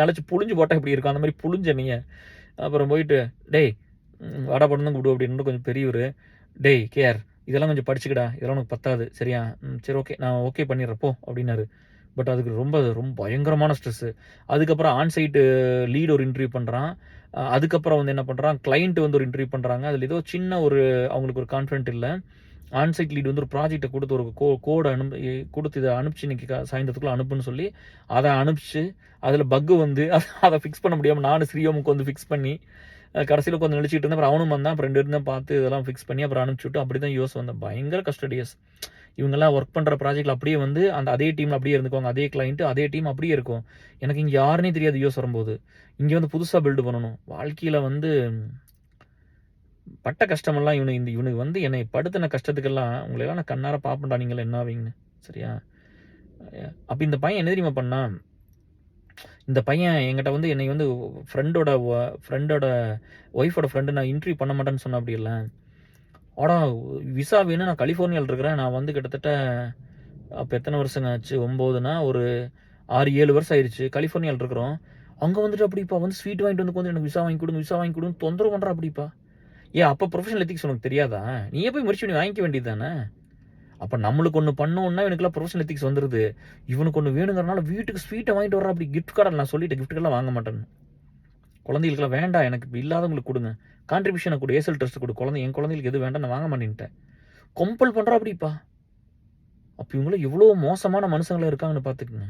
A: நினச்சி புழிஞ்சு போட்டால் இப்படி இருக்கும், அந்த மாதிரி புழிஞ்ச நீங்கள். அப்புறம் போயிட்டு டேய் வடை படம் தான் கொடு அப்படின்னு கொஞ்சம் பெரியவர், டேய் கேஆர் இதெல்லாம் கொஞ்சம் படிச்சுக்கடா, இதெல்லாம் உனக்கு பத்தாது சரியா, சரி ஓகே நான் ஓகே பண்ணிடுறப்போ அப்படின்னாரு. பட் அதுக்கு ரொம்ப ரொம்ப பயங்கரமான ஸ்ட்ரெஸ்ஸு. அதுக்கப்புறம் ஆன்சைட்டு லீட் ஒரு இன்டர்வியூ பண்ணுறான். அதுக்கப்புறம் வந்து என்ன பண்ணுறான், கிளைண்ட் வந்து ஒரு இன்டர்வியூ பண்ணுறாங்க. அதில் ஏதோ சின்ன ஒரு அவங்களுக்கு ஒரு கான்ஃபிடென்ட் இல்லை. ஆன்சைட் லீட் வந்து ஒரு ப்ராஜெக்டை கொடுத்து ஒரு கோடை கொடுத்து இதை அனுப்பிச்சு இன்னைக்கு சாயந்தரத்துக்குள்ளே அனுப்புன்னு சொல்லி அதை அனுப்பிச்சு அதில் பக்கு வந்து அதை ஃபிக்ஸ் பண்ண முடியாமல் நானும் ஸ்ரீயோமுக்கு வந்து ஃபிக்ஸ் பண்ணி கடைசியில் கொஞ்சம் நினச்சிட்டு இருந்தேன். அப்புறம் அவனும் வந்தான், அப்புறம் 2 பேரும் தான் பார்த்து இதெல்லாம் ஃபிக்ஸ் பண்ணி அப்புறம் அனுப்பிச்சி விட்டு அப்படி தான் யூஎஸ் வந்தேன். பயங்கர கஸ்டடியஸ். இவங்கெல்லாம் ஒர்க் பண்ணுற ப்ராஜெக்டில் அப்படியே வந்து அதே டீமில் அப்படியே இருந்துக்குவாங்க, அதே கிளைண்ட்டு அதே டீம் அப்படியே இருக்கும். எனக்கு இங்கே யாருன்னே தெரியாது யூஎஸ் வரும்போது. இங்கே வந்து புதுசாக பில்டு பண்ணணும். வாழ்க்கையில் வந்து பட்ட கஷ்டமெல்லாம் இவனுக்கு வந்து என்னை படுத்தின கஷ்டத்துக்கெல்லாம் உங்களையெல்லாம் நான் கண்ணார பார்ப்பேன்டா, நீங்கள என்ன ஆவீங்கன்னு சரியா? அப்போ இந்த பையன் என்ன தெரியுமா பண்ணா, இந்த பையன் என்கிட்ட வந்து என்னை வந்து ஃப்ரெண்டோட ஒய்ஃபோட ஃப்ரெண்டு நான் இன்டர்வியூ பண்ண மாட்டேன்னு சொன்ன அப்படி இல்லை. ஆடா விசா வேணும், நான் கலிஃபோர்னியாவில் இருக்கிறேன், நான் வந்து கிட்டத்தட்ட அப்போ எத்தனை வருஷங்க ஆச்சு, 9னா ஒரு 6-7 வருஷம் ஆயிடுச்சு கலிஃபோர்னியாவில் இருக்கிறோம். அங்கே வந்துட்டு அப்படிப்பா வந்து ஸ்வீட் வாங்கிட்டு வந்து எனக்கு விசா வாங்கி கொடுங்க தொந்தரவு பண்ணுறா அப்படிப்பா. அப்போ ப்ரொஃபஷனல் எத்திக்ஸ் உனக்கு தெரியாதா? நீயே போய் முயற்சி பண்ணி வாங்கிக்க வேண்டியது தானே? அப்போ நம்மளுக்கு ஒன்று பண்ணோன்னா இவனுக்குலாம் ப்ரொஃபஷனல் எத்திக்ஸ் வந்துடுது. இவனுக்கு ஒன்று வேணுங்கிறனால வீட்டுக்கு ஸ்வீட்டை வாங்கிட்டு வர்றா அப்படி. கிஃப்ட் கார்டில் நான் சொல்லிட்டேன், கிஃப்ட்டுக்கெல்லாம் வாங்க மாட்டேன்னு. குழந்தைகளுக்குலாம் வேண்டாம், எனக்கு இப்போ இல்லாதவங்களுக்கு கொடுங்க, கான்ட்ரிபியூஷனை கொடு, ஏசல் ட்ரஸ்ட் கொடு, என் குழந்தைகளுக்கு எது வேண்டாம் நான் வாங்க மாட்டேன்ட்டேன். கம்பல் பண்ணுறா அப்படிப்பா. அப்போ இவங்களும் எவ்வளோ மோசமான மனுஷங்களாக இருக்காங்கன்னு பார்த்துக்குங்க.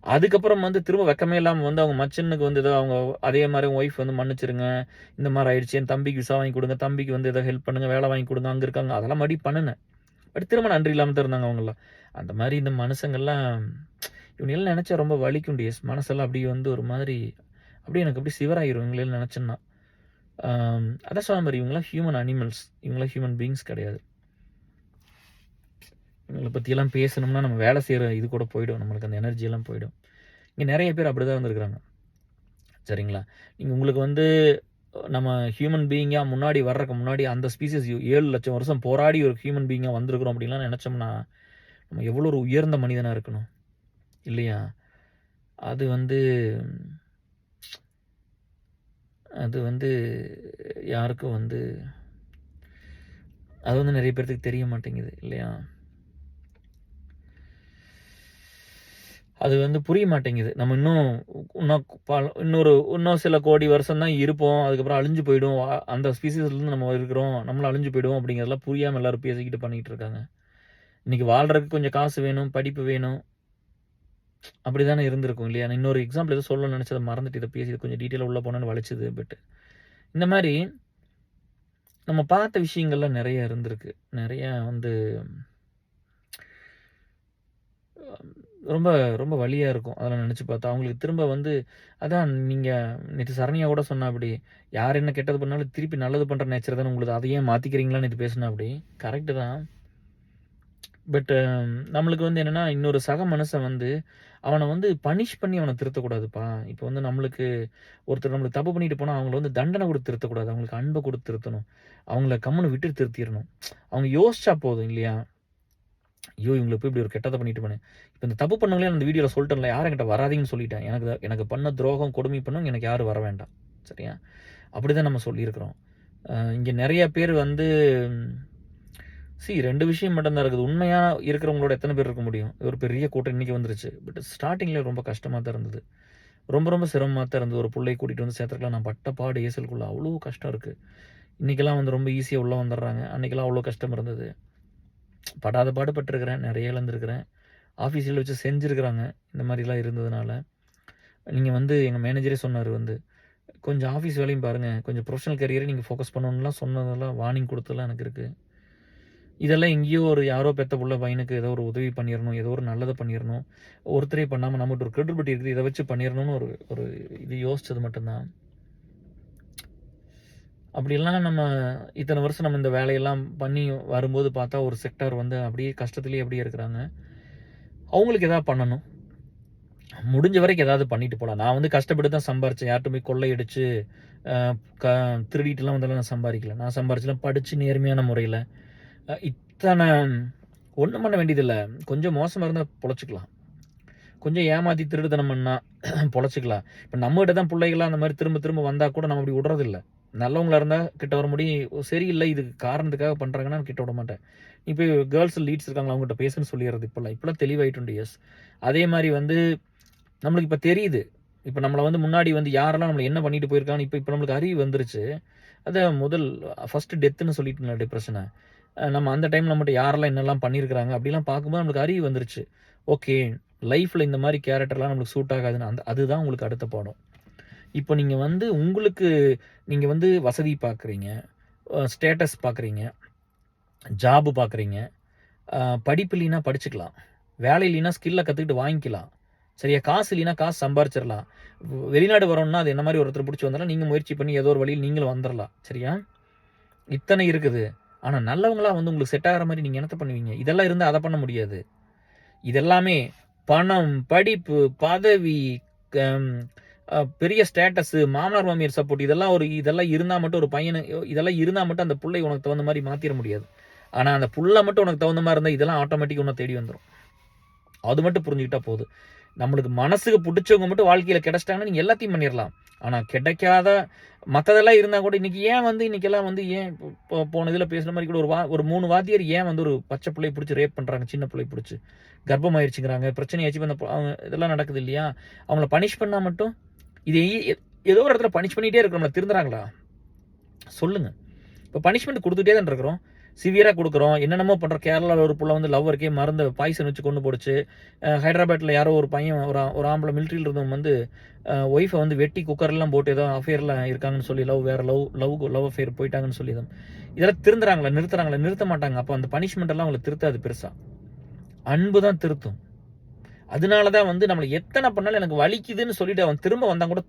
A: அதுக்கப்புறம் வந்து திரும்ப வெக்கமே இல்லாமல் வந்து அவங்க மச்சனுக்கு வந்து ஏதோ அவங்க அதே மாதிரி ஒய்ஃப் வந்து மன்னிச்சிருங்க, இந்த மாதிரி ஆயிடுச்சு, என் தம்பிக்கு விசா வாங்கி கொடுங்க, தம்பிக்கு வந்து ஏதோ ஹெல்ப் பண்ணுங்கள், வேலை வாங்கி கொடுங்க, அங்கே இருக்காங்க, அதெல்லாம் மறுபடி பண்ணினேன். பட் திரும்ப நன்றி இல்லாமல் தான் இருந்தாங்க அவங்களாம். அந்த மாதிரி இந்த மனுஷங்கள்லாம் இவங்கெல்லாம் நினச்சா ரொம்ப வலிக்கும் டிஎஸ். மனசெல்லாம் அப்படியே வந்து ஒரு மாதிரி அப்படியே எனக்கு அப்படியே சிவராயிரும் இவங்களெல்லாம் நினச்சேன்னா. அதான் சொன்ன மாதிரி இவங்களாம் ஹியூமன் அனிமல்ஸ், இவங்களாம் ஹியூமன் பீயிங்ஸ் கிடையாது. இவங்களை பற்றியெல்லாம் பேசணும்னா நம்ம வேலை செய்கிற இது கூட போயிடும், நம்மளுக்கு அந்த எனர்ஜியெல்லாம் போயிடும். இங்கே நிறைய பேர் அப்படி தான் வந்துருக்குறாங்க சரிங்களா? உங்களுக்கு வந்து நம்ம ஹியூமன் பீயிங்காக முன்னாடி வர்றதுக்கு முன்னாடி அந்த ஸ்பீசிஸ் 7 லட்சம் வருஷம் போராடி ஒரு ஹியூமன் பீயிங்காக வந்திருக்கிறோம் அப்படின்லாம் நினச்சோம்னா நம்ம எவ்வளோ ஒரு உயர்ந்த மனிதனாக இருக்கணும் இல்லையா? அது வந்து யாருக்கும் வந்து அது வந்து நிறைய பேர்த்துக்கு தெரிய மாட்டேங்குது இல்லையா? அது வந்து புரிய மாட்டேங்குது. நம்ம இன்னும் சில கோடி வருஷம் தான் இருப்போம், அதுக்கப்புறம் அழிஞ்சு போயிடும், அந்த ஸ்பீசிஸ்லேருந்து நம்ம இருக்கிறோம், நம்மளும் அழிஞ்சு போயிடுவோம் அப்படிங்கிறதெல்லாம் புரியாமல் எல்லோரும் பேசிக்கிட்டு பண்ணிகிட்டு இருக்காங்க. இன்றைக்கி வாழ்கிறதுக்கு கொஞ்சம் காசு வேணும், படிப்பு வேணும், அப்படி தானே இருந்திருக்கும் இல்லையா? நான் இன்னொரு எக்ஸாம்பிள் எதுவும் சொல்லணும்னு நினச்சதை மறந்துட்டு இதை பேசி கொஞ்சம் டீட்டெயிலாக உள்ளே போனேன்னு வலிச்சுது. பட் இந்த மாதிரி நம்ம பார்த்த விஷயங்கள்லாம் நிறைய இருந்திருக்கு. நிறையா வந்து ரொம்ப ரொம்ப வலியாக இருக்கும் அதெல்லாம் நினச்சி பார்த்தா. அவங்களுக்கு திரும்ப வந்து அதான் நீங்கள் நேற்று சரணியா கூட சொன்னா அப்படி, யார் என்ன கெட்டது பண்ணாலும் திருப்பி நல்லது பண்ணுற நேச்சர் தானே உங்களுக்கு, அதையே மாற்றிக்கிறீங்களான்னு இது பேசுனா அப்படி. கரெக்டு தான். பட் நம்மளுக்கு வந்து என்னன்னா, இன்னொரு சக மனுஷன் வந்து அவன வந்து பனிஷ் பண்ணி அவன திருத்தக்கூடாதுப்பா. இப்போ வந்து நம்மளுக்கு ஒருத்தர் நம்மளுக்கு தப்பு பண்ணிட்டு போனா, அவங்கள வந்து தண்டனை குடுத்து திருத்தக்கூடாது. அவங்களுக்கு அன்ப குடுத்து திருத்தணும். அவங்கள கம்முனு விட்டுட்டு திருத்திரணும். அவங்க யோசிச்சா போதும் இல்லையா? ஐயோ! இவங்கள போய் இப்படி ஒரு கெட்டத பண்ணிட்டோமே. இப்ப இந்த தப்பு பண்ணவங்களே அந்த வீடியோல சொல்ட்டேன்ல, யாரும் என்கிட்ட வராதீங்கன்னு சொல்லிட்டேன். எனக்கு பண்ண துரோகம், கொடுமை பண்ணவங்க எனக்கு யாரும் வர வேண்டாம். சரியா? அப்படிதான் நம்ம சொல்லியிருக்கிறோம். இங்க நெறைய பேர் வந்து 2 விஷயம் மட்டும் தான் இருக்குது. உண்மையா இருக்கிறவங்களோட எத்தன பேர் இருக்க முடியும்? இது ஒரு பெரிய கூட்டம் இன்னைக்கு வந்துருச்சு. பட் ஸ்டார்ட்டிங்ல ரொம்ப கஷ்டமா தான் இருந்தது. ரொம்ப ரொம்ப சிரமமா தான் இருந்தது. ஒரு புள்ளைய கூட்டிட்டு வந்து சேர்த்துருக்கலாம். நான் பட்ட பாடு ஏசலுக்குள்ள அவ்வளோ கஷ்டம் இருக்கு. இன்னைக்கெல்லாம் வந்து ரொம்ப ஈஸியா உள்ள வந்துர்றாங்க. அன்னைக்கெல்லாம் அவ்வளோ கஷ்டம் இருந்தது. படாத பாடு பட்டுருக்கிறேன். நெறைய இழந்திருக்கிறேன். ஆஃபீஸ்ல வச்சு செஞ்சிருக்கிறாங்க. இந்த மாரிலாம் இருந்ததுனால. நீங்க வந்து எங்க மேனேஜரே சொன்னாரு வந்து, "கொஞ்சம் ஆஃபீஸ் வேலையும் பாருங்க. கொஞ்சம் ப்ரொஃபஷனல் கரியர நீங்க ஃபோக்கஸ் பண்ணணும்லாம்" சொன்னதெல்லாம் வார்னிங் குடுத்ததெல்லாம் எனக்கு இருக்கு. இதெல்லாம் எங்கேயோ ஒரு யாரோ பெத்த புள்ள பையனுக்கு ஏதோ ஒரு உதவி பண்ணிறணும். ஏதோ ஒரு நல்லது பண்ணிறணும். ஒருத்தரே பண்ணாம நம்மகிட்ட ஒரு கிரெடிபிலிட்டி இருக்குது. இத வச்சு பண்ணிறணும்னு ஒரு ஒரு இது யோசிச்சது மட்டும் தான். அப்படிலாம் நம்ம இத்தன வருஷம் நம்ம இந்த வேலையெல்லாம் பண்ணி வரும்போது பார்த்தா, ஒரு செக்டார் வந்து அப்படியே கஷ்டத்திலேயே அப்படியே இருக்கிறாங்க. அவங்களுக்கு ஏதாவது பண்ணணும். முடிஞ்ச வரைக்கும் ஏதாவது பண்ணிட்டு போலாம். நான் வந்து கஷ்டப்பட்டு தான் சம்பாரிச்சேன். யார்ட்ட போய் கொள்ளையடிச்சு, அ க திருடிட்டுலாம் வந்தெல்லாம் நான் சம்பாரிக்கல. நான் சம்பாரிச்சதெல்லாம் படிச்சு நேர்மையான முறையில, இத்தன ஒண்ணும் பண்ண வேண்டியதில்ல. கொஞ்சம் மோசமா இருந்தா பொழச்சுக்கலாம். கொஞ்சம் ஏமாத்தி திருட்டுத்தனம் பண்ணா பொழச்சுக்கலாம். இப்ப நம்மகிட்ட தான் புள்ளைகள்லாம் அந்த மாரி திரும்ப திரும்ப வந்தா கூட நம்ம அப்படி விடுறதில்ல. நல்லவங்களா இருந்தா கிட்ட வர முடியும். சரியில்ல இதுக்கு காரணத்துக்காக பண்றாங்கன்னா நான் கிட்ட விட மாட்டேன். நீ போய் கேர்ள்ஸ் லீட்ஸ் இருக்காங்களா அவங்ககிட்ட பேசுன்னு சொல்லிறது இப்பல்லாம். இப்பல்லாம் தெளிவாயிட்டோம் டியர்ஸ். அதே மாரி வந்து நம்மளுக்கு இப்ப தெரியுது. இப்ப நம்மள வந்து முன்னாடி வந்து யாரெல்லாம் நம்மள என்ன பண்ணிட்டு போயிருக்காங்கன்னு இப்ப இப்ப நம்மளுக்கு அறிவு வந்துருச்சு. அதான் ஃபர்ஸ்ட் டெத்துன்னு சொல்லிட்டேன்ல டிப்ரஷன. நம்ம அந்த டைம்ல மட்டும் யாரெல்லாம் என்னெல்லாம் பண்ணியிருக்கிறாங்க அப்படிலாம் பார்க்கும்போது நம்மளுக்கு அறிவு வந்துருச்சு. ஓகே. லைஃப்ல இந்த மாரி கேரக்டர்லாம் நம்மளுக்கு சூட் ஆகாதுன்னு அதுதான் உங்களுக்கு அடுத்த பாடம். இப்போ நீங்க வந்து உங்களுக்கு நீங்க வந்து வசதி பார்க்குறீங்க, ஸ்டேட்டஸ் பார்க்குறீங்க, ஜாப் பார்க்குறீங்க, அ படிப்பு இல்லைன்னா படிச்சுக்கலாம். வேலை இல்லைன்னா ஸ்கில்ல கத்துக்கிட்டு வாங்கிக்கலாம். சரியா? காசு இல்லைன்னா காசு சம்பாரிச்சிரலாம். வெளிநாடு வரணும்னா அது என்ன மாரி ஒருத்தர புடிச்சு வந்துரலாம். நீங்க முயற்சி பண்ணி ஏதோ ஒரு வழியில நீங்களும் வந்துரலாம். சரியா? இத்தனை இருக்குது. ஆனா நல்லவங்களா வந்து உங்களுக்கு செட் ஆகுற மாரி நீங்க என்னத்த பண்ணுவீங்க? இதெல்லாம் இருந்தா அத பண்ண முடியாது. இதெல்லாமே பணம், படிப்பு, பதவி, கம் பெரிய ஸ்டேட்டஸு, மாமனார், மாமியார் சப்போர்ட் இதெல்லாம் இருந்தா மட்டும் ஒரு பையனு இதெல்லாம் இருந்தா மட்டும் அந்த புள்ளைய உனக்கு தகுந்த மாரி மாத்திற முடியாது. ஆனா அந்த புள்ள மட்டும் உனக்கு தகுந்த மாரி இருந்தா இதெல்லாம் ஆட்டோமேட்டிக்கா உன்ன தேடி வந்துரும். அது மட்டும் புரிஞ்சுக்கிட்டா போதும். நம்மளுக்கு மனசுக்கு புடிச்சவங்க மட்டும் வாழ்க்கையில கிடைச்சிட்டாங்கன்னா, நீங்க எல்லாத்தையும் பண்ணிறலாம். ஆனா கிடைக்காத மத்ததெல்லாம் இருந்தா கூட இன்னைக்கெல்லாம் வந்து ஏன் போன இதுல பேசுன மாரி கூட ஒரு 3 வாத்தியார் ஏன் வந்து ஒரு பச்சை புள்ளைய புடிச்சு ரேப் பண்றாங்க, சின்ன புள்ளைய புடிச்சு. கர்ப்பமாயிருச்சுங்கிறாங்க, பிரச்சனையாச்சு அந்த இதெல்லாம் நடக்குது இல்லையா? அவங்கள பனிஷ் பண்ணா மட்டும் இது ஏதோ ஒரு இடத்துல பனிஷ் பண்ணிட்டே இருக்கிறோம்ல, திருந்துறாங்களா? சொல்லுங்க. இப்ப பனிஷ்மென்ட் குடுத்துட்டே தான் இருக்கிறோம். சிவியரா குடுக்குறோம். என்னென்னமோ பண்றோம். கேரளால ஒரு புள்ள வந்து லவ்வருக்கே மருந்து பாய்சன் வச்சு கொன்னு போடுச்சு. ஹைதராபாத்ல யாரோ ஒரு பையன் ஒரு ஆம்பள மிலிட்டரில இருந்தவன் வந்து ஒய்ஃப வந்து வெட்டி குக்கர்லாம் போட்டு ஏதோ அஃபேர்ல இருக்காங்கன்னு சொல்லி லவ் அஃபேர் போயிட்டாங்கன்னு சொல்லி இதெல்லாம் திருந்துறாங்களா? நிறுத்துறாங்களா? நிறுத்த மாட்டாங்க. அப்ப அந்த பனிஷ்மென்ட் எல்லாம் அவங்கள திருத்தாது பெருசா. அன்பு தான் திருத்தும். அதனால தான் வந்து நம்மள எத்தன பண்ணாலும் எனக்கு வலிக்குதுன்னு சொல்லிட்டு அவன் திரும்ப வந்தா கூட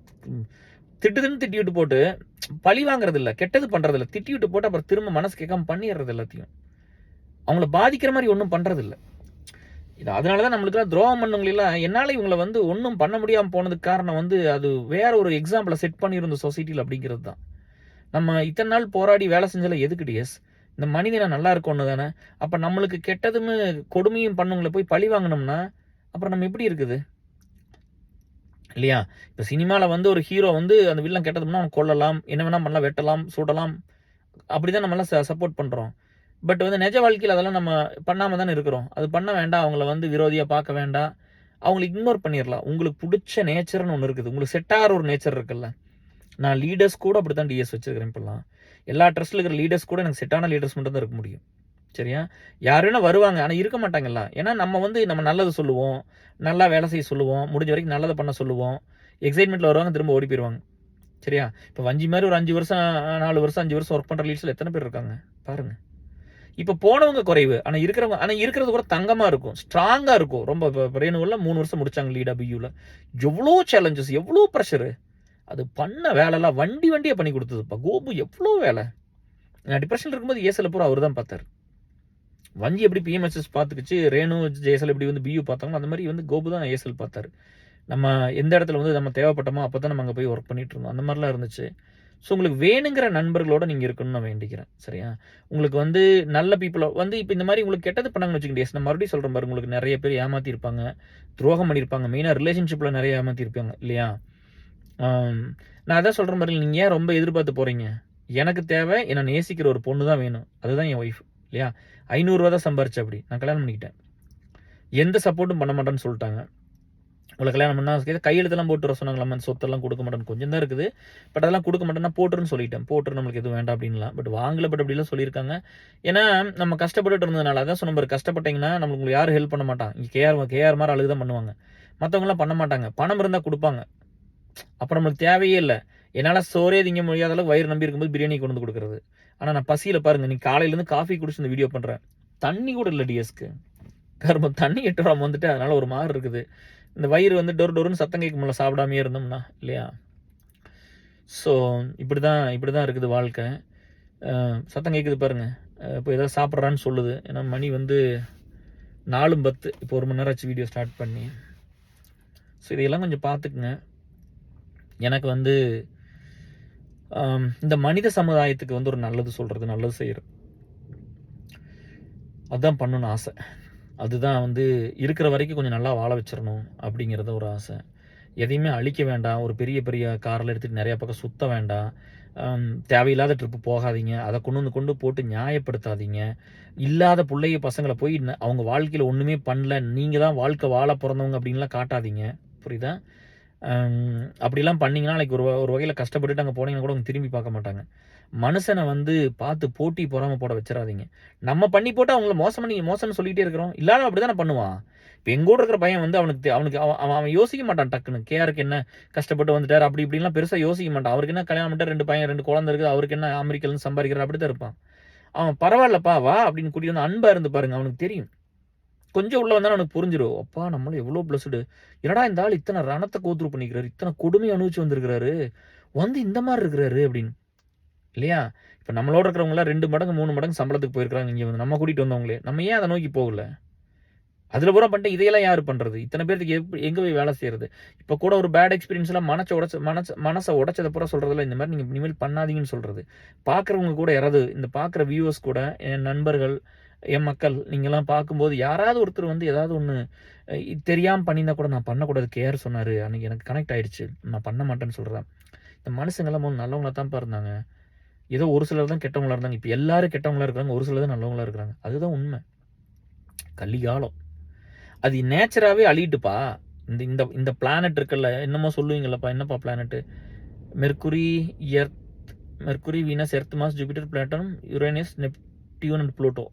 A: திட்டுதுன்னு திட்டி விட்டு போட்டு பழி வாங்குறது இல்ல. கெட்டது பண்றது இல்ல. திட்டி விட்டு போட்டு அப்புறம் திரும்ப மனசு கேட்காம பண்ணிடுறது எல்லாத்தையும். அவங்கள பாதிக்கிற மாரி ஒண்ணும் பண்றது இல்ல. அதனால தான் நம்மளுக்கெல்லாம் துரோகம் பண்ணவங்களெல்லாம் என்னால இவங்கள வந்து ஒண்ணும் பண்ண முடியாம போனதுக்கு காரணம் வந்து அது வேற ஒரு எக்ஸாம்பிள செட் பண்ணியிருந்த சொசைட்டில அப்படிங்கிறது தான். நம்ம இத்தன நாள் போராடி வேலை செஞ்சதுல எதுக்கு டிஎஸ்? இந்த மனிதன் நல்லா இருக்கோன்னு தானே. அப்ப நம்மளுக்கு கெட்டதும் கொடுமையும் பண்ணவங்கள போய் பழி வாங்குனோம்னா, அப்புறம் நம்ம எப்படி இருக்குது? இல்லையா? இப்ப சினிமால வந்து ஒரு ஹீரோ வந்து அந்த வில்லன் கெட்டது பண்ணா அவன கொல்லலாம், என்ன வேணா பண்ணலாம், வெட்டலாம், சுடலாம். அப்படிதான் நம்மலாம் சப்போர்ட் பண்றோம். பட் வந்து நிஜ வாழ்க்கையில அதெல்லாம் நம்ம பண்ணாம தானே இருக்கிறோம். அது பண்ண வேண்டாம். அவங்கள வந்து விரோதியா பார்க்க வேண்டாம். அவங்கள இக்னோர் பண்ணிறலாம். உங்களுக்கு புடிச்ச நேச்சர்ன்னு ஒண்ணு இருக்குது. உங்களுக்கு செட் ஆகுற ஒரு நேச்சர் இருக்குல்ல. நான் லீடர்ஸ் கூட அப்படித்தான் டிஎஸ் வச்சிருக்கிறேன் இப்பல்லாம். எல்லா ட்ரஸ்ட்ல இருக்கிற லீடர்ஸ் கூட எனக்கு செட்டான லீடர்ஸ் மட்டும் தான் இருக்க முடியும். சரியா? யார் வேணா வருவாங்க. ஆனா இருக்க மாட்டாங்கல்ல. ஏன்னா நம்ம நல்லது சொல்லுவோம். நல்லா வேலை செய்ய சொல்லுவோம். முடிஞ்ச வரைக்கும் நல்லத பண்ண சொல்லுவோம். எக்ஸைட்மென்ட்ல வருவாங்க. திரும்ப ஓடி போயிருவாங்க. சரியா? இப்ப வஞ்சி மாரி ஒரு 5 வருஷம், 4 வருஷம், 5 வருஷம் வொர்க் பண்ற லீடர்ஸ்ல எத்தன பேர் இருக்காங்க? பாருங்க. இப்ப போனவங்க குறைவு. ஆனா இருக்கிறது கூட தங்கமா இருக்கும். ஸ்ட்ராங்கா இருக்கும். ரொம்ப ரேணுகுல 3 வருஷம் முடிச்சாங்க லீடா பியூல. எவ்ளோ சேலஞ்சஸ், எவ்ளோ பிரஷர். அது பண்ண வேலைலாம் வண்டியா பண்ணி குடுத்ததுப்பா. கோபு எவ்ளோ வேலை. நான் டிப்ரஷன்ல இருக்கும்போது ஏசல பூரா அவரு தான் பார்த்தாரு. வஞ்சி எப்படி பிஎம்எஸ்எஸ் பார்த்துக்குச்சு, ரேணு ஜெயசல் எப்படி வந்து பியூ பார்த்தாங்களோ அந்த மாதிரி வந்து கோபு தான் ஏஎஸ்எல் பார்த்தாரு. நம்ம எந்த இடத்துல வந்து நம்ம தேவைப்பட்டோமோ அப்போ தான் நம்ம அங்கே போய் ஒர்க் பண்ணிட்டு இருந்தோம். அந்த மாதிரிலாம் இருந்துச்சு. ஸோ உங்களுக்கு வேணுங்கிற நண்பர்களோட நீங்கள் இருக்கணும்னு நான் வேண்டிக்கிறேன். சரியா? உங்களுக்கு வந்து நல்ல பீப்புளை வந்து இப்போ இந்த மாதிரி உங்களுக்கு கெட்டது பண்ணாங்கன்னு வச்சுக்கிட்டே, நான் மறுபடியும் சொல்கிறேன் பாருங்க, உங்களுக்கு நிறைய பேர் ஏமாற்றிருப்பாங்க, துரோகம் பண்ணியிருப்பாங்க, மெயினாக ரிலேஷன்ஷிப்பில் நிறைய ஏமாற்றிருப்பாங்க இல்லையா? நான் அதான் சொல்கிற மாதிரி, நீங்கள் ஏன் ரொம்ப எதிர்பார்த்து போகிறீங்க? எனக்கு தேவை என்னை நேசிக்கிற ஒரு பொண்ணு தான் வேணும், அதுதான் என் ஒய்ஃப் இல்லையா? 500 ரூபா தான் சம்பாரிச்சு அப்படி நான் கல்யாணம் பண்ணிக்கிட்டேன். எந்த சப்போர்ட்டும் பண்ண மாட்டேன்னு சொல்லிட்டாங்க. உங்களை கல்யாணம் பண்ணால் கையெழுத்தெல்லாம் போட்டு வர சொன்னாங்களாம், சொத்தெல்லாம் கொடுக்க மாட்டேன்னு கொஞ்சம் தான் இருக்குது, பட் அதெல்லாம் கொடுக்க மாட்டேன்னா போட்டுருன்னு சொல்லிட்டேன். போட்டுரு நம்மளுக்கு எதுவும் வேண்டாம் அப்படின்லாம், பட் வாங்கல, பட் அப்படிலாம் சொல்லியிருக்காங்க. ஏன்னா நம்ம கஷ்டப்பட்டுட்டு இருந்ததுனால அதான் சொன்ன பாரு, கஷ்டப்பட்டீங்கன்னா நம்மளுக்கு யாரும் ஹெல்ப் பண்ண மாட்டான். இங்கே கேஆர் மாதிரி அழுகு தான் பண்ணுவாங்க, மற்றவங்களாம் பண்ண மாட்டாங்க. பணம் இருந்தால் கொடுப்பாங்க, அப்போ நம்மளுக்கு தேவையே இல்லை. என்னால் சோறே திங்க முடியாத அளவுக்கு வயிறு நம்பி இருக்கும்போது பிரியாணி கொண்டு வந்து கொடுக்குறது. ஆனால் நான் பசியில் பாருங்கள், நீ காலையிலேருந்து காஃபி குடிச்சு இந்த வீடியோ பண்ணுறேன், தண்ணி கூட இல்லை டிஎஸ்க்கு, கரும்பு தண்ணி 8 ரூபா வந்துட்டு அதனால ஒரு மாதிரி இருக்குது. இந்த வயிறு வந்து டொருன்னு சத்தம் கேட்க முடியல சாப்பிடாமே இருந்தோம்னா இல்லையா? ஸோ இப்படி தான் இருக்குது வாழ்க்கை. சத்தம் கேட்குது பாருங்கள், இப்போ ஏதாவது சாப்பிட்றான்னு சொல்லுது. ஏன்னா மணி வந்து 4:10, இப்போ 1 மணி நேரம் ஆச்சு வீடியோ ஸ்டார்ட் பண்ணி. ஸோ இதையெல்லாம் கொஞ்சம் பார்த்துக்குங்க. எனக்கு வந்து இந்த மனித சமுதாயத்துக்கு வந்து ஒரு நல்லது சொல்கிறது, நல்லது செய்கிறது, அதுதான் பண்ணணும்னு ஆசை. அதுதான் வந்து இருக்கிற வரைக்கும் கொஞ்சம் நல்லா வாழ வச்சிடணும் அப்படிங்கிறத ஒரு ஆசை. எதையுமே அழிக்க வேண்டாம், ஒரு பெரிய காரில் எடுத்துகிட்டு நிறையா பக்கம் சுற்ற வேண்டாம், தேவையில்லாத ட்ரிப்பு போகாதீங்க, அதை கொண்டு போட்டு நியாயப்படுத்தாதீங்க. இல்லாத பிள்ளைய பசங்களை போய் அவங்க வாழ்க்கையில் ஒன்றுமே பண்ணல, நீங்கள் தான் வாழ்க்கை வாழ பிறந்தவங்க அப்படின்லாம் காட்டாதீங்க, புரியுதா? அப்படிலாம் பண்ணிங்கன்னா நாளைக்கு ஒரு வகையில் கஷ்டப்பட்டுட்டு அங்கே போனீங்கன்னா கூட அவங்க திரும்பி பார்க்க மாட்டாங்க. மனுஷனை வந்து பார்த்து போட்டி பொறாமல் போட வச்சிடாதீங்க. நம்ம பண்ணி போட்டு அவங்கள மோசம்னு சொல்லிகிட்டே இருக்கிறோம். இல்லாத அப்படி தானே பண்ணுவான். இப்போ எங்கூட இருக்கிற பையன் வந்து அவனுக்கு அவன் யோசிக்க மாட்டான் டக்குன்னு. கேஆருக்கு என்ன கஷ்டப்பட்டு வந்துட்டார் அப்படி இப்படின்லாம் பெருசாக யோசிக்க மாட்டான். அவருக்கு என்ன கல்யாணம் பண்ணிட்டு 2 பையன் 2 குழந்தை இருக்குது, அவருக்கு என்ன அமெரிக்காலேருந்து சம்பாதிக்கிறார், அப்படி தான் இருப்பான். அவன் பரவாயில்லப்பா வா அப்படின்னு கூட்டிட்டு வந்து அன்பாக இருந்து பாருங்க, அவனுக்கு தெரியும். கொஞ்சம் உள்ள வந்தாலும் அவனுக்கு புரிஞ்சிடும், அப்பா நம்மளும் எவ்வளோ பிளஸ்டு, என்னடா இந்த ஆள் இத்தனை ரணத்தை கோத்ரூ பண்ணிக்கிறாரு, இத்தனை கொடுமை அனுபவிச்சு வந்திருக்கிறாரு, வந்து இந்த மாதிரி இருக்கிறாரு அப்படின்னு இல்லையா? இப்போ நம்மளோட இருக்கிறவங்களாம் 2 மடங்கு 3 மடங்கு சம்பளத்துக்கு போயிருக்காங்க இங்கே வந்து, நம்ம கூட்டிகிட்டு வந்தவங்களே. நம்ம ஏன் அதை நோக்கி போகல? அதில் பூரா பண்ணிட்டு இதையெல்லாம் யார் பண்ணுறது? இத்தனை பேருக்கு எங்கே போய் வேலை செய்கிறது? இப்போ கூட ஒரு பேட் எக்ஸ்பீரியன்ஸ்லாம் மனசை உடச்சதை பூரா சொல்கிறதில்ல, இந்த மாதிரி நீங்கள் இனிமேல் பண்ணாதீங்கன்னு சொல்கிறது. பார்க்குறவங்க கூட யாராவது, இந்த பார்க்குற வியூவர்ஸ் கூட, என் நண்பர்கள், என் மக்கள், நீங்கள்லாம் பார்க்கும்போது யாராவது ஒருத்தர் வந்து ஏதாவது ஒன்று தெரியாமல் பண்ணியிருந்தா கூட, நான் பண்ணக்கூடாது, கேஆர் சொன்னார், அன்றைக்கி எனக்கு கனெக்ட் ஆகிடுச்சு, நான் பண்ண மாட்டேன்னு சொல்கிறேன். இந்த மனுஷங்கள்லாம் போது நல்லவங்களா தான் இருந்தாங்க. ஏதோ ஒரு சிலர் தான் கெட்டவங்களா இருந்தாங்க. இப்போ எல்லாரும் கெட்டவங்களா இருக்கிறாங்க, ஒரு சிலர் தான் நல்லவங்களா இருக்கிறாங்க. அதுதான் உண்மை. கலிகாலம் அது நேச்சராகவே அழிட்டுப்பா. இந்த இந்த பிளானட் இருக்குல்ல, என்னமோ சொல்லுவீங்களப்பா, என்னப்பா planet? Mercury, Venus, Earth, Mars, Jupiter, Platon, Uranus, Neptune and Pluto.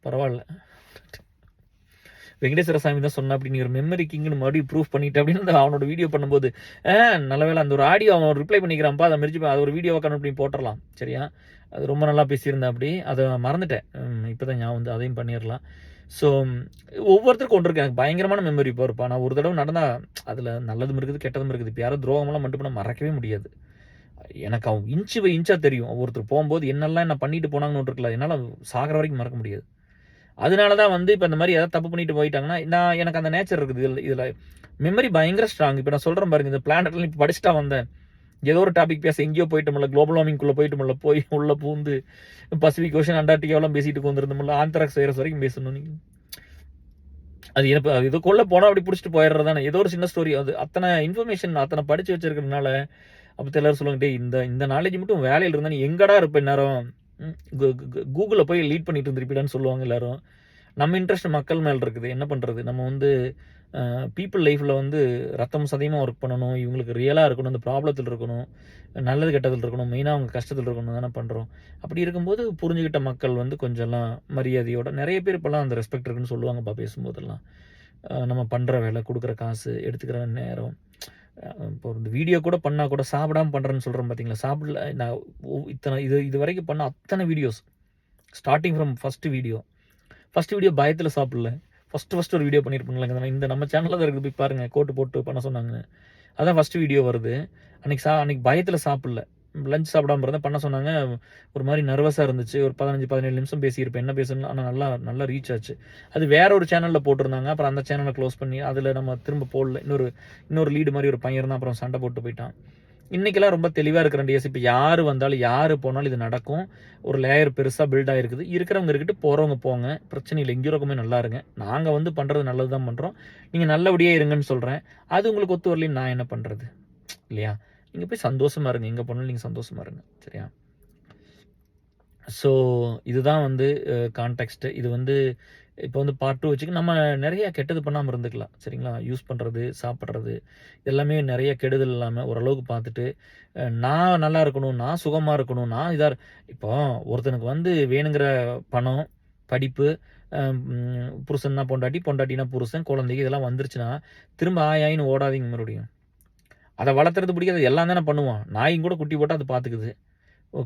A: பரவாயில்ல, வெங்கடேஸ்வர சாமி தான் சொன்னா அப்படின்னு ஒரு மெமரி கிங்னு மறுபடியும் ப்ரூஃப் பண்ணிட்டு அப்படின்னு அவனோட வீடியோ பண்ணும்போது நல்ல வேலை அந்த ஒரு ஆடியோ அவன் ரிப்ளை பண்ணிக்கிறான்ப்பா, அதை மெரிச்சு அது ஒரு வீடியோவை கனெக்ட் பண்ணி போட்டுடலாம். சரியா? அது ரொம்ப நல்லா பேசியிருந்தேன், அப்படி அதை மறந்துட்டேன். இப்போ தான் ஞாபகம் வந்து அதையும் பண்ணிடலாம். ஸோ ஒவ்வொருத்தருக்கும் ஒன்று இருக்குது. எனக்கு பயங்கரமான மெமரி இப்போ இருப்பா. நான் ஒரு தடவை நடந்தால் அதில் நல்லதும் இருக்குது கெட்டதும் இருக்குது. இப்போ யாரும் துரோகமெல்லாம் மட்டும் பண்ண மறக்கவே முடியாது. எனக்கு அவன் இன்ச்சு பை இன்ச்சாக தெரியும். ஒவ்வொருத்தர் போகும்போது என்னெல்லாம் என்ன பண்ணிட்டு போனாங்கன்னு இருக்குல்ல, என்னால் சாகிற வரைக்கும் மறக்க முடியாது. அதனால தான் வந்து இப்போ இந்த மாதிரி ஏதாவது தப்பு பண்ணிட்டு போயிட்டாங்கன்னா எனக்கு அந்த நேச்சர் இருக்குது. இதில் மெமரி பயங்கர ஸ்ட்ராங். இப்போ நான் சொல்கிறேன் பாருங்க, இந்த பிளானட்லாம் இப்போ படிச்சுட்டா வந்தேன், ஏதோ ஒரு டாபிக் பேச எங்கேயோ போயிட்டோம்ல, குளோபல் வார்மிங்குள்ளே போயிட்டோம்ல, போய் உள்ளே பூந்து பசிபிக் ஓஷன் அண்டார்டிகாவெல்லாம் பேசிட்டு வந்துருந்தோம்ல, ஆந்த்ராக்ஸ் வைரஸ் வரைக்கும் பேசணும். நீங்கள் அது எனக்கு இதுக்குள்ளே போனால் அப்படி பிடிச்சிட்டு போயிடுறது தானே. ஏதோ ஒரு சின்ன ஸ்டோரி, அது அத்தனை இன்ஃபர்மேஷன் அத்தனை படித்து வச்சிருக்கிறதுனால அப்போ எல்லாரும் சொல்லுவாங்க, டே இந்த நாலேஜ் மட்டும் வேலையில் இருந்தால் நீ எங்கடா இருப்ப நேரம், கூகுளில் போய் லீட் பண்ணிட்டு இருந்திருப்பீடான்னு சொல்லுவாங்க எல்லாரும். நம்ம இன்ட்ரெஸ்ட் மக்கள் மேலே இருக்குது, என்ன பண்ணுறது? நம்ம வந்து பீப்புள் லைஃப்பில் வந்து ரத்தம் சதையமாக ஒர்க் பண்ணணும், இவங்களுக்கு ரியலாக இருக்கணும், இந்த ப்ராப்ளத்தில் இருக்கணும், நல்லது கெட்டதில் இருக்கணும், மெயினாக அவங்க கஷ்டத்தில் இருக்கணும் தானே பண்ணுறோம். அப்படி இருக்கும்போது புரிஞ்சுக்கிட்ட மக்கள் வந்து கொஞ்சம்லாம் மரியாதையோட, நிறைய பேர் இப்போல்லாம் அந்த ரெஸ்பெக்ட் இருக்குன்னு சொல்லுவாங்கப்பா பேசும்போதெல்லாம். நம்ம பண்ணுற வேலை, கொடுக்குற காசு, எடுத்துக்கிற நேரம், இப்போ இந்த வீடியோ கூட பண்ணால் கூட சாப்பிடாமல் பண்ணுறேன்னு சொல்கிறேன் பார்த்தீங்களா? சாப்பிடல நான் இத்தனை இது வரைக்கும் பண்ண அத்தனை videos, starting from first video பயத்தில் சாப்பிடல, ஃபஸ்ட்டு ஒரு வீடியோ பண்ணியிருப்பாங்களே, இந்த நம்ம சேனலில் தான் இருக்குது, போய் பாருங்கள், கோட்டு போட்டு பண்ண சொன்னாங்க, அதான் ஃபஸ்ட்டு வீடியோ வருது. அன்றைக்கி பயத்தில் சாப்பிடல, லஞ்ச் சாப்பிடாம இருந்தேன். பண்ண சொன்னாங்க. ஒரு மாரி நர்வஸா இருந்துச்சு. ஒரு 15, 17 நிமிஷம் பேசியிருப்பேன். என்ன பேசணும் ஆனா நல்லா ரீச் ஆச்சு. அது வேற ஒரு சேனல்ல போட்டிருந்தாங்க. அப்புறம் அந்த சேனல க்ளோஸ் பண்ணி, அதுல நம்ம திரும்ப போடல. இன்னொரு லீடு மாரி ஒரு பையன் இருந்தான். அப்புறம் சண்டை போட்டு போயிட்டான். இன்னைக்கெல்லாம் ரொம்ப தெளிவா இருக்கிறேன் டிஎஸ். இப்ப யாரு வந்தாலும், யாரு போனாலும் இது நடக்கும். ஒரு லேயர் பெருசா பில்ட் ஆயிருக்குது. இருக்கிறவங்க இருக்கட்டும், போறவங்க போங்க. பிரச்சனை இல்ல. எங்கேயோ இருக்கமே நல்லா இருங்க. நாங்க வந்து பண்றது நல்லது தான் பண்றோம். நீங்க நல்லபடியா இருங்கன்னு சொல்றேன். அது உங்களுக்கு ஒத்து வரலைன்னு நான் என்ன பண்றது? இல்லையா? நீங்க போய் சந்தோஷமா இருங்க. எங்க போனாலும் நீங்க சந்தோஷமா இருங்க. சரியா? ஸோ இதுதான் வந்து கான்டெக்ஸ்ட். இது வந்து இப்போ வந்து பார்ட் 2 வச்சுக்க நம்ம நெறைய கெட்டது பண்ணாம இருந்துக்கலாம். சரிங்களா? யூஸ் பண்றது, சாப்பிடுறது எல்லாமே நெறைய கெடுதல் இல்லாம ஓரளவுக்கு பார்த்துட்டு, நான் நல்லா இருக்கணும், நான் சுகமா இருக்கணும், நான் இப்போ ஒருத்தனுக்கு வந்து வேணுங்கிற பணம், படிப்பு, புருஷன்னா பொண்டாட்டி, பொண்டாட்டினா புருஷன், குழந்தைங்க இதெல்லாம் வந்துருச்சுன்னா, திரும்ப ஆய் ஆயின்னு ஓடாதீங்க மறுபடியும். அத வளர்த்துறது பிடிக்காது எல்லாம் தானே பண்ணுவான். நாயும் கூட குட்டி போட்டா அது பார்த்துக்குது.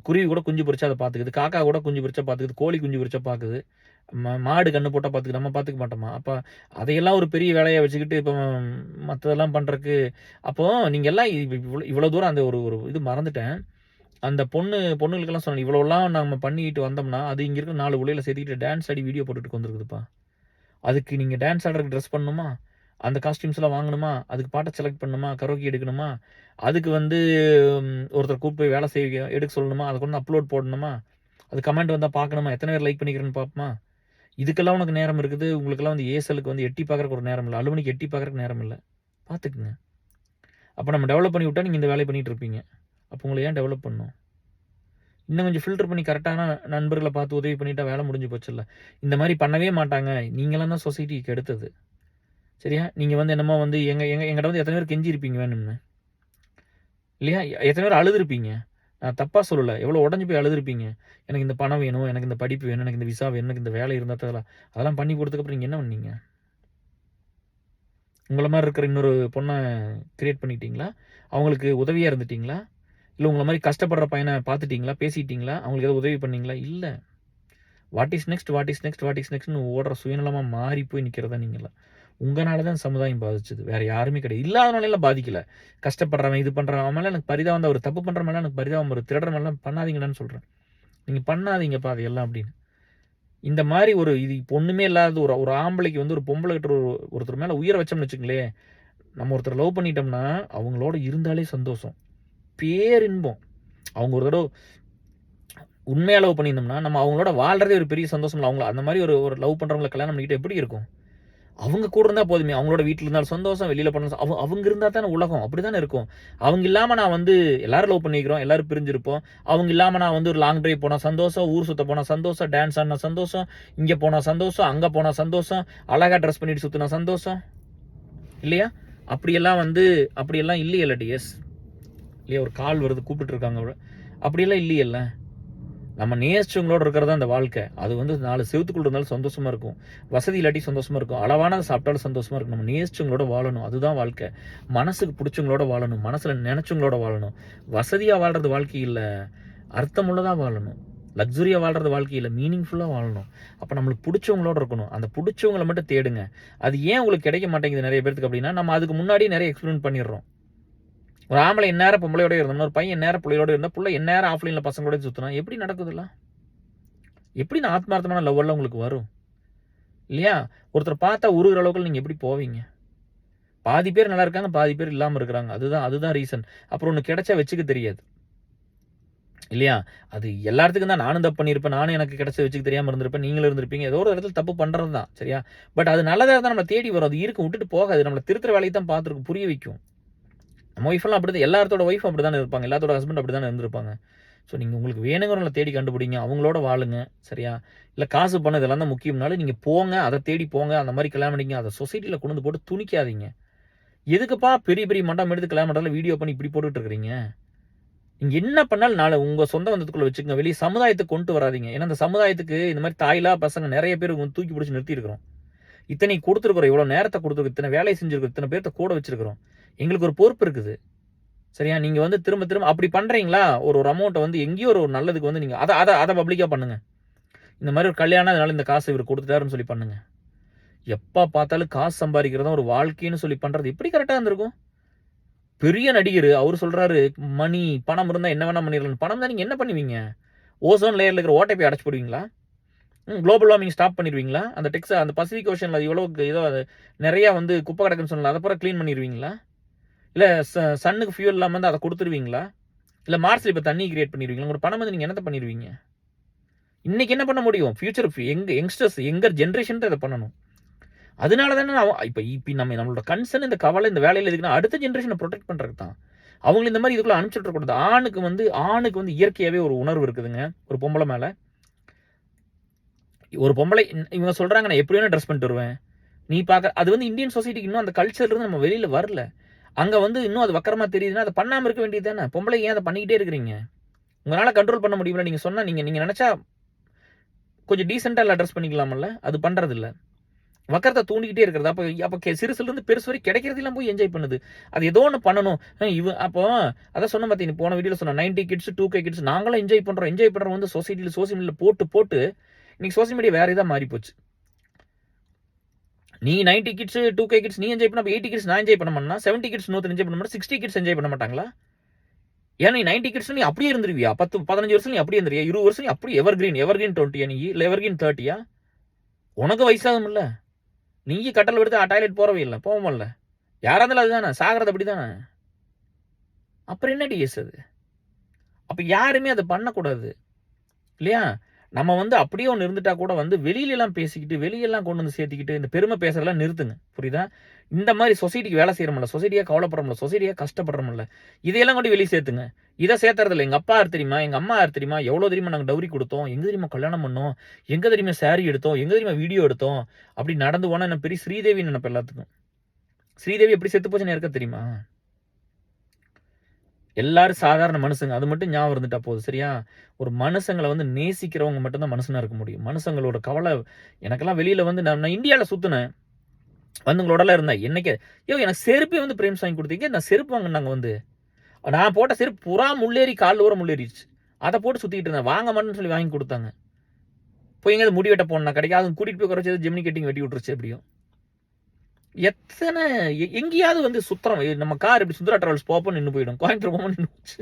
A: குருவி கூட குஞ்சு பொரிச்சா அத பார்த்துக்குது. காக்கா கூட குஞ்சு பொரிச்சா பார்த்துக்குது. கோழி குஞ்சு பொரிச்சா பார்க்குது. மாடு கண்ணு போட்டா பார்த்துக்குது. நம்ம பார்த்துக்க மாட்டோமா? அப்ப அதையெல்லாம் ஒரு பெரிய வேலையா வச்சுக்கிட்டு, இப்போ மத்ததெல்லாம் பண்றக்கு அப்போ நீங்க எல்லாம் இவ்வளோ தூரம் அந்த ஒரு ஒரு இது மறந்துட்டேன். அந்த பொண்ணுங்களுக்கெல்லாம் சொன்னேன். இவ்வளோலாம் நம்ம பண்ணிட்டு வந்தோம்னா, அது இங்க இருக்கிற 4 உலையில சேர்த்துக்கிட்டு டான்ஸ் ஆடி வீடியோ போட்டுட்டு வந்துருக்குதுப்பா. அதுக்கு நீங்க டான்ஸ் ஆடுறதுக்கு ட்ரெஸ் பண்ணணுமா? அந்த காஸ்டியூம்ஸ்லாம் வாங்கணுமா? அதுக்கு பாட்ட செலக்ட் பண்ணணுமா? கரோக்கி எடுக்கணுமா? அதுக்கு வந்து ஒருத்தர கூப்பிட்டு போய் வேலை எடுக்க சொல்லணுமா? அத கொண்டு வந்து அப்லோட் போடணுமா? அது கமெண்ட் வந்தா பார்க்கணுமா? எத்தன பேர் லைக் பண்ணிக்கிறேன்னு பார்ப்போமா? இதுக்கெல்லாம் உனக்கு நேரம் இருக்குது. உங்களுக்கெல்லாம் வந்து ஏசலுக்கு வந்து எட்டி பார்க்கறக்கு ஒரு நேரம் இல்ல. அலுமினிக்கு எட்டி பார்க்கறக்கு நேரம் இல்ல. பார்த்துக்குங்க. அப்ப நம்ம டெவலப் பண்ணி விட்டா நீங்க இந்த வேலைய பண்ணிட்டு இருப்பீங்க. அப்ப உங்கள ஏன் டெவலப் பண்ணணும்? இன்னும் கொஞ்சம் ஃபில்டர் பண்ணி கரெக்ட்டான நண்பர்கள பார்த்து உதவி பண்ணிட்டா வேலை முடிஞ்சு போச்சுல்ல. இந்த மாரி பண்ணவே மாட்டாங்க. நீங்கலாம் தான் சொசைட்டிக்கு கெடுத்தது. சரியா? நீங்க வந்து என்னமோ வந்து என்கிட்ட வந்து எத்தன பேர் கெஞ்சிருப்பீங்க வேணும்னு. இல்லையா? எத்தன பேர் அழுதுருப்பீங்க. நான் தப்பா சொல்லல. எவ்வளோ உடைஞ்சு போய் அழுதுருப்பீங்க. எனக்கு இந்த பணம் வேணும், எனக்கு இந்த படிப்பு வேணும், எனக்கு இந்த விசா வேணும், எனக்கு இந்த வேலை இருந்தா தான் அதெல்லாம் பண்ணி கொடுத்ததுக்கப்புறம் நீங்க என்ன பண்ணீங்க? உங்கள மாரி இருக்கிற இன்னொரு பொண்ண கிரியேட் பண்ணிட்டீங்களா? அவங்களுக்கு உதவியா இருந்துட்டீங்களா? இல்ல உங்கள மாரி கஷ்டப்படுற பையன பார்த்துட்டீங்களா? பேசிட்டீங்களா? அவங்களுக்கு ஏதாவது உதவி பண்ணீங்களா? இல்ல. What is next? What is next? What is நெக்ஸ்ட்ன்னு ஓடுற சுயநலமா மாறி போய் நிக்கிறதா நீங்கலாம். உங்கனால தான் சமுதாயம் பாதிச்சது. வேற யாருமே கிடையாது. இல்லாதவனாலலாம் பாதிக்கல. கஷ்டப்படுறவன், இது பண்றவன் அவன் மேல எனக்கு பரிதாபம் தான். ஒரு தப்பு பண்ற மேல எனக்கு பரிதாபம் வரும். திருடுற மேலலாம் பண்ணாதீங்கடான்னு சொல்றேன். நீங்க பண்ணாதீங்கப்பா அதையெல்லாம் அப்படின்னு. இந்த மாரி இது இப்ப ஒண்ணுமே இல்லாத ஒரு ஒரு ஆம்பளைக்கு வந்து ஒரு பொம்பள கிட்ட ஒருத்தர் மேல உயிர வச்சோம்னு வச்சுக்கங்களேன், நம்ம ஒருத்தர லவ் பண்ணிட்டோம்னா, அவங்களோட இருந்தாலே சந்தோஷம். பேரின்பம். அவங்க ஒரு தடவ உண்மையா லவ் பண்ணியிருந்தோம்னா, நம்ம அவங்களோட வாழ்றதே ஒரு பெரிய சந்தோஷம் இல்ல. அவங்கள அந்த மாரி ஒரு ஒரு லவ் பண்றவங்கள கல்யாணம் பண்ணிக்கிட்டா எப்படி இருக்கும்? அவங்க கூட இருந்தா போதுமே. அவங்களோட வீட்ல இருந்தாலும் சந்தோஷம், வெளியில போனாலும் அவங்க இருந்தா தானே உலகம். அப்படித்தானே இருக்கும். அவங்க இல்லாம நான் வந்து எல்லாரும் லவ் பண்ணிக்கிறோம். எல்லாரும் பிரிஞ்சிருப்போம். அவங்க இல்லாம நான் வந்து ஒரு லாங் டிரைவ் போனா சந்தோஷம், ஊர் சுத்த போனா சந்தோஷம், டான்ஸ் ஆடுனா சந்தோஷம், இங்க போனா சந்தோஷம், அங்க போனா சந்தோஷம், அழகா ட்ரெஸ் பண்ணிட்டு சுத்துனா சந்தோஷம். இல்லையா? அப்படியெல்லாம் இல்லையல்ல டிஎஸ். இல்லையா? ஒரு கால் வருது கூப்பிட்டுட்டு இருக்காங்க. அப்படியெல்லாம் இல்லையல்ல. நம்ம நேசிச்சவங்களோட இருக்கிறது தான் அந்த வாழ்க்கை. அது வந்து 4 செவுத்துக்குள்ள இருந்தாலும் சந்தோஷமா இருக்கும். வசதி இல்லாட்டி சந்தோஷமா இருக்கும். அளவானத சாப்பிட்டாலும் சந்தோஷமா இருக்கும். நம்ம நேசிச்சவங்களோட வாழணும். அதுதான் வாழ்க்கை. மனசுக்கு புடிச்சவங்களோட வாழணும். மனசுல நெனச்சவங்களோட வாழணும். வசதியா வாழ்றது வாழ்க்கை இல்ல. அர்த்தமுள்ளதா வாழணும். லக்ஸுரியா வாழ்றது வாழ்க்கை இல்ல. மீனிங்ஃபுல்லா வாழணும். அப்ப நம்மளுக்கு புடிச்சவங்களோட இருக்கணும். அந்த புடிச்சவங்கள மட்டும் தேடுங்க. அது ஏன் உங்களுக்கு கிடைக்க மாட்டேங்குது நெறைய பேத்துக்கு அப்படின்னா, நம்ம அதுக்கு முன்னாடியே நெறைய எக்ஸ்பெரிமென்ட் பண்ணிடுறோம். ஒரு ஆம்பளை எந்நேரம் பொம்பளையோட இருந்தா, ஒரு பையன் எந்நேரம் புள்ளையோட இருந்தா, புள்ள எந்நேரம் ஆஃப்லைன்ல பசங்களோட சுத்துனா, எப்படி நடக்குதுலாம்? எப்படி நான் ஆத்மார்த்தமான லவ் எல்லாம் உங்களுக்கு வரும்? இல்லையா? ஒருத்தர பார்த்தா உருகுற அளவுக்கு நீங்க எப்படி போவீங்க? பாதி பேர் நல்லா இருக்காங்க, பாதி பேர் இல்லாம இருக்கிறாங்க. அதுதான் ரீசன். அப்புறம் ஒண்ணு கிடைச்சா வச்சுக்க தெரியாது. இல்லையா? அது எல்லாத்துக்கும் தான் நானும் தப்பு பண்ணியிருப்பேன். நானும் எனக்கு கிடைச்சத வச்சுக்க தெரியாம இருந்திருப்பேன். நீங்களும் இருந்திருப்பீங்க. ஏதோ ஒரு இடத்துல தப்பு பண்றது தான். சரியா? பட் அது நல்லதா இருந்தா நம்மள தேடி வரும். அது இருக்கும் விட்டுட்டு போகாது. நம்மள திருத்துற வேலைய தான் பார்த்துருக்கும். புரிய வைக்கும். நம்ம ஒய்ஃப் எல்லாம் அப்படிதான். எல்லாத்தோட ஒய்ஃப் அப்படித்தானே இருப்பாங்க. எல்லாத்தோட ஹஸ்பண்ட் அப்படித்தானே இருந்திருப்பாங்க. ஸோ நீங்க உங்களுக்கு வேணுங்கிறவங்கள தேடி கண்டுபிடிங்க. அவங்களோட வாழுங்க. சரியா? இல்ல காசு பணம் இதெல்லாம் தான் முக்கியம்னாலும் நீங்க போங்க. அத தேடி போங்க. அந்த மாரி கல்யாணம் பண்ணிக்கங்க. அத சொசைட்டில கொண்டு வந்து போட்டு துணிக்காதீங்க. எதுக்குப்பா பெரிய பெரிய மண்டம் எடுத்து கல்யாணம் பண்றதுல வீடியோ பண்ணி இப்படி போட்டுட்டு இருக்கிறீங்க? நீங்க என்ன பண்ணாலும் நாளை உங்க சொந்த பந்தத்துக்குள்ள வச்சுக்கங்க. வெளிய சமுதாயத்துக்கு கொண்டு வராதீங்க. ஏன்னா அந்த சமுதாயத்துக்கு இந்த மாரி தாய்லா பசங்க நெறைய பேர் தூக்கி பிடிச்சு நிறுத்தியிருக்கிறோம். இத்தனை குடுத்துருக்கிறோம். இவ்வளோ நேரத்த குடுத்துருக்கோம். இத்தனை வேலைய செஞ்சிருக்கோம். இத்தனை பேர்த்த கூட வச்சிருக்கிறோம். எங்களுக்கு ஒரு பொறுப்பு இருக்குது. சரியா? நீங்க வந்து திரும்ப திரும்ப அப்படி பண்றீங்களா? ஒரு ஒரு அமௌண்ட்ட வந்து எங்கேயோ ஒரு நல்லதுக்கு வந்து நீங்க அத அத அத பப்ளிக்கா பண்ணுங்க. இந்த மாரி ஒரு கல்யாணம் அதனால இந்த காசு இவரு குடுத்துட்டாருன்னு சொல்லி பண்ணுங்க. எப்ப பார்த்தாலும் காசு சம்பாதிக்கிறது தான் ஒரு வாழ்க்கைன்னு சொல்லி பண்றது எப்படி கரெக்ட்டா இருந்திருக்கும்? பெரிய நடிகர் அவர் சொல்றாரு, மணி பணம் இருந்தா என்ன வேணா பண்ணிடலாம். பணம் தான் நீங்க என்ன பண்ணுவீங்க? ஓசோன் லேயர்ல இருக்கிற ஓட்டை போய் அடைச்சு போடுவீங்களா? குளோபல் வார்மிங் ஸ்டாப் பண்ணிருவீங்களா? அந்த பசிபிக் ஓஷன்ல எவ்வளவு ஏதோ நிறைய வந்து குப்பை கிடக்குன்னு சொன்னல, அத பூரா கிளீன் பண்ணிருவீங்களா? இல்ல சன்னுக்கு ஃபியூல் இல்லாம வந்து அத குடுத்துருவீங்களா? இல்ல மார்ஸ்ல இப்ப தண்ணி கிரியேட் பண்ணிருவீங்களா? உங்க பணம் வந்து நீங்க என்னத்த பண்ணிருவீங்க? இன்னைக்கு என்ன பண்ண முடியும்? ஃபியூச்சர் யங்ஸ்டர்ஸ் யங்கர் ஜெனரேஷன் தான் இத பண்ணணும். அதனால தானே இப்ப நம்மளோட கன்சர்ன் இந்த கவலை இந்த வேலையில எதுக்குன்னா அடுத்த ஜெனரேஷனை ப்ரொடெக்ட் பண்றதுக்கு தான். அவங்கள இந்த மாதிரி இதுக்குள்ள அனுப்பிச்சுட்டு கூடாது. ஆணுக்கு வந்து இயற்கையாவே ஒரு உணர்வு இருக்குதுங்க. ஒரு பொம்பளை மேல. ஒரு பொம்பளை இவங்க சொல்றாங்க நான் எப்படி வேணா ட்ரெஸ் பண்ணிட்டு வருவேன். நீ பாக்க அது வந்து இந்தியன் சொசைட்டிக்கு இன்னும் அந்த கல்ச்சர்ல இருந்து நம்ம வெளியில வரல. அங்க வந்து இன்னும் அது வக்கரமா தெரியுதுன்னா அதை பண்ணாம இருக்க வேண்டியது தானே. பொம்பளை ஏன் அதை பண்ணிக்கிட்டே இருக்கிறீங்க? உங்களால கண்ட்ரோல் பண்ண முடியல. நீங்க சொன்னா நீங்க நினைச்சா கொஞ்சம் டீசெண்டா ட்ரெஸ் பண்ணிக்கலாம்ல. அது பண்றது இல்ல. வக்கரத்தை தூண்டிக்கிட்டே இருக்கிறது. அப்போ சிறுசுல இருந்து பெருசு வரை கிடைக்கிறதெல்லாம் போய் என்ஜாய் பண்ணுது. அது ஏதோ ஒன்று பண்ணணும். அப்போ அதான் சொன்ன பார்த்தீங்க போன வீடியோல சொன்ன 90 கிட்ஸ் 2K கிட்ஸ் நாங்களும் என்ஜாய் பண்றோம் வந்து சொசைட்டியில் சோசியல் மீடியாவில் போட்டு இன்னைக்கு சோசியல் மீடியா வேற இதாக மாறி போச்சு. நீ 90 கிட்ஸ் 2K கிட்ஸ் நீ என்ஜாய் பண்ண 80 கிட்ஸ் நான் என்ஜாய் பண்ண மாட்டேன்னா 70 கிட்ஸ் என்ஜாய் பண்ண மாட்டேன் 60 கிட்ஸ் என்ஜாய் பண்ண மாட்டாங்களா? ஏன்னா நீ 90 கிட்ஸ் நீ அப்படியே இருந்துருவியா? 10-15 வருஷம் நீ அப்படியே இருந்துருவியா? 20 வருஷம் நீ அப்படியே எவர்கிரீன் 20 நீ இல்லை எவர்கிரீன் 30 உனக்கு வயசாகும் இல்ல? நீ கட்டல் எடுத்து டாய்லெட் போறவே இல்லை போவோம்ல. யாரா இருந்தாலும் அதுதானே சாகிறது அப்படிதானே. அப்புறம் என்ன டிஎஸ் அது? அப்ப யாருமே அதை பண்ணக்கூடாது இல்லையா? நம்ம வந்து அப்படியே ஒன்று இருந்துட்டா கூட வந்து வெளியிலலாம் பேசிக்கிட்டு வெளியெல்லாம் கொண்டு வந்து சேர்த்திக்கிட்டு இந்த பெருமை பேசுறதெல்லாம் நிறுத்துங்க. புரியுதா? இந்த மாதிரி சொசைட்டிக்கு வேலை செய்யறோம்ல, சொசைட்டியாக கவலைப்படுறோம்ல, சொசைட்டியாக கஷ்டப்படுறோம்ல, இதையெல்லாம் கொண்டு வெளியே சேர்த்துங்க. இதை சேர்த்துறதில்ல. எங்கள் அப்பா யார் தெரியுமா, எங்கள் அம்மா யார் தெரியுமா, எவ்வளோ தெரியுமா நாங்கள் டவுரி கொடுத்தோம், எங்கே தெரியுமா கல்யாணம் பண்ணோம், எங்கே தெரியுமா சாரி எடுத்தோம், எங்கே தெரியுமா வீடியோ எடுத்தோம், அப்படி நடந்து போனால் என்ன பெரிய ஸ்ரீதேவி நினைப்ப எல்லாத்துக்கும். ஸ்ரீதேவி எப்படி செத்து போச்சுன்னு இருக்க தெரியுமா? எல்லாரும் சாதாரண மனுஷங்க. அது மட்டும் ஞாபகம் இருந்துட்டா போதும் சரியா? ஒரு மனுஷங்களை வந்து நேசிக்கிறவங்க மட்டும்தான் மனுஷனா இருக்க முடியும். மனுஷங்களோட கவலை எனக்கெல்லாம் வெளியில வந்து நான் இந்தியாவில் சுற்றினேன் வந்து உங்களோடலாம் இருந்தேன். என்னைக்கு எனக்கு செருப்பே வந்து பிரேம்ஸ் வாங்கி கொடுத்தீங்க. நான் செருப்பு வாங்கினாங்க வந்து நான் போட்ட செருப்பு புறா முள்ளேறி கால் ஊற முள்ளேறிடுச்சு. அதை போட்டு சுற்றிக்கிட்டு இருந்தேன். வாங்க மாட்டேன்னு சொல்லி வாங்கி கொடுத்தாங்க. போய் எங்கேயாவது முடி வெட்ட போனா கிடைக்காது கூட்டிகிட்டு போய் குறைச்சது ஜெமினி கட்டிங் வெட்டி விட்டுருச்சு. எப்படியும் எத்தனை எங்கேயாவது வந்து சுத்தரம் நம்ம கார் எப்படி சுந்தரா டிராவல்ஸ் போப்போம் நின்று போயிடும், கோயம்புத்தூர் போவோம் நின்று போச்சு.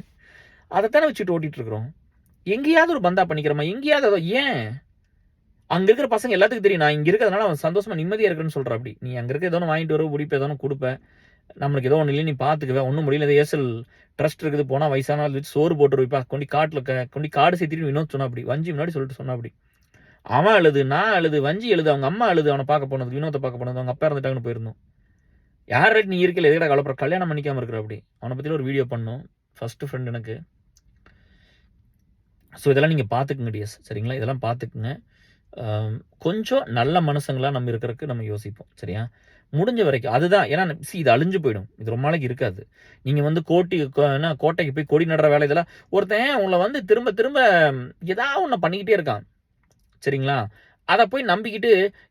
A: அதைத்தானே வச்சுட்டு ஓட்டிட்டு இருக்கிறோம். எங்கேயாவது ஒரு பந்தா பண்ணிக்கிறோமா? எங்கேயாவது அதோ ஏன் அங்கே இருக்கிற பசங்க எல்லாத்துக்கும் தெரியும் நான் இங்கே இருக்கிறதுனால அவன் சந்தோஷமா நிம்மதியாக இருக்குன்னு சொல்கிற. அப்படி நீ அங்கே இருக்க ஏதோ ஒன்று வாங்கிட்டு வர முடிப்பு ஏதோ ஒன்று கொடுப்பேன், நம்மளுக்கு ஏதோ ஒன்று இல்லை நீ பார்த்துக்குவேன், ஒன்றும் முடியல ஏசல் ட்ரஸ்ட் இருக்குது போனால் வயசான வச்சு சோறு போட்டு வைப்பா கொண்டு காட்டில் கொண்டு காடு சேர்த்திட்டு வினோத் சொன்னா அப்படி வஞ்சி முன்னாடி சொல்லிட்டு சொன்னா அப்படி அவன் அழுது நான் அழுது வஞ்சி எழுது அவங்க அம்மா அழுது அவனை பார்க்க போனது வினோத்தை பார்க்க போனது அவங்க அப்பா இருந்துட்டாங்கன்னு போயிருந்தோம். யார் நீ இருக்கல எதுக்கடா கலப்புற கல்யாணம் பண்ணிக்காமல் இருக்கிற. அப்படி அவனை பற்றியில் ஒரு வீடியோ பண்ணோம் ஃபர்ஸ்ட் ஃப்ரெண்ட் எனக்கு. ஸோ இதெல்லாம் நீங்கள் பார்த்துக்குங்க டிஎஸ் சரிங்களா? இதெல்லாம் பார்த்துக்குங்க. கொஞ்சம் நல்ல மனுஷங்களாக நம்ம இருக்கிறதுக்கு நம்ம யோசிப்போம் சரியா? முடிஞ்ச வரைக்கும் அதுதான். ஏன்னா இது அழிஞ்சு போயிடும், இது ரொம்ப நாளைக்கு இருக்காது. நீங்கள் வந்து கோட்டைக்கு போய் கொடி நடுற வேலை இதெல்லாம் ஒருத்தன் உங்களை வந்து திரும்ப திரும்ப ஏதாவது ஒன்று பண்ணிக்கிட்டே இருக்கான் சரிங்களா? அதை போய் நம்பிக்கிட்டு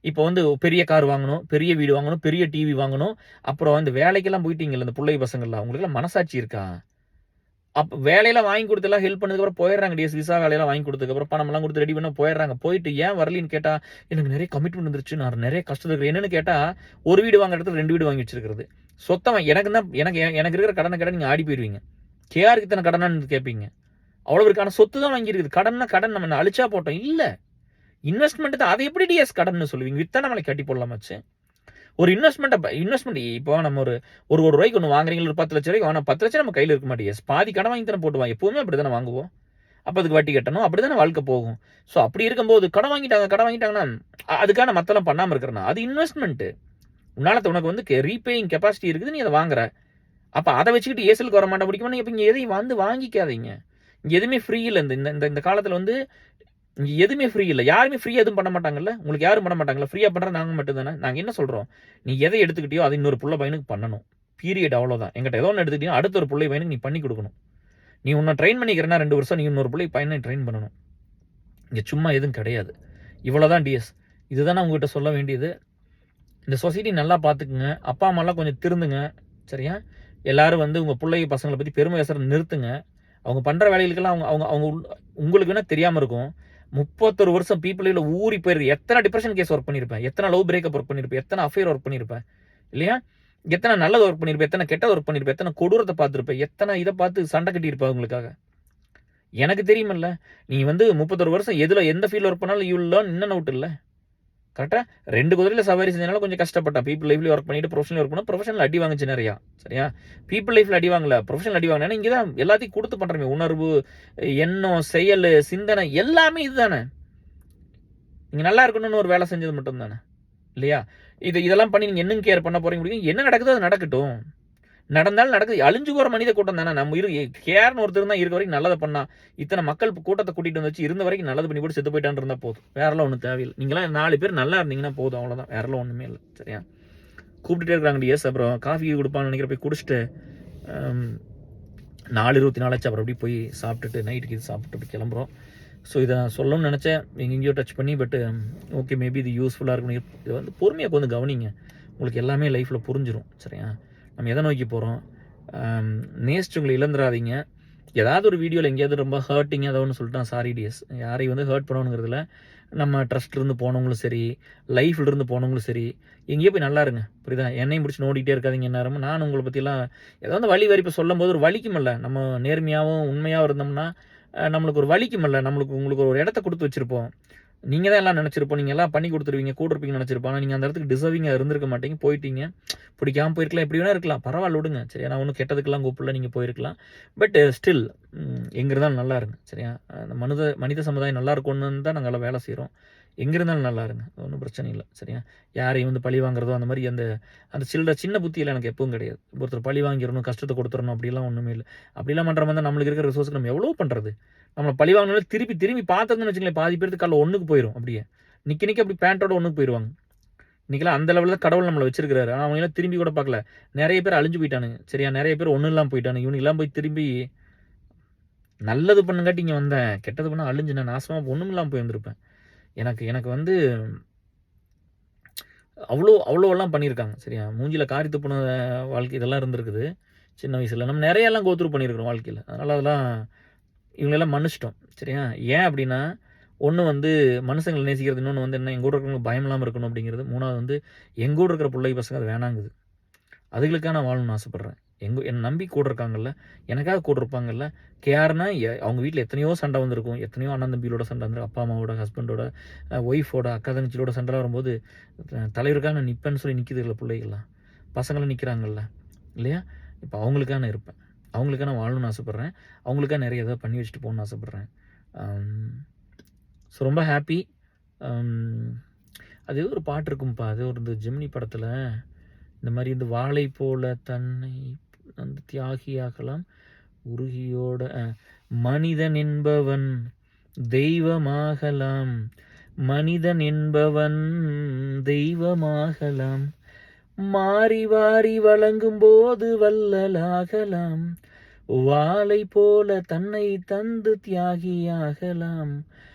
A: இப்போ வந்து பெரிய கார் வாங்கணும், பெரிய வீடு வாங்கணும், பெரிய டிவி வாங்கணும், அப்புறம் இந்த வேலைக்கெல்லாம் போயிட்டீங்கல்ல இந்த பிள்ளை பசங்கள்லாம் அவங்களுக்குலாம் மனசாட்சி இருக்கா? அப்போ வேலையெல்லாம் வாங்கி கொடுத்தெல்லாம் ஹெல்ப் பண்ணதுக்கப்புறம் போயிடுறாங்க டிஎஸ். விசா வேலையெல்லாம் வாங்கி கொடுத்ததுக்கப்புறம் பணமெல்லாம் கொடுத்து ரெடி பண்ண போயிடுறாங்க. போயிட்டு ஏன் வரலின்னு கேட்டால் எனக்கு நிறைய கமிட்மெண்ட் வந்துருச்சு, நான் நிறைய கஷ்டத்தில் இருக்கிறேன். என்னென்னு கேட்டால் ஒரு வீடு வாங்குற இடத்துல 2 வீடு வாங்கி வச்சிருக்கிறது. சொத்தம் எனக்கு இருக்கிற கடனை கேட்டால் நீங்கள் ஆடி போயிடுவீங்க. கேஆருக்கு இத்தனை கடனான்னு கேட்பீங்க. அவ்வளோ இருக்கான சொத்து தான் வாங்கியிருக்குது. கடன் நம்ம அழிச்சா போட்டோம் இல்லை, இன்வெஸ்ட்மெண்ட் தான். அதை எப்படி டிஎஸ் கடன் சொல்லுவீங்க? வித்தா நம்மளை கட்டி போடலாமாச்சு. ஒரு இன்வெஸ்ட்மெண்ட் இப்போ நம்ம ஒரு ரூபாய்க்கு ஒன்று வாங்குறீங்க, ஒரு 10 லட்ச ரூபாய்க்கு வாங்க 10 லட்சம் நம்ம கையில் இருக்க மாட்டேங்குது. பாதி கடன் வாங்கி தானே போட்டுவாங்க. எப்பவுமே அப்படி தானே வாங்குவோம். அப்போ அதுக்கு வட்டி கட்டணும், அப்படி தானே வாழ்க்கை போகும். ஸோ அப்படி இருக்கும்போது கடன் வாங்கிட்டாங்கன்னா அதுக்கான மற்றெல்லாம் பண்ணாமல் இருக்கிறனா அது இன்வெஸ்ட்மெண்ட்டு. உனக்கு வந்து ரீபேயிங் கெப்பாசிட்டி இருக்குது, நீ அதை வாங்குற. அப்போ அதை வச்சுக்கிட்டு ஏசலுக்கு வர மாட்டேன் பிடிக்குமா? இப்போ இங்கே எதையும் வந்து வாங்கிக்காதீங்க. இங்கே எதுவுமே ஃப்ரீ இல்லை. இந்த காலத்தில் வந்து இங்கே எதுவுமே ஃப்ரீ இல்லை. யாருமே ஃப்ரீயாக எதுவும் பண்ண மாட்டாங்கல்ல. உங்களுக்கு யாரும் பண்ண மாட்டாங்களா? ஃப்ரீயாக பண்ணுறது நாங்கள் மட்டும் தானே. நாங்கள் என்ன சொல்கிறோம், நீ எதை எடுத்துக்கிட்டியோ அது இன்னொரு புள்ள பையனுக்கு பண்ணணும். பீரியட் அவ்வளோதான். எங்கிட்ட ஏதோ ஒன்று எடுத்துக்கிட்டீங்கன்னா அடுத்த ஒரு பிள்ளை பையனுக்கு நீ பண்ணி கொடுக்கணும். நீ உன்னை ட்ரெயின் பண்ணிக்கிறேன்னா 2 வருஷம் நீ இன்னொரு பிள்ளை பையனை ட்ரெயின் பண்ணணும். இங்கே சும்மா எதுவும் கிடையாது. இவ்வளோதான் டிஎஸ். இதுதான் நான் உங்கள்கிட்ட சொல்ல வேண்டியது. இந்த சொசைட்டி நல்லா பார்த்துக்குங்க. அப்பா அம்மாலாம் கொஞ்சம் திருந்துங்க சரியா? எல்லாரும் வந்து உங்கள் பிள்ளை பசங்களை பற்றி பெருமை பேசுகிறத நிறுத்துங்க. அவங்க பண்ணுற வேலைகளுக்கெல்லாம் அவங்க உங்களுக்கு வேணால் தெரியாமல் இருக்கும். 31 வருஷம் பீப்புளில் ஊறி போயிருக்கு. எத்தனை டிப்ரெஷன் கேஸ் ஒர்க் பண்ணியிருப்பேன், எத்தனை லவ் பிரேக்கப் ஒர்க் பண்ணியிருப்பேன், எத்தனை அஃபேர் ஒர்க் பண்ணியிருப்பேன் இல்லையா? எத்தனை நல்லது ஒர்க் பண்ணியிருப்பேன், எத்தனை கெட்டது ஒர்க் பண்ணியிருப்பேன், எத்தனை கொடூரத்தை பார்த்துருப்பேன், எத்தனை இதை பார்த்து சண்டை கட்டியிருப்பேன் அவங்களுக்காக. எனக்கு தெரியுமில்ல. நீ வந்து 31 வருஷம் எந்த ஃபீல்ட்ல ஒர்க் பண்ணாலும் you will learn in and out இல்ல. கரெக்ட்டா? 2 குதிரையில சவாரி செஞ்சனால கொஞ்சம் கஷ்டப்பட்டான். பீப்பிள் லைஃப்லயும் ஒர்க் பண்ணிட்டு ப்ரொஃபஷனல் ஒர்க் பண்ணா ப்ரொஃபஷனல் அடி வாங்குச்சு நெறையா. சரியா? பீப்பிள் லைஃப்ல அடி வாங்கல. ப்ரொஃபஷனல் அடி வாங்குனேன். இங்க தான் எல்லாத்தையும் குடுத்து பண்றோமே. உணர்வு, எண்ணம், செயலு, சிந்தனை எல்லாமே இதுதானே. நீங்க நல்லா இருக்கணும்னு ஒரு வேலை செஞ்சது மட்டும் தானே. இல்லையா? இதெல்லாம் பண்ணி நீங்க என்னங்க கேர் பண்ண போறீங்க முடியும். என்ன நடக்குதோ அது நடக்கட்டும். நடந்தாலும் நடக்குது. அழிஞ்சு போற மனித கூட்டம் தானே. நம்ம கேர்ன்னு ஒருத்தர் தான் இருக்க வரைக்கும் நல்லத பண்ணா, இத்தனை மக்கள் கூட்டத்த கூட்டிட்டு வந்து வச்சு இருந்த வரைக்கும் நல்லது பண்ணி போட்டு செத்து போயிட்டான்னு இருந்தா போதும். வேறலாம் ஒண்ணும் தேவையில்ல. நீங்கலாம் 4 பேர் நல்லா இருந்தீங்கன்னா போதும். அவ்வளவுதான். வேறலாம் ஒண்ணுமே இல்ல. சரியா? கூப்பிட்டுட்டே இருக்காங்க டிஎஸ். அப்புறம் காஃபி குடுப்பான்னு நினைக்கிறேன். போய் குடிச்சிட்டு 4:24 ஆச்சு. அப்புறம் அப்படியே போய் சாப்பிட்டுட்டு நைட்டுக்கு இது சாப்பிட்டு அப்படி கிளம்புறோம். ஸோ இதை நான் சொல்லணும்னு நினச்சேன். எங்கெங்கேயோ டச் பண்ணி பட் ஓகே மேபி இது யூஸ்ஃபுல்லாக இருக்கும். இது வந்து பொறுமையாக கொஞ்சம் கவனிங்க. உங்களுக்கு எல்லாமே லைஃப்பில் புரிஞ்சிடும். சரியா? நம்ம எதை நோக்கி போகிறோம், நேசிச்சவங்களை இழந்துடாதீங்க. ஏதாவது ஒரு வீடியோவில் எங்கேயாவது ரொம்ப ஹர்ட்டிங்காக ஏதோ ஒன்று சொல்லிட்டான், சாரி டிஎஸ். யாரையும் வந்து ஹர்ட் பண்ணணுங்கிறதுல நம்ம ட்ரஸ்ட்லேருந்து போனவங்களும் சரி, லைஃப்லேருந்து போனவங்களும் சரி, எங்கேயோ போய் நல்லா இருங்க. புரியுதா? என்னையும் பிடிச்சி நோண்டிகிட்டே இருக்காதிங்க நேரமும். நான் உங்களை பற்றிலாம் ஏதாவது வழி வரிப்பை சொல்லும் போது ஒரு வலிக்குமில்ல. நம்ம நேர்மையாகவும் உண்மையாகவும் இருந்தோம்னா நம்மளுக்கு ஒரு வலிக்குமில்ல. உங்களுக்கு ஒரு இடத்த கொடுத்து வச்சுருப்போம். நீங்கள் தான் எல்லாம் நினச்சிருப்போம். நீங்கள் எல்லாம் பண்ணி கொடுத்துருவீங்க, கூட இருப்பீங்கன்னு நினச்சிருப்போம். ஆனால் நீங்கள் அந்த இடத்துக்கு டிசர்விங்காக இருந்திருக்க மாட்டீங்க. போயிட்டீங்க. பிடிக்காமல் போயிருக்கலாம், எப்படி வேணா இருக்கலாம். பரவாயில்ல விடுங்க. சரியா? நான் ஒன்றும் கெட்டதுக்கெல்லாம் கூப்பிடல, நீங்கள் போயிருக்கலாம். பட் ஸ்டில் எங்கே இருந்தாலும் நல்லா இருங்க. சரியா? அந்த மனித சமுதாயம் நல்லா இருக்கணும்னு தான் நாங்கள் எல்லாம் வேலை செய்கிறோம். எங்கே இருந்தாலும் நல்லா இருங்க. ஒன்றும் பிரச்சனை இல்லை. சரியா? யாரையும் வந்து பழி வாங்குறதோ அந்த மாதிரி அந்த சின்ன புத்தியில் எனக்கு எப்பவும் கிடையாது. ஒருத்தர் பழி வாங்கிடணும், கஷ்டத்தை கொடுத்துடணும் அப்படிலாம் ஒன்றுமே இல்லை. அப்படிலாம் பண்ணுற மாதிரி தான் நம்மளுக்கு இருக்கிற ரிசோர்ஸ்க்கு நம்ம எவ்வளோ பண்ணுறது. நம்மளை பழி வாங்கினாலும் திரும்பி பார்த்ததுன்னு வச்சுங்களேன், பாதி பேருக்கு காலைல ஒன்றுக்கு போயிடும். அப்படியே நிற்க அப்படி பேண்ட்டோட ஒன்றுக்கு போயிடுவாங்க. இன்றைக்கெல்லாம் அந்த லெவலில் தான் கடவுள் நம்மளை வச்சிருக்கிறாரு. ஆனால் அவங்களாம் திரும்பி கூட பார்க்கல. நிறைய பேர் அழிஞ்சு போயிட்டானுங்க. சரியா? நிறைய பேர் ஒன்றும் இல்லாமல் போயிட்டானுங்க. இவனுங்கெல்லாம் போய் திரும்பி நல்லது பண்ணுங்காட்டி இங்கே வந்தேன், கெட்டது பண்ணால் அழிஞ்சு நான் நாசமாக ஒன்றும் இல்லாமல் போயிருந்திருப்பேன். எனக்கு வந்து அவ்வளோலாம் பண்ணியிருக்காங்க. சரியா? மூஞ்சியில் காரி துப்புன வாழ்க்கை இதெல்லாம் இருந்திருக்குது சின்ன வயசில். நம்ம நிறையெல்லாம் கோத்ரூ பண்ணியிருக்கிறோம் வாழ்க்கையில். அதனால் அதெல்லாம் இவங்களெல்லாம் மன்னிச்சிட்டோம். சரியா? ஏன் அப்படின்னா, ஒன்று வந்து மனுஷங்களை நேசிக்கிறது, இன்னொன்று வந்து என்ன, எங்கூட இருக்கிறவங்களுக்கு பயம் இல்லாமல் இருக்கணும் அப்படிங்கிறது. 3வது வந்து எங்கூட இருக்கிற பிள்ளை பசங்க அது வேணாங்குது. அதுகளுக்காக நான் வாழணும்னு ஆசைப்பட்றேன். என்னை நம்பி கூட இருக்காங்கல்ல, எனக்காக கூட இருப்பாங்கல்ல. கேர்னா அவங்க வீட்டில் எத்தனையோ சண்டை வந்திருக்கும். எத்தனையோ அண்ணன் தம்பியோட சண்டை வந்திருக்கும். அப்பா அம்மாவோட, ஹஸ்பண்டோட, ஒய்ஃபோட, அக்கா தங்கச்சியோட சண்டை வரும்போது தலைவருக்காக நான் நிற்பேன்னு சொல்லி நிற்கிது இல்லை பிள்ளைகள்லாம். பசங்களும் நிற்கிறாங்கல்ல இல்லையா? இப்போ அவங்களுக்காக நான் இருப்பேன். அவங்களுக்காக நான் வாழணும்னு ஆசைப்பட்றேன். அவங்களுக்காக நிறைய எதாவது பண்ணி வச்சுட்டு போகணுன்னு ஆசைப்பட்றேன். ஸோ ரொம்ப ஹாப்பி. அது ஒரு பாட்டு இருக்கும்ப்பா. அது ஒரு ஜெமினி படத்தில் இந்த மாதிரி இந்த வாழை போல தன்னை அந்த தியாகியாகலாம் உருகியோட மனிதன் என்பவன் தெய்வமாகலாம், மனிதன் என்பவன் தெய்வமாகலாம், மாறி வாரி வழங்கும் போது வல்லலாகலாம், வாளை போல தன்னை தந்து தியாகியாகலாம்,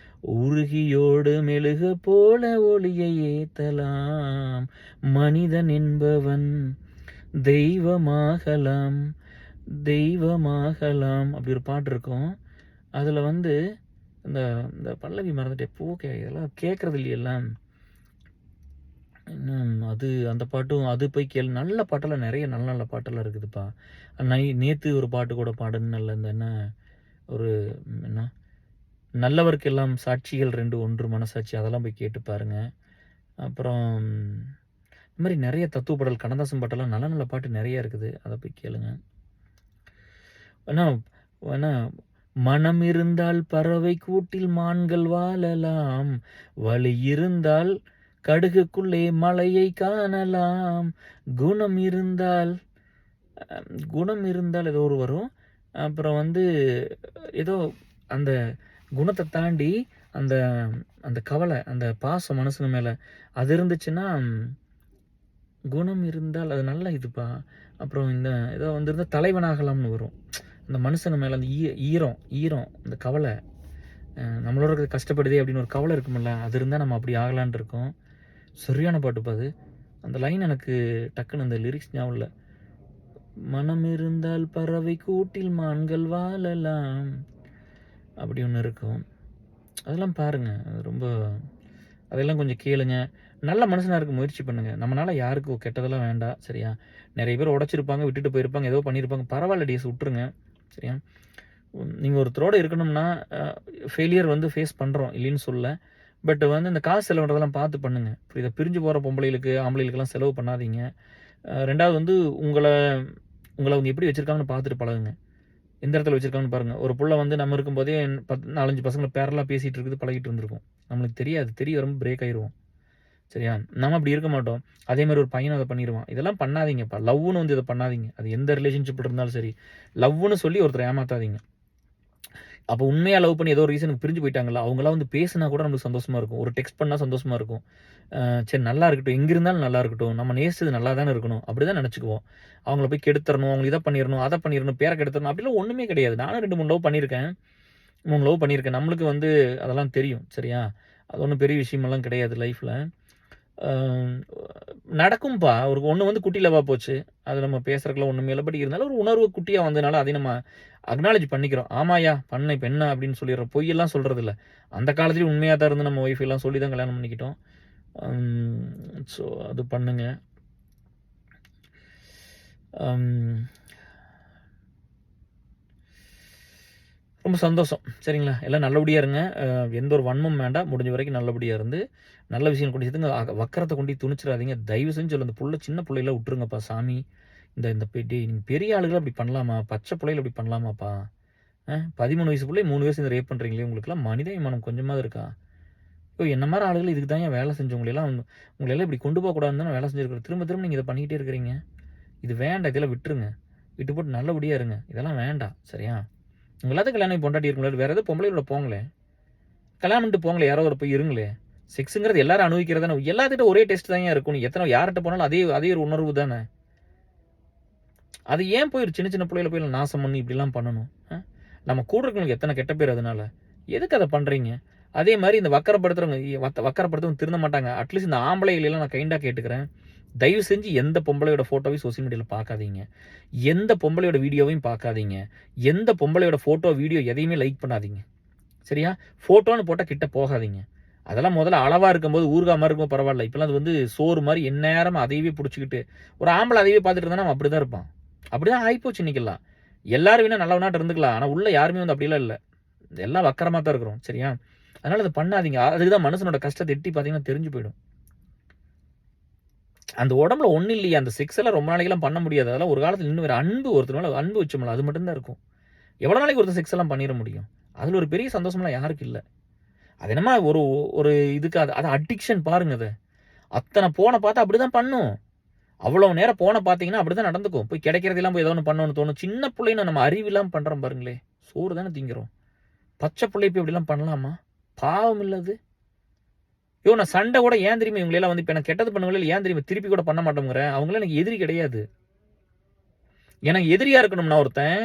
A: உருகியோடு மெழுகு போல ஒளியை ஏத்தலாம், மனிதன் என்பவன் தெய்வமாகலாம், தெய்வமாகலாம். அப்படி ஒரு பாட்டு இருக்கும். அதில் வந்து இந்த இந்த பல்லவி மறந்துட்டு எப்போ இதெல்லாம் கேட்குறது இல்லையெல்லாம். அது அந்த பாட்டும் அது போய் கேளு. நல்ல பாட்டெல்லாம் நிறைய நல்ல நல்ல பாட்டெல்லாம் இருக்குதுப்பா. நேற்று ஒரு பாட்டு கூட பாடுன்னு நல்ல இந்த என்ன ஒரு என்ன நல்லவர்க்கெல்லாம் சாட்சிகள் 2 1 மனசாட்சி, அதெல்லாம் போய் கேட்டு பாருங்க. அப்புறம் இந்த மாதிரி நிறைய தத்துவ பாடல், கண்ணதாசன் பாட்டெல்லாம் நல்ல நல்ல பாட்டு நிறைய இருக்குது. அதை போய் கேளுங்க. வேணா மனம் இருந்தால் பறவை கூட்டில் மான்கள் வாழலாம், வலி இருந்தால் கடுகுக்குள்ளே மலையை காணலாம், குணம் இருந்தால் ஏதோ ஒரு வரும். அப்புறம் வந்து ஏதோ அந்த குணத்தை தாண்டி அந்த அந்த கவலை, அந்த பாசம் மனசுங்க மேலே அது இருந்துச்சுன்னா, குணம் இருந்தால் அது நல்ல இதுப்பா. அப்புறம் இந்த ஏதோ வந்துருந்தா தலைவனாகலாம்னு வரும். அந்த மனுஷங்க மேலே அந்த ஈரம் அந்த கவலை, நம்மளோட இருக்கிறது கஷ்டப்படுதே அப்படின்னு ஒரு கவலை இருக்குமில்ல, அது இருந்தால் நம்ம அப்படி ஆகலான் இருக்கோம். சரியான பாட்டுப்பா அது. அந்த லைன் எனக்கு டக்குன்னு அந்த லிரிக்ஸ் ஞாபகம் இல்லை. மனம் இருந்தால் பறவை கூட்டில் மான்கள் வாழலாம், அப்படி ஒன்று இருக்கும். அதெல்லாம் பாருங்கள். அது ரொம்ப அதெல்லாம் கொஞ்சம் கேளுங்க. நல்ல மனுஷனா இருக்க முயற்சி பண்ணுங்க. நம்மனால யாருக்கும் கெட்டதெல்லாம் வேண்டாம். சரியா? நெறைய பேர் உடைச்சிருப்பாங்க, விட்டுட்டு போயிருப்பாங்க, ஏதோ பண்ணியிருப்பாங்க. பரவால்ல டேஸ் விட்டுருங்க. சரியா? நீங்க ஒருத்தரோட இருக்கணும்னா, அ ஃபெயிலியர் வந்து ஃபேஸ் பண்றோம், இல்லைன்னு சொல்லல. பட் வந்து இந்த காசு செலவிடுறதெல்லாம் பார்த்து பண்ணுங்க. புரியுதா? பிரிஞ்சு போற பொம்பளைகளுக்கு, ஆம்பளைகளுக்கெல்லாம் செலவு பண்ணாதீங்க. 2வது வந்து உங்கள உங்கள அவங்க எப்படி வச்சிருக்காங்கன்னு பார்த்துட்டு பழகுங்க. எந்த இடத்துல வச்சிருக்காங்கன்னு பாருங்க. ஒரு புள்ள வந்து நம்ம இருக்கும்போதே 4, 5 பசங்கள பேரலா பேசிட்டு இருக்குது, பழகிட்டு இருந்திருக்கும். நம்மளுக்கு தெரியாது. தெரிய வரும்போது பிரேக் ஆயிருவோம். சரியா? நம்ம அப்படி இருக்க மாட்டோம். அதே மாரி ஒரு பையனும் அத பண்ணிருவான். இதெல்லாம் பண்ணாதீங்கப்பா. லவ்வுன்னு வந்து இத பண்ணாதீங்க. அது எந்த ரிலேஷன்ஷிப்ல இருந்தாலும் சரி. லவ்வுன்னு சொல்லி ஒருத்தர ஏமாத்தாதீங்க. அப்ப உண்மையா லவ் பண்ணி ஏதோ ஒரு ரீசனுக்கு பிரிஞ்சு போயிட்டாங்கல்ல, அவங்களா வந்து பேசினா கூட நமக்கு சந்தோஷமா இருக்கும். ஒரு டெக்ஸ்ட் பண்ணா சந்தோஷமா இருக்கும். சரி நல்லா இருக்கட்டும், எங்க இருந்தாலும் நல்லா இருக்கட்டும். நம்ம நேசிச்சது நல்லா தானே இருக்கணும். அப்படிதான் நெனச்சுக்குவோம். அவங்கள போய் கெடுத்துறணும், அவங்கள இத பண்ணிறணும், அத பண்ணிறணும், பேர கெடுத்துறணும் அப்படிலாம் ஒண்ணுமே கிடையாது. நானும் 2, 3 லவ் பண்ணியிருக்கேன். 3 லவ் பண்ணியிருக்கேன். நம்மளுக்கு வந்து அதெல்லாம் தெரியும். சரியா? அது ஒண்ணும் பெரிய விஷயமெல்லாம் கிடையாது லைஃப்ல. அ நடக்கும்பா. ஒரு ஒண்ணு வந்து குட்டி லவ்வா போச்சு. அது நம்ம பேசுறதுக்குலாம் ஒண்ணுமே இல்ல. பட் இருந்தாலும் ஒரு உணர்வு குட்டியா வந்ததுனால அதையும் நம்ம அக்னாலட்ஜ் பண்ணிக்கிறோம். ஆமாய்யா! பண்ணேன். இப்ப என்ன அப்படின்னு சொல்லிர்றோம். பொய்யெல்லாம் சொல்றதில்ல. அந்த காலத்திலயும் உண்மையா தான் இருந்து நம்ம ஒய்ஃப் எல்லாம் சொல்லி தான் கல்யாணம் பண்ணிக்கிட்டோம். ஸோ அது பண்ணுங்க. அம் ரொம்ப சந்தோஷம். சரிங்களா? எல்லாம் நல்லபடியா இருங்க. எந்த ஒரு வன்மமும் வேண்டாம். முடிஞ்ச வரைக்கும் நல்லபடியா இருந்து, நல்ல விஷயம் கொண்டு சேர்த்துங்க. வக்கரத்த கொண்டு போய் துணிச்சிராதீங்க. தயவு செஞ்சு சொல்ல, அந்த புள்ள சின்ன புள்ளையெல்லாம் விட்டுருங்கப்பா சாமி. இந்த இந்த டேய் நீங்க பெரிய ஆளுகள அப்படி பண்ணலாமா? பச்சை புள்ளைகள இப்படி பண்ணலாமாப்பா? 13 வயசு புள்ளைய 3 பேர் சேர்ந்து ரேப் பண்றீங்களே! உங்களுக்கெல்லாம் மனிதாபிமானம் கொஞ்சமாவது இருக்கா? என்ன மாரி ஆளுகள் இதுக்கு தான்யா வேலை செஞ்சவங்களலாம் உங்களயெல்லாம் இப்படி கொண்டு போகக்கூடாதுன்னு தானே வேலை செஞ்சிருக்கிறோம். திரும்ப திரும்ப நீங்க இத பண்ணிக்கிட்டே இருக்கிறீங்க. இது வேண்டாம். இதெல்லாம் விட்டுருங்க. விட்டு போட்டு நல்லபடியா இருங்க. இதெல்லாம் வேண்டாம். சரியா? உங்க எல்லாத்துக்கும் கல்யாணம் ஆகி பொண்டாட்டி இருக்கும்ல. வேற ஏதோ பொம்பளையோட போங்களேன். கல்யாணம் பண்ணிட்டு போங்களேன். யாரோ ஒரு போய் இருங்களேன். செக்ஸ்ங்கிறது எல்லாரும் அனுபவிக்கிறது தானே. எல்லாத்துக்கிட்ட ஒரே டெஸ்ட் தான்யா இருக்கும். நீ எத்தன யார்ட்ட போனாலும் அதே அதே ஒரு உணர்வு தானே. அது ஏன் போய் ஒரு சின்ன சின்ன புள்ளைகள போய் நாசம் பண்ணி இப்படிலாம் பண்ணணும்? நம்ம கூட இருக்கிறவங்களுக்கு எத்தன கெட்ட பேர் அதனால. எதுக்கு அத பண்றீங்க? அதே மாரி இந்த வக்கரப்படுத்துறவங்க வக்கரப்படுத்தவங்க திருந்த மாட்டாங்க. அட்லீஸ்ட் இந்த ஆம்பளைகள எல்லாம் நான் கைண்டா கேட்டுக்கிறேன். தயவு செஞ்சு எந்த பொம்பளையோட ஃபோட்டோவையும் சோசியல் மீடியால பார்க்காதீங்க. எந்த பொம்பளையோட வீடியோவையும் பார்க்காதீங்க. எந்த பொம்பளையோட ஃபோட்டோ, வீடியோ எதையுமே லைக் பண்ணாதீங்க. சரியா? ஃபோட்டோன்னு போட்டா கிட்ட போகாதீங்க. அதெல்லாம் முதல்ல அளவா இருக்கும்போது, ஊறுகா மாரி இருக்கும்போது பரவால்ல. இப்பலாம் அது வந்து சோறு மாரி எந்நேரமும் அதையவே புடிச்சுக்கிட்டு, ஒரு ஆம்பள அதையே பார்த்துட்டு இருந்தானா அவன் அப்படிதான் இருப்பான். அப்படிதான் ஆயிப்போச்சு இன்னைக்கெல்லாம். எல்லாரும் வேணா நல்லவனாட்டம் இருந்துக்கலாம். ஆனா உள்ள யாருமே வந்து அப்படிலாம் இல்ல. எல்லாம் வக்கரமா தான் இருக்கிறோம். சரியா? அதனால அத பண்ணாதீங்க. அதுக்கு தான் மனுஷனோட கஷ்டத்த எட்டி பார்த்தீங்கன்னா தெரிஞ்சு போயிடும். அந்த உடம்புல ஒண்ணும் இல்லையே. அந்த செக்ஸ் எல்லாம் ரொம்ப நாளைக்கெல்லாம் பண்ண முடியாது. அதெல்லாம் ஒரு காலத்துல இன்னும் வேற அன்பு ஒருத்தர் மேல அன்பு வச்சோம்ல, அது மட்டும் தான் இருக்கும். எவ்வளோ நாளைக்கு ஒருத்தன் செக்ஸ் எல்லாம் பண்ணிற முடியும்? அதுல ஒரு பெரிய சந்தோஷம்லாம் யாருக்கும் இல்ல. அது என்னமோ ஒரு ஒரு இதுக்கு அது அடிக்ஷன் பாருங்க அத. அத்தன போன பார்த்தா அப்படிதான் பண்ணும். அவ்வளவு நேரம் போன பார்த்தீங்கன்னா அப்படிதான் நடந்துக்கும். போய் கிடைக்கிறதெல்லாம் போய் ஏதோ ஒண்ணு பண்ணணும்னு தோணும். சின்ன புள்ளைன்னு நம்ம அறிவில்லாம பண்றோம் பாருங்களேன். சோறு தானே திங்கிறோம். பச்சை புள்ளைய போய் இப்படிலாம் பண்ணலாமா? பாவம் இல்ல அது. நான் சண்டை கூட ஏன் தெரியுமா இவங்களெல்லாம் வந்து இப்ப எனக்கு கெட்டது பண்ணவங்கள ஏன் தெரியுமா திருப்பி கூட பண்ண மாட்டோம்ங்கிறேன். அவங்கலாம் எனக்கு எதிரி கிடையாது. எனக்கு எதிரியா இருக்கணும்னா ஒருத்தன்,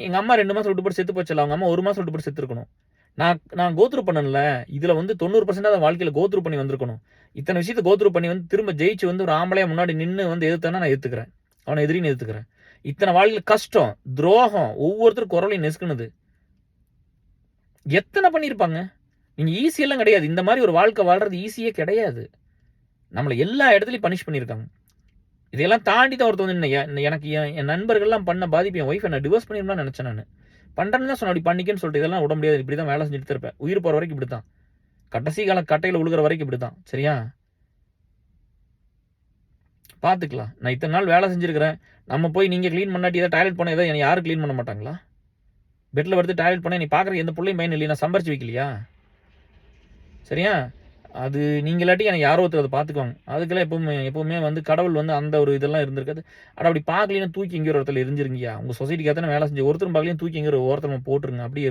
A: எங்க அம்மா 2 மாசம் விட்டு போட்டு செத்து போச்சுல்ல. அவங்க அம்மா 1 மாசம் விட்டு போட்டு செத்துருக்கணும். நான் நான் கோ த்ரூ பண்ணேன்ல. இதுல வந்து 90% வாழ்க்கையில கோ த்ரூ பண்ணி வந்திருக்கணும். இத்தன விஷயத்த கோ த்ரூ பண்ணி வந்து திரும்ப ஜெயிச்சு வந்து ஒரு ஆம்பளையா முன்னாடி நின்னு வந்து எதிர்த்தானா நான் ஏத்துக்கிறேன். அவன எதிரின்னு ஏத்துக்கிறேன். இத்தன வாழ்க்கையில கஷ்டம், துரோகம், ஒவ்வொருத்தரும் குரலையும் நெசுக்குனது. எத்தன பண்ணியிருப்பாங்க? நீங்க ஈஸியெல்லாம் கிடையாது. இந்த மாரி ஒரு வாழ்க்கை வாழ்றது ஈஸியே கிடையாது. நம்மள எல்லா இடத்துலயும் பனிஷ் பண்ணியிருக்காங்க. இதையெல்லாம் தாண்டி தான் ஒருத்தன் வந்து எனக்கு என் நண்பர்கள்லாம் பண்ண பாதிப்பு என் ஒய்ஃப் என்ன டிவோர்ஸ் பண்ணிருந்தான்னு நெனச்சேன் நானு. பண்றேன்னு தான் சொன்னேன். அப்படி பண்ணிக்கன்னு சொல்லிட்டு இதெல்லாம் விட முடியாது. இப்படி தான் வேலை செஞ்சுட்டு தான் இருப்பேன். உயிர் போற வரைக்கும் இப்படித்தான். கடைசி காலம் கட்டையில விழுகுற வரைக்கும் இப்படித்தான். சரியா? பார்த்துக்கலாம். நான் இத்தன நாள் வேலை செஞ்சிருக்கிறேன். நம்ம போய் நீங்க கிளீன் பண்ணாட்டி ஏதாவது டாய்லெட் போனா ஏதாவது என்னைய யாரும் கிளீன் பண்ண மாட்டாங்களா? பெட்ல படுத்து டாய்லெட் போனா நீ பார்க்குறதுக்கு எந்த புள்ளையும் பையனும் இல்லையா? நான் சம்பாரிச்சு வைக்கலையா? சரியா? அது நீங்க இல்லாட்டி எனக்கு யாரோ ஒருத்தர் அத பார்த்துக்குவாங்க. அதுக்கெல்லாம் எப்பவுமே வந்து கடவுள் வந்து அந்த ஒரு இதெல்லாம் இருந்திருக்காது. அட அப்படி பார்க்கலைன்னா தூக்கி எங்கேயோ ஒரு இடத்துல எரிஞ்சிருங்கய்யா. உங்க சொசைட்டிக்கு தானே வேலை செஞ்சு ஒருத்தரும் பார்க்கலையும் தூக்கி எங்கேயோ ஒரு ஓரத்துல போட்டுருங்க. அப்படியே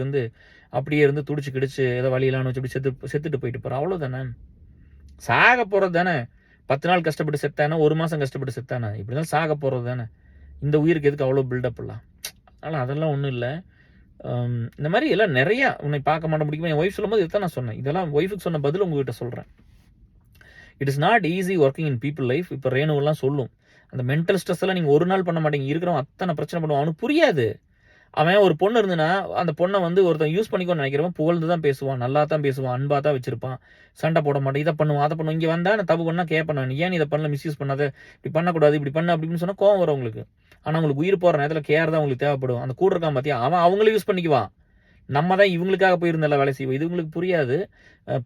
A: இருந்து துடிச்சு கிடிச்சு ஏதோ வலியெல்லாம் வச்சு அப்படி செத்துட்டு போயிட்டு போறோம். அவ்வளோதானே. சாக போறது தானே. 10 நாள் கஷ்டப்பட்டு செத்தானா, 1 மாசம் கஷ்டப்பட்டு செத்தானா, இப்படி இருந்தாலும் சாக போறது தானே. இந்த உயிருக்கு எதுக்கு அவ்வளோ பில்டப்லாம்? அதனால அதெல்லாம் ஒண்ணும் இல்ல. இந்த மாரி எல்லாம் நெறையா உன்னை பார்க்க மாட்டேன் பிடிக்குமா என் ஒய்ஃப் சொல்லும்போது இதான் நான் சொன்னேன். இதெல்லாம் ஒய்ஃப்க்கு சொன்ன பதில் உங்ககிட்ட சொல்றேன். It is not easy working in people life. இப்ப ரேணுவெல்லாம் சொல்லும். அந்த மென்டல் ஸ்ட்ரெஸ் எல்லாம் நீங்க ஒரு நாள் பண்ண மாட்டீங்க. இருக்கிறவன் அத்தனை பிரச்சனை பண்ணுவான். அவனுக்கு புரியாது. அவன் ஒரு பொண்ணு இருந்துன்னா, அந்த பொண்ண வந்து ஒருத்தன் யூஸ் பண்ணிக்கோன்னு நெனைக்கிறவன் புகழ்ந்து தான் பேசுவான். நல்லா தான் பேசுவான். அன்பா தான் வச்சிருப்பான். சண்ட போட மாட்டான். இத பண்ணுவான், அத பண்ணுவான். இங்க வந்தா நான் தப்பு பண்ணா கேட்பேன் நானு. ஏன் நீ இத பண்ணல? மிஸ்யூஸ் பண்ணாத. இப்படி பண்ணக்கூடாது. இப்படி பண்ணு அப்படி இப்படின்னு சொன்னா கோவம் வரும் உங்களுக்கு. ஆனா உங்களுக்கு உயிர் போற நேரத்துல கேர் தான் உங்களுக்கு தேவைப்படும். அந்த கூட இருக்கான் பாத்தியா? அவன் அவங்கள யூஸ் பண்ணிக்குவான். நம்ம தான் இவங்களுக்காக போய் இருந்தெல்லாம் வேலை செய்வோம். இது உங்களுக்கு புரியாது.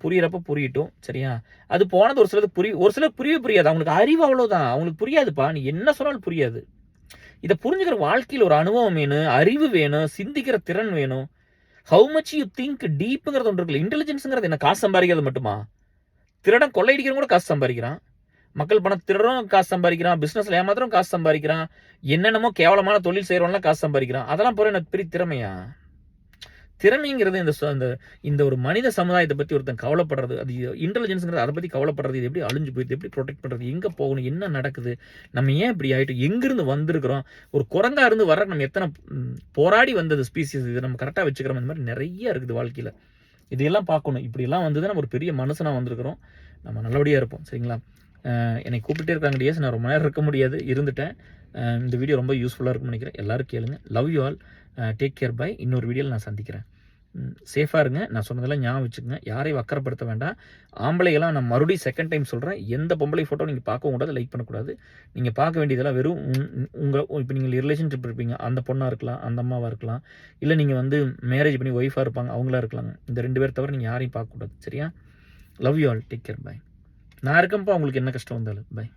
A: புரியிறப்ப புரியட்டும். சரியா? அது போனது ஒரு சிலருக்கு ஒரு சிலருக்கு புரியவே புரியாது. அவங்களுக்கு அறிவு அவ்வளோதான். அவங்களுக்கு புரியாதுப்பா. நீ என்ன சொன்னாலும் புரியாது. இத புரிஞ்சுக்கிற வாழ்க்கையில ஒரு அனுபவம் வேணும், அறிவு வேணும், சிந்திக்கிற திறன் வேணும். ஹவ் மச் யூ திங்க் டீப்ங்கிறது ஒன்று இருக்குல்ல. இன்டெலிஜென்ஸ்ங்கிறது என்ன காசு சம்பாதிக்கிறது மட்டுமா? திருடன் கொள்ளையடிக்கிறவன் கூட காசு சம்பாதிக்கிறான். மக்கள் பணம் திருடுறவன் காசு சம்பாதிக்கிறான். பிசினஸ்ல ஏமாத்துறவன் காசு சம்பாதிக்கிறான். என்னென்னமோ கேவலமான தொழில் செய்றவன்லாம் காசு சம்பாதிக்கிறான். அதெல்லாம் போற எனக்கு பெரிய திறமையா? திறமைங்கிறது இந்த ஒரு மனித சமுதாயத்தை பத்தி ஒருத்தன் கவலைப்படுறது, அது இன்டெலிஜென்ஸ்ங்கிறது அத பத்தி கவலைப்படுறது, இது எப்படி அழிஞ்சு போயிடுது, எப்படி புரொடெக்ட் பண்றது, எங்க போகணும், என்ன நடக்குது, நம்ம ஏன் இப்படி ஆயிட்டோம், எங்கிருந்து வந்திருக்கிறோம், ஒரு குரங்கா இருந்து வர நம்ம எத்தனை போராடி வந்தது ஸ்பீசிஸ், இது நம்ம கரெக்டா வச்சுக்கிறோம். இந்த மாதிரி நிறைய இருக்குது வாழ்க்கையில. இதையெல்லாம் பார்க்கணும். இப்படியெல்லாம் வந்தது நம்ம ஒரு பெரிய மனுஷனா வந்திருக்கிறோம். நம்ம நல்லபடியா இருப்போம். சரிங்களா? என்னை கூப்பிட்டே இருக்காங்க டிஎஸ். நான் ரொம்ப நேரம் இருக்க முடியாது, இருந்துட்டேன். இந்த வீடியோ ரொம்ப யூஸ்ஃபுல்லா இருக்கும்னு நினைக்கிறேன். எல்லாரும் கேளுங்க. Love you all. Take care bye. இன்னொரு வீடியோவில் நான் சந்திக்கிறேன். சேஃபாக இருங்க. நான் சொன்னதெல்லாம் ஞாபகம் வச்சுக்கோங்க. யாரையும் அக்கறைப்படுத்த வேண்டாம். ஆம்பளைகளாம் நான் மறுபடியும் செகண்ட் டைம் சொல்கிறேன், எந்த பொம்பளை ஃபோட்டோ நீங்கள் பார்க்கவும் கூடாது, லைக் பண்ணக்கூடாது. நீங்கள் பார்க்க வேண்டியதெல்லாம் வெறும் இப்போ நீங்கள் ரிலேஷன்ஷிப் இருப்பீங்க, அந்த பொண்ணாக இருக்கலாம், அந்த அம்மாவாக இருக்கலாம், இல்லை நீங்கள் வந்து மேரேஜ் பண்ணி ஒய்ஃபாக இருப்பாங்க, அவங்களா இருக்கலாங்க. இந்த 2 பேர் தவிர நீங்கள் யாரையும் பார்க்கக்கூடாது. சரியா? Love you all. Take care bye. நான் இருக்கேன்ப்பா, உங்களுக்கு என்ன கஷ்டம் வந்தாலும். பை.